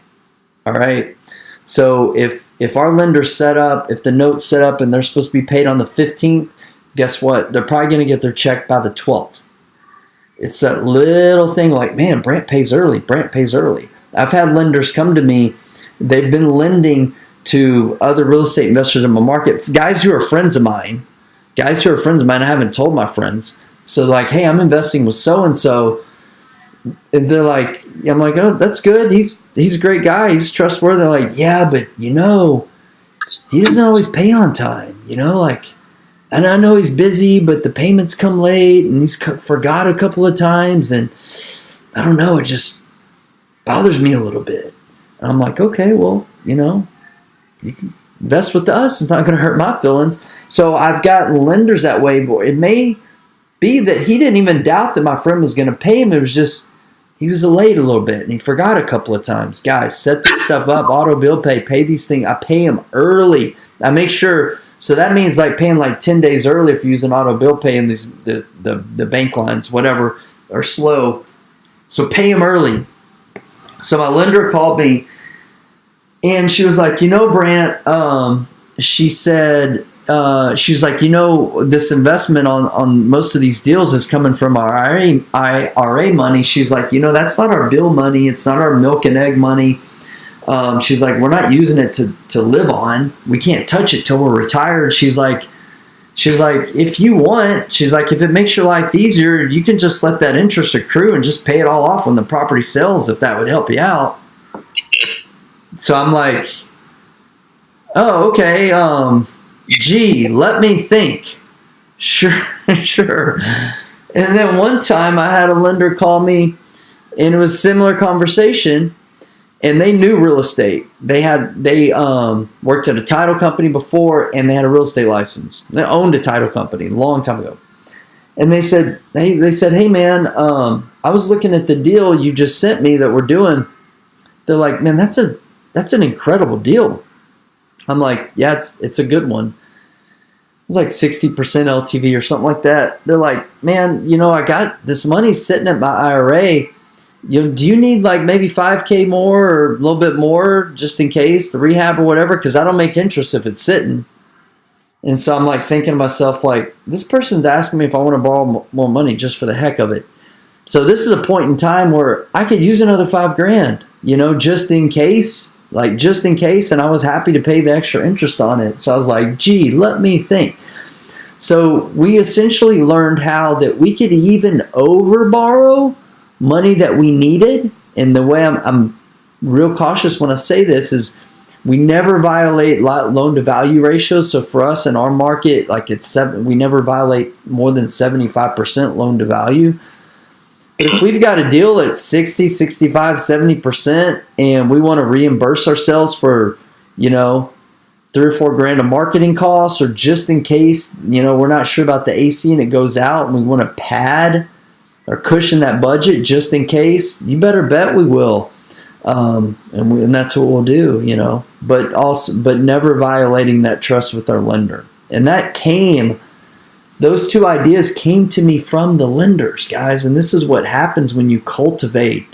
All right. So if our lender's set up, if the note's set up and they're supposed to be paid on the 15th, guess what? They're probably going to get their check by the 12th. It's that little thing like, man, Brant pays early. Brant pays early. I've had lenders come to me. They've been lending to other real estate investors in my market, guys who are friends of mine. I haven't told my friends. So like, hey, I'm investing with so-and-so. And they're like, I'm like, oh, that's good. He's a great guy. He's trustworthy. They're like, yeah, but he doesn't always pay on time. And I know he's busy, but the payments come late, and he's forgot a couple of times, and I don't know. It just bothers me a little bit. And I'm like, okay, well, you can invest with us. It's not going to hurt my feelings. So I've got lenders that way. But it may be that he didn't even doubt that my friend was going to pay him. It was just he was late a little bit, and he forgot a couple of times. Guys, set this stuff up. Auto bill pay these things. I pay him early. I make sure. So that means like paying like 10 days early if you use an auto bill pay, and the bank lines, whatever, are slow. So pay him early. So my lender called me, and she was like, Brant, she said, she's like, this investment on most of these deals is coming from our IRA money. She's like, that's not our bill money. It's not our milk and egg money. She's like, we're not using it to live on. We can't touch it till we're retired. She's like, if you want, she's like, if it makes your life easier, you can just let that interest accrue and just pay it all off when the property sells, if that would help you out. So I'm like, oh, okay. Gee, let me think. Sure. And then one time I had a lender call me, and it was a similar conversation, and they knew real estate. They worked at a title company before, and they had a real estate license. They owned a title company a long time ago. And they said, hey man, I was looking at the deal you just sent me that we're doing. They're like, man, that's an incredible deal. I'm like, yeah, it's a good one. It's like 60% LTV or something like that. They're like, man, I got this money sitting at my IRA. Do you need like maybe 5K more or a little bit more just in case the rehab or whatever? Because I don't make interest if it's sitting. And so I'm like thinking to myself, like, this person's asking me if I want to borrow more money just for the heck of it. So this is a point in time where I could use another $5,000, just in case, and I was happy to pay the extra interest on it. So I was like, gee, let me think. So we essentially learned how that we could even over borrow money that we needed. And the way I'm real cautious when I say this is we never violate loan to value ratios. So for us in our market, like we never violate more than 75% loan to value. But if we've got a deal at 60, 65, 70% and we want to reimburse ourselves for, $3 or $4 grand of marketing costs, or just in case, we're not sure about the AC and it goes out and we want to pad or cushion that budget just in case, you better bet we will. And that's what we'll do, but never violating that trust with our lender. And those two ideas came to me from the lenders, guys. And this is what happens when you cultivate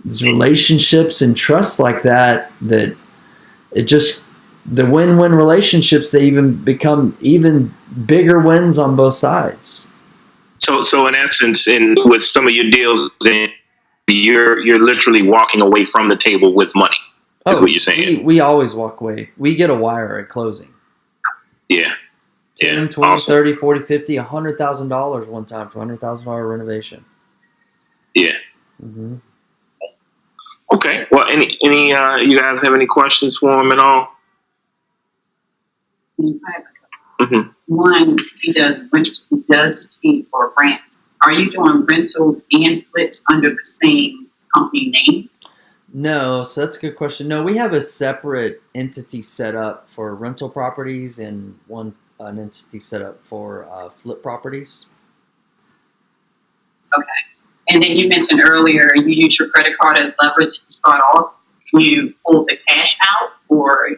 these relationships and trust like that it just, the win-win relationships, they even become even bigger wins on both sides.
So in essence, with some of your deals, you're literally walking away from the table with money. Is what you're saying?
We always walk away. We get a wire at closing.
Yeah.
10, 20, awesome. 30, 40, 50, $100,000 one time for $100,000 renovation.
Yeah. Mm-hmm. Okay. Well, any you guys have any questions for him at all?
Mm-hmm. One, he does for Brant. Are you doing rentals and flips under the same company name?
No, so that's a good question. No, we have a separate entity set up for rental properties and an entity set up for flip properties.
Okay. And then you mentioned earlier you use your credit card as leverage to start off. You pull the cash out, or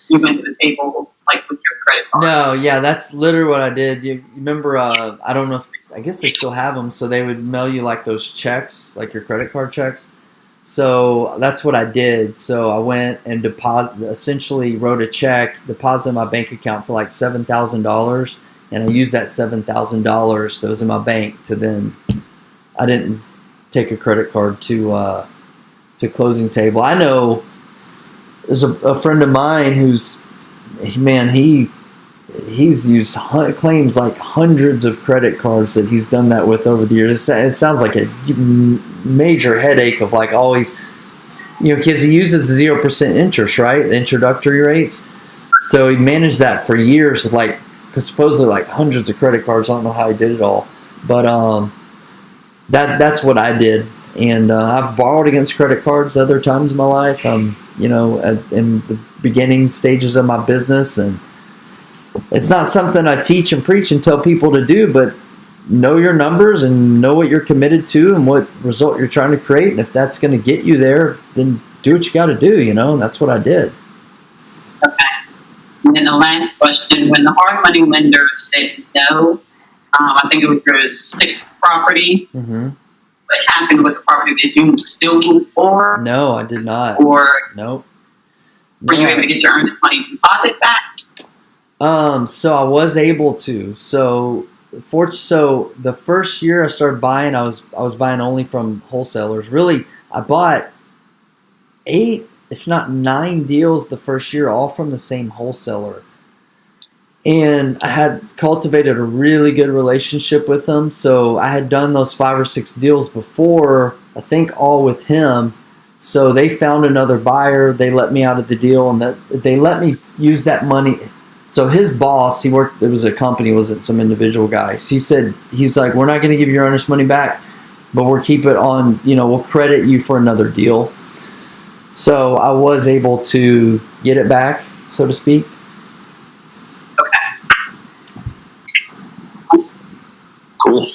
you went to the table like with your credit card?
No, yeah, that's literally what I did. You remember, I don't know I guess they still have them, so they would mail you like those checks, like your credit card checks. So that's what I did. So I went and essentially wrote a check, deposited my bank account for like $7,000, and I used that $7,000 that was in my bank to then. I didn't take a credit card to closing table. I know there's a friend of mine he's used claims like hundreds of credit cards that he's done that with over the years. It sounds like a major headache of like always, because he uses 0% interest, right? The introductory rates. So he managed that for years, like supposedly like hundreds of credit cards. I don't know how he did it all, but that's what I did. And I've borrowed against credit cards other times in my life. In the beginning stages of my business, and it's not something I teach and preach and tell people to do, but know your numbers and know what you're committed to and what result you're trying to create. And if that's going to get you there, then do what you got to do, and that's what I did.
Okay. And then the last question, when the hard money lender said no, I think it was your sixth property. Mm-hmm. What happened with the property? Did you still move forward?
No, I did not.
Or
nope.
Were you able to get your earnest money deposit back?
So I was able to. So the first year I started buying, I was buying only from wholesalers. Really, I bought 8, if not 9 deals the first year, all from the same wholesaler. And I had cultivated a really good relationship with him. So I had done those 5 or 6 deals before, I think all with him. So they found another buyer. They let me out of the deal, and they let me use that money. So his boss, it was a company, wasn't some individual guy. So he's like, we're not going to give you your earnest money back, but we'll keep it on, we'll credit you for another deal. So I was able to get it back, so to speak.
Okay.
Cool.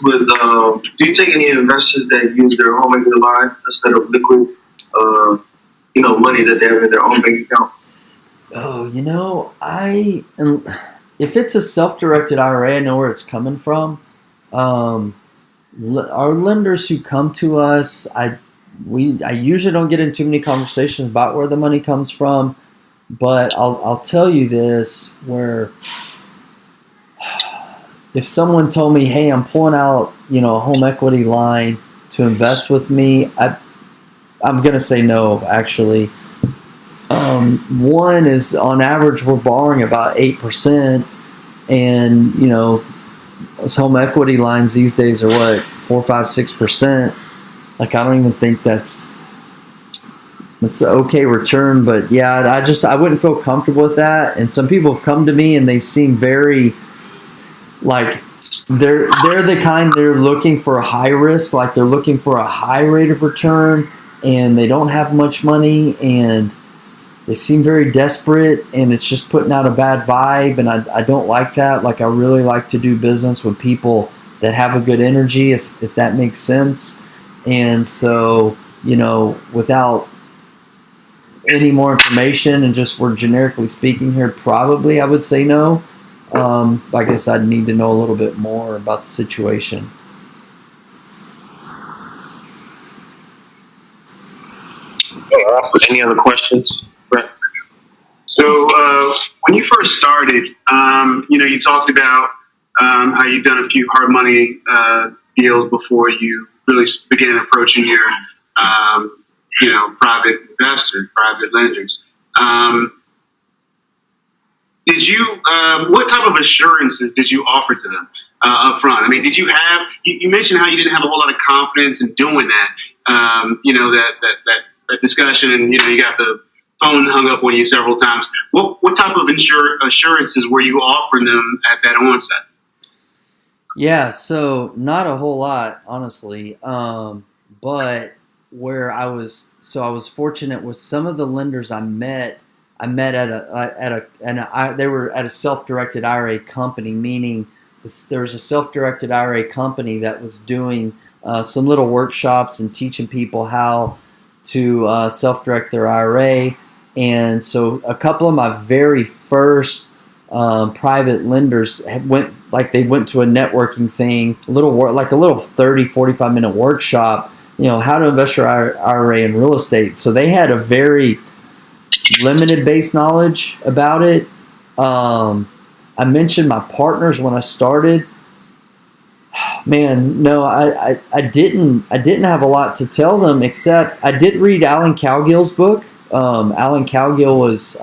with, do you take any investors that use their home equity line instead of liquid, money that they have in their own bank account?
Oh, if it's a self-directed IRA, I know where it's coming from. Our lenders who come to us, I usually don't get into too many conversations about where the money comes from, but I'll tell you this, where if someone told me, hey, I'm pulling out, a home equity line to invest with me, I'm going to say no, actually. One is, on average, we're borrowing about 8%, and, those home equity lines these days are what, 4, 5, 6%. Like, I don't even think that's an okay return, but yeah, I wouldn't feel comfortable with that. And some people have come to me and they seem very, like, they're the kind, they're looking for a high risk, like they're looking for a high rate of return, and they don't have much money, and they seem very desperate, and it's just putting out a bad vibe, and I don't like that. Like, I really like to do business with people that have a good energy, if that makes sense. And so, without any more information, and just we're generically speaking here, probably I would say no. I guess I'd need to know a little bit more about the situation.
Any other questions, Brent?
So when you first started, you talked about how you've done a few hard money deals before you really began approaching your, private investors, private lenders. What type of assurances did you offer to them up front? I mean, did you have, you mentioned how you didn't have a whole lot of confidence in doing that, that discussion, and, you got the phone hung up on you several times. What type of assurances were you offering them at that onset?
Yeah, so not a whole lot, honestly. But where I was fortunate with some of the lenders I met they were at a self-directed IRA company, meaning there was a self-directed IRA company that was doing some little workshops and teaching people how to self-direct their IRA. And so a couple of my very first private lenders went to a networking thing, a little 30, 45 minute workshop, how to invest your IRA in real estate. So they had a very limited base knowledge about it. I mentioned my partners when I started. Man, no, I didn't have a lot to tell them, except I did read Alan Cowgill's book. Alan Cowgill was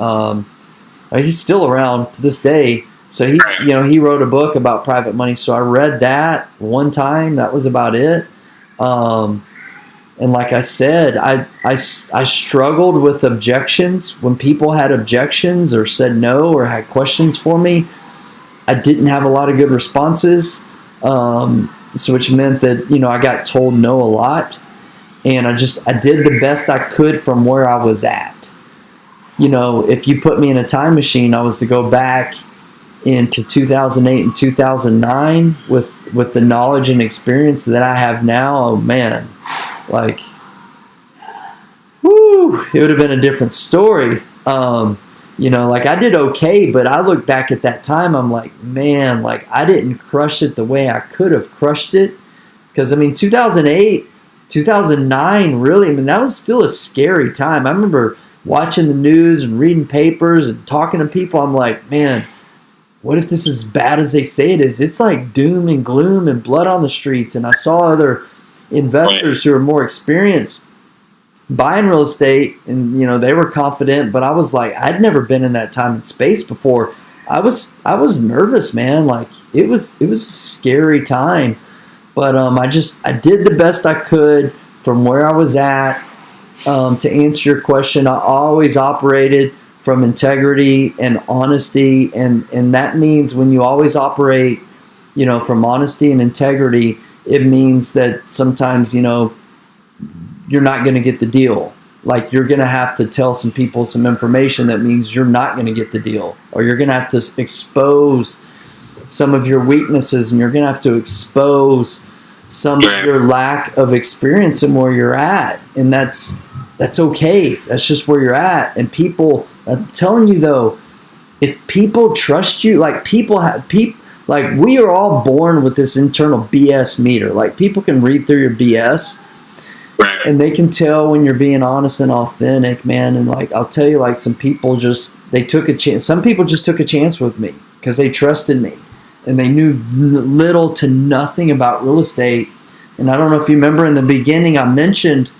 he's still around to this day. So he wrote a book about private money. So I read that one time. That was about it. And like I said, I struggled with objections. When people had objections or said no or had questions for me, I didn't have a lot of good responses. So which meant that, I got told no a lot. And I did the best I could from where I was at. If you put me in a time machine, I was to go back into 2008 and 2009 with the knowledge and experience that I have now. Oh man, like, whoo, it would have been a different story. Like I did okay, but I look back at that time, I'm like, man, like I didn't crush it the way I could have crushed it. Because 2008, 2009, really, that was still a scary time. I remember watching the news and reading papers and talking to people. I'm like, man, what if this is as bad as they say it is? It's like doom and gloom and blood on the streets. And I saw other investors who are more experienced buying real estate, and they were confident, but I was like, I'd never been in that time and space before. I was nervous, man. Like it was a scary time, but I did the best I could from where I was at. To answer your question, I always operated from integrity and honesty, and that means when you always operate, from honesty and integrity, it means that sometimes you're not going to get the deal. Like you're going to have to tell some people some information that means you're not going to get the deal, or you're going to have to expose some of your weaknesses, and you're going to have to expose some of your lack of experience and where you're at. And that's okay. That's just where you're at. And people, I'm telling you though, if people trust you, like like we are all born with this internal BS meter. Like people can read through your BS.
Right.
And they can tell when you're being honest and authentic, man. And like, I'll tell you, like some people they took a chance. Some people just took a chance with me because they trusted me and they knew little to nothing about real estate. And I don't know if you remember in the beginning, I mentioned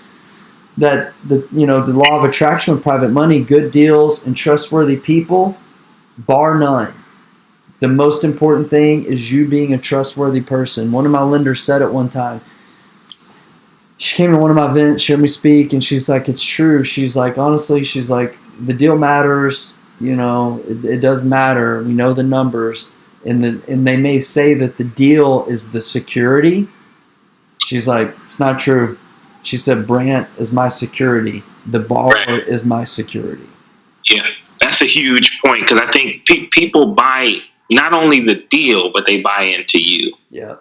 that the law of attraction with private money, good deals and trustworthy people, bar none. The most important thing is you being a trustworthy person. One of my lenders said it one time. She came to one of my events, she heard me speak, and she's like, it's true. She's like, honestly, she's like, the deal matters. It does matter. We know the numbers. And they may say that the deal is the security. She's like, it's not true. She said, Brant is my security. The borrower is my security.
Yeah, that's a huge point because I think people buy not only the deal, but they buy into you.
Yeah.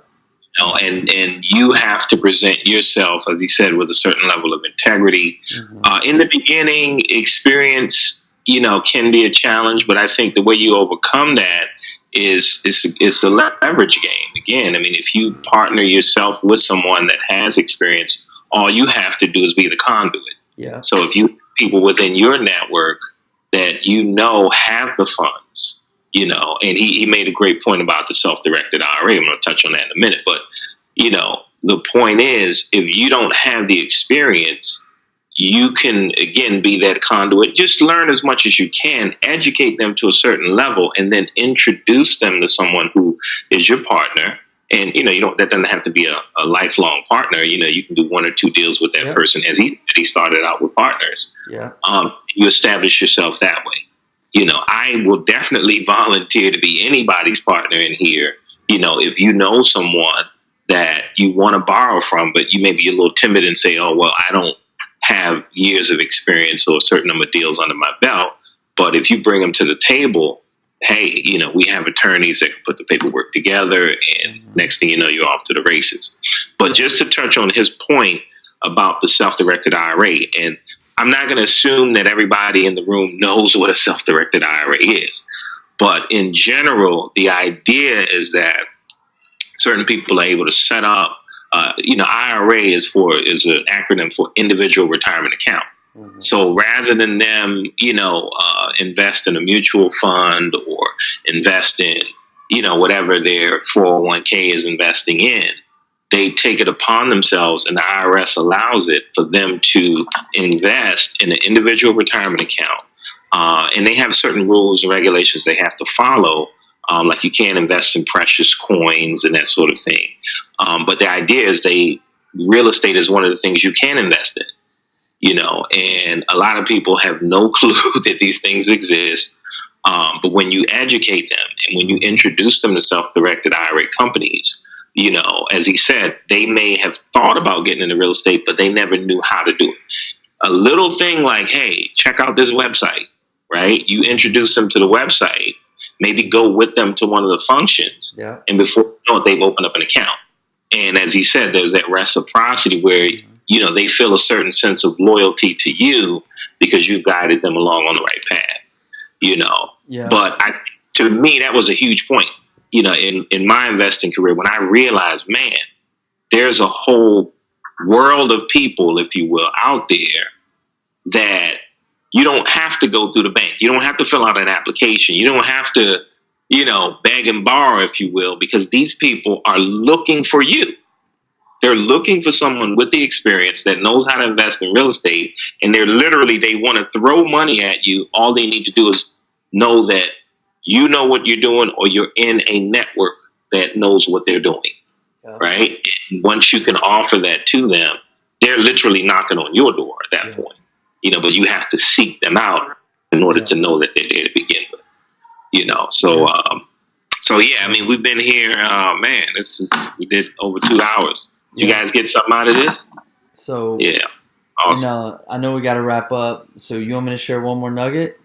And you have to present yourself, as he said, with a certain level of integrity. Mm-hmm. In the beginning, experience, can be a challenge, but I think the way you overcome that is the leverage game. Again, I mean, if you partner yourself with someone that has experience, all you have to do is be the conduit.
Yeah.
So if you people within your network that have the funds, and he made a great point about the self-directed IRA. I'm going to touch on that in a minute. But, the point is, if you don't have the experience, you can, again, be that conduit. Just learn as much as you can, educate them to a certain level, and then introduce them to someone who is your partner. And, that doesn't have to be a lifelong partner. You can do 1 or 2 deals with that person as he started out with partners.
Yeah.
You establish yourself that way. I will definitely volunteer to be anybody's partner in here. If you know someone that you want to borrow from, but you may be a little timid and say, oh, well, I don't have years of experience or a certain number of deals under my belt. But if you bring them to the table, hey, we have attorneys that can put the paperwork together, and next thing you know, you're off to the races. But just to touch on his point about the self-directed IRA, and I'm not going to assume that everybody in the room knows what a self-directed IRA is. But in general, the idea is that certain people are able to set up, IRA is an acronym for individual retirement account. Mm-hmm. So rather than them, invest in a mutual fund or invest in, whatever their 401k is investing in, they take it upon themselves, and the IRS allows it for them to invest in an individual retirement account. And they have certain rules and regulations they have to follow. Like you can't invest in precious coins and that sort of thing. But the idea is real estate is one of the things you can invest in, and a lot of people have no clue that these things exist. But when you educate them and when you introduce them to self-directed IRA companies, as he said, they may have thought about getting into real estate, but they never knew how to do it. A little thing like, hey, check out this website, right? You introduce them to the website, maybe go with them to one of the functions.
Yeah.
And before you know it, they've opened up an account. And as he said, there's that reciprocity where, they feel a certain sense of loyalty to you because you guided them along on the right path,
Yeah.
But to me, that was a huge point. In my investing career, when I realized, man, there's a whole world of people, if you will, out there that you don't have to go through the bank. You don't have to fill out an application. You don't have to, beg and borrow, if you will, because these people are looking for you. They're looking for someone with the experience that knows how to invest in real estate. And they want to throw money at you. All they need to do is know that you know what you're doing, or you're in a network that knows what they're doing, right? And once you can offer that to them, they're literally knocking on your door at that point, but you have to seek them out in order to know that they're there to begin with, So, I mean, we've been here, we did over 2 hours. You guys get something out of this?
So,
yeah, awesome.
I know we got to wrap up. So you want me to share one more nugget?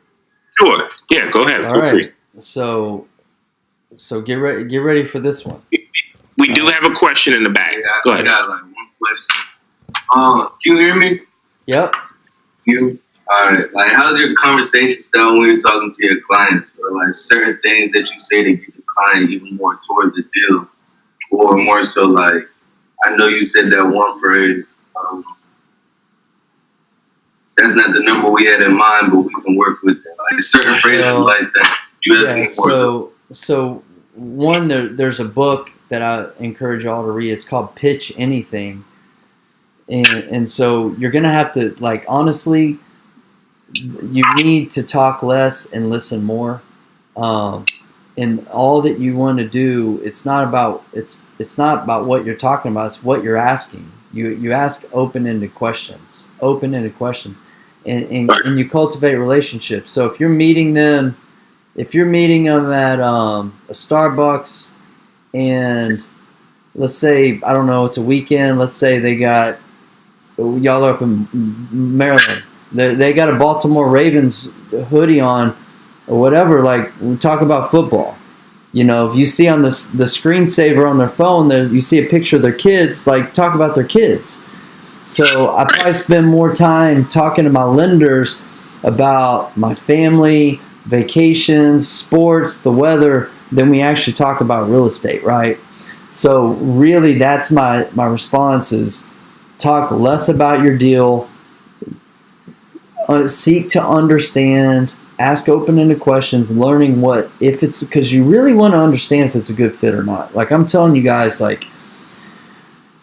Sure. Yeah, go ahead.
All right. So So get ready for this one.
We do have a question in the back.
Yeah,
Go ahead.
I got like one question. Can you hear me?
Yep.
All right. Like, how's your conversation style when you're talking to your clients, or like certain things that you say to get the client even more towards the deal, or more so like, I know you said that one phrase. That's not the number we had in mind, but we can work with it. Like certain phrases like that. Do you have any more?
So one, there's a book that I encourage y'all to read. It's called Pitch Anything. And so you're going to have to, like, honestly, you need to talk less and listen more. And all that you want to do, it's not about what you're talking about, it's what you're asking. You ask open-ended questions. And you cultivate relationships. So if you're meeting them at a Starbucks, and let's say, I don't know, it's a weekend, let's say y'all are up in Maryland, they got a Baltimore Ravens hoodie on or whatever, like, we talk about football. You know, if you see on the screensaver on their phone, you see a picture of their kids, like, talk about their kids. So I probably spend more time talking to my lenders about my family, vacations, sports, the weather, than we actually talk about real estate, right? So really, that's my response is talk less about your deal, seek to understand, ask open-ended questions, learning because you really want to understand if it's a good fit or not. Like, I'm telling you guys, like,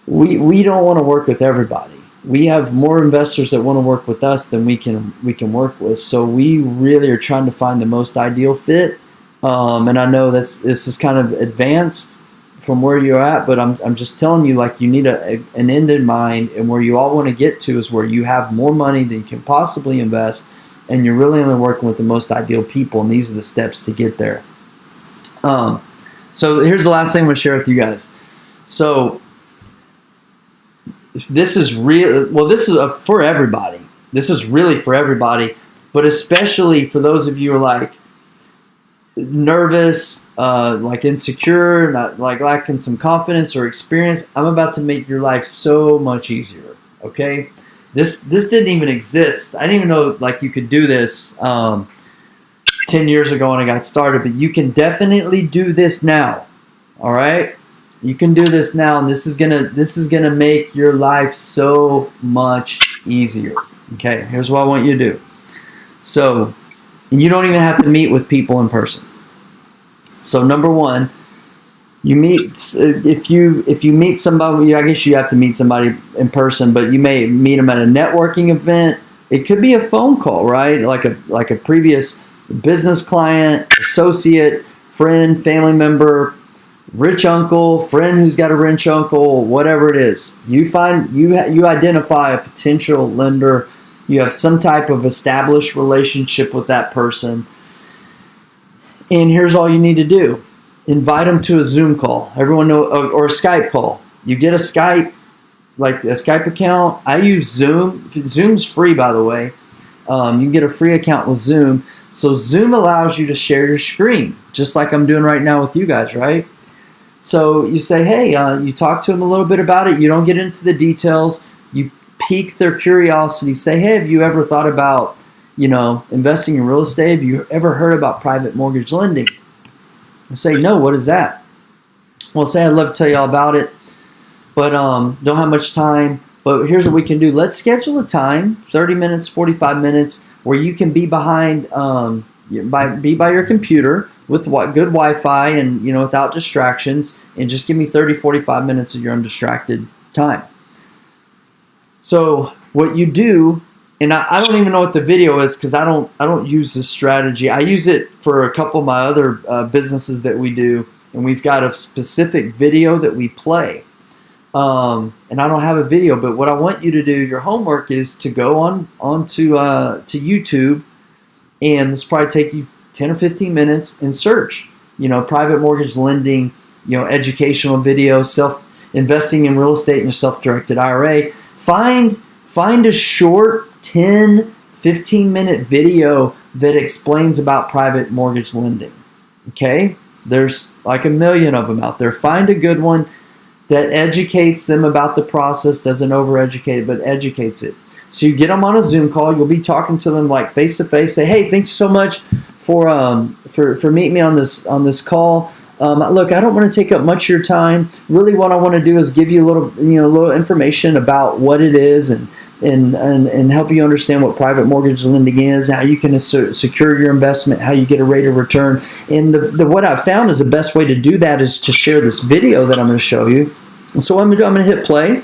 we don't want to work with everybody. We have more investors that want to work with us than we can work with. So we really are trying to find the most ideal fit. And I know this is kind of advanced from where you're at, but I'm just telling you, like, you need an end in mind, and where you all want to get to is where you have more money than you can possibly invest, and you're really only working with the most ideal people, and these are the steps to get there. So here's the last thing I'm going to share with you guys. So this is for everybody. This is really for everybody, but especially for those of you who are like nervous, like insecure, not like lacking some confidence or experience. I'm about to make your life so much easier. Okay, this didn't even exist. I didn't even know like you could do this 10 years ago when I got started, but you can definitely do this now. All right. You can do this now, and this is gonna make your life so much easier. Okay, here's what I want you to do. So, you don't even have to meet with people in person. So, number one, if you meet somebody, I guess you have to meet somebody in person, but you may meet them at a networking event. It could be a phone call, right? Like a previous business client, associate, friend, family member, rich uncle, friend who's got a rich uncle, whatever it is. You identify a potential lender. You have some type of established relationship with that person. And here's all you need to do. Invite them to a Zoom call. Everyone know, or a Skype call. You get a Skype account. I use Zoom. Zoom's free, by the way. You can get a free account with Zoom. So Zoom allows you to share your screen, just like I'm doing right now with you guys, right? So you say, hey, you talk to them a little bit about it. You don't get into the details. You pique their curiosity. Say, hey, have you ever thought about, investing in real estate? Have you ever heard about private mortgage lending? I say, no, what is that? Well, say, I'd love to tell you all about it, but don't have much time. But here's what we can do. Let's schedule a time, 30 minutes, 45 minutes, where you can be behind, be by your computer with good Wi-Fi and, without distractions, and just give me 30, 45 minutes of your undistracted time. So what you do, and I don't even know what the video is because I don't use this strategy. I use it for a couple of my other businesses that we do, and we've got a specific video that we play. And I don't have a video, but what I want you to do, your homework is to go onto to YouTube, and this will probably take you 10 or 15 minutes, and search, private mortgage lending, educational video, investing in real estate in a self-directed IRA. Find a short 10, 15-minute video that explains about private mortgage lending. Okay? There's like a million of them out there. Find a good one that educates them about the process, doesn't overeducate it, but educates it. So you get them on a Zoom call. You'll be talking to them like face to face. Say, hey, thanks so much for meeting me on this call. Look, I don't want to take up much of your time. Really, what I want to do is give you a little information about what it is and help you understand what private mortgage lending is, how you can secure your investment, how you get a rate of return. And what I've found is the best way to do that is to share this video that I'm going to show you. And so what I'm going to hit play.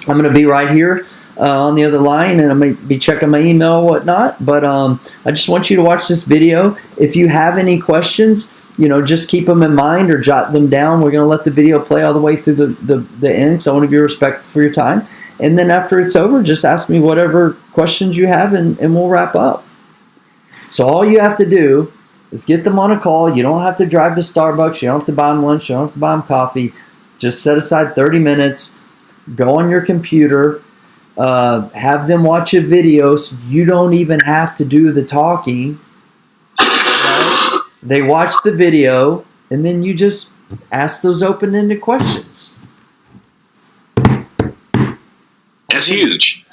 I'm going to be right here on the other line, and I'm going to be checking my email and whatnot. But I just want you to watch this video. If you have any questions, just keep them in mind or jot them down. We're going to let the video play all the way through the end, so I want to be respectful for your time. And then after it's over, just ask me whatever questions you have, and we'll wrap up. So all you have to do is get them on a call. You don't have to drive to Starbucks. You don't have to buy them lunch. You don't have to buy them coffee. Just set aside 30 minutes. Go on your computer. Have them watch a video so you don't even have to do the talking. Right? They watch the video, and then you just ask those open-ended questions.
That's huge.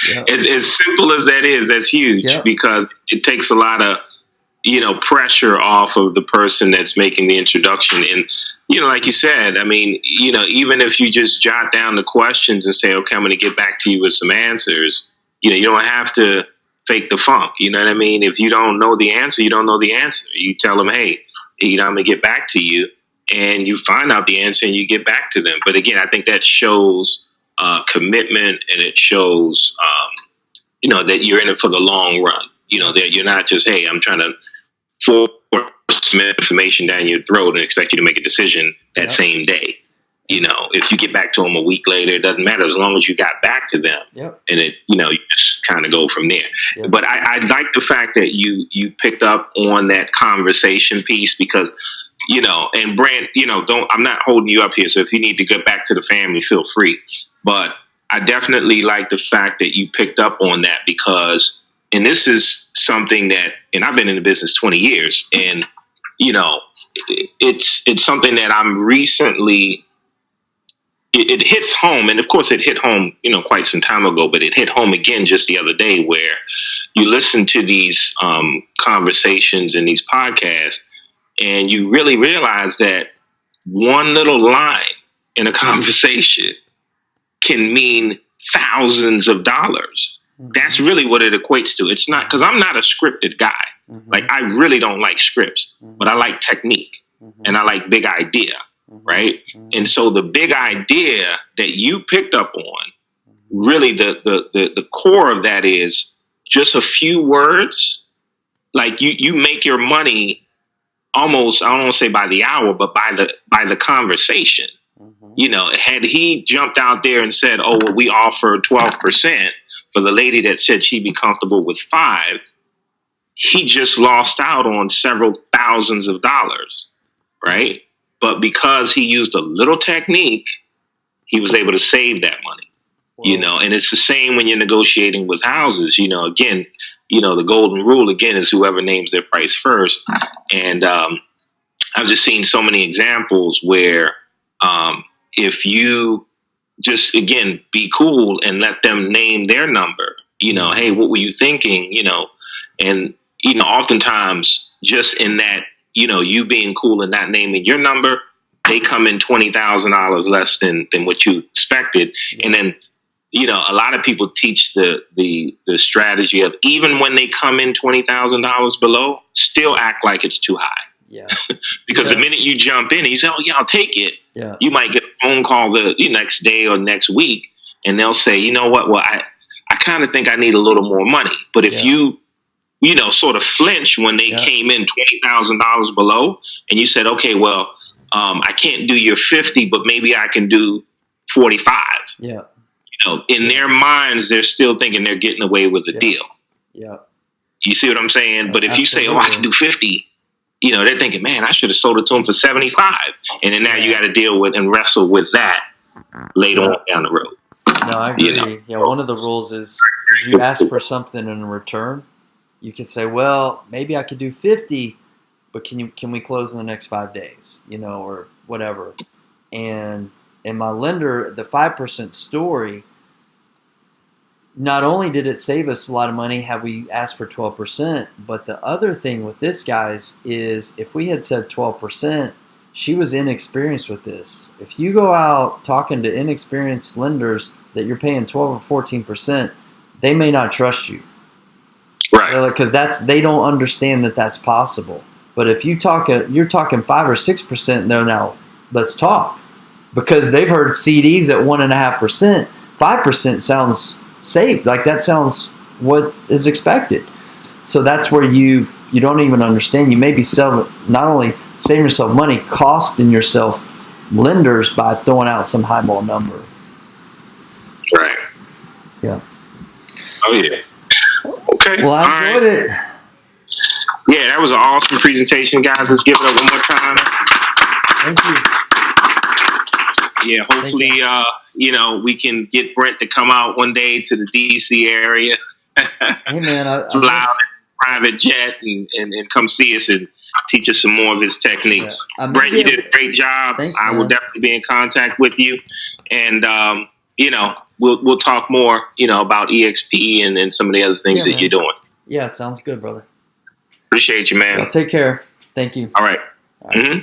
Yep.
As simple as that is, that's huge. Yep. Because it takes a lot of, pressure off of the person that's making the introduction. And, like you said, I mean, even if you just jot down the questions and say, okay, I'm going to get back to you with some answers, you don't have to fake the funk. You know what I mean? If you don't know the answer, you don't know the answer. You tell them, hey, I'm going to get back to you, and you find out the answer and you get back to them. But again, I think that shows commitment, and it shows, that you're in it for the long run. That you're not just, hey, I'm trying to force some information down your throat and expect you to make a decision that same day. If you get back to them a week later, it doesn't matter as long as you got back to them.
Yep.
And it, you just kind of go from there. Yep. But I like the fact that you picked up on that conversation piece because, and Brant, I'm not holding you up here. So if you need to get back to the family, feel free. But I definitely like the fact that you picked up on that because, and this is something that, and I've been in the business 20 years, and, it's something that I'm recently, it hits home. And of course it hit home, quite some time ago, but it hit home again just the other day where you listen to these conversations and these podcasts, and you really realize that one little line in a conversation can mean thousands of dollars. Mm-hmm. That's really what it equates to. It's not, because I'm not a scripted guy. Mm-hmm. Like, I really don't like scripts, but I like technique, and I like big idea, right? And so the big idea that you picked up on, really the core of that is just a few words. Like, you make your money almost, I don't want to say by the hour, but by the conversation. Had he jumped out there and said, oh, well, we offer 12% for the lady that said she'd be comfortable with 5%, he just lost out on several thousands of dollars, right? But because he used a little technique, he was able to save that money, wow. And it's the same when you're negotiating with houses, again, the golden rule again is whoever names their price first. And I've just seen so many examples where if you just, again, be cool and let them name their number, hey, what were you thinking, and, oftentimes just in that, you being cool and not naming your number, they come in $20,000 less than what you expected. Yeah. And then, a lot of people teach the strategy of even when they come in $20,000 below, still act like it's too high.
Yeah.
Because the minute you jump in, you say, oh, yeah, I'll take it. Yeah. You might get a phone call the next day or next week, and they'll say, you know what? Well, I kind of think I need a little more money. But if you sort of flinch when they came in $20,000 below, and you said, okay, well, I can't do your 50, but maybe I can do 45.
Yeah.
In their minds, they're still thinking they're getting away with a deal.
Yeah.
You see what I'm saying? But if you say, oh, I can do 50, they're thinking, man, I should have sold it to them for 75. And then now you got to deal with and wrestle with that later on down the road.
No, I agree. Yeah, one of the rules is you ask for something in return. You can say, well, maybe I could do 50, but can we close in the next 5 days, or whatever. And my lender, the 5% story, not only did it save us a lot of money had we asked for 12%, but the other thing with this, guys, is if we had said 12%, she was inexperienced with this. If you go out talking to inexperienced lenders that you're paying 12 or 14%, they may not trust you.
Right.
Because they don't understand that that's possible. But if you're talking 5 or 6%, they're now, let's talk. Because they've heard CDs at 1.5%. 5% sounds safe. Like that sounds what is expected. So that's where you don't even understand. You may be not only saving yourself money, costing yourself lenders by throwing out some highball number.
Right.
Yeah.
Oh yeah. Okay.
Well, I enjoyed it.
Yeah, that was an awesome presentation, guys. Let's give it up one more time.
Thank you.
Yeah, hopefully, we can get Brent to come out one day to the DC area.
Hey, man.
Fly out a private jet and come see us and teach us some more of his techniques. Yeah. Brent, you did a great job.
Thanks,
I will definitely be in contact with you. And, we'll talk more, about EXP and some of the other things that you're doing.
Yeah, sounds good, brother.
Appreciate you, man.
Well, take care. Thank you.
All right. Mm-hmm.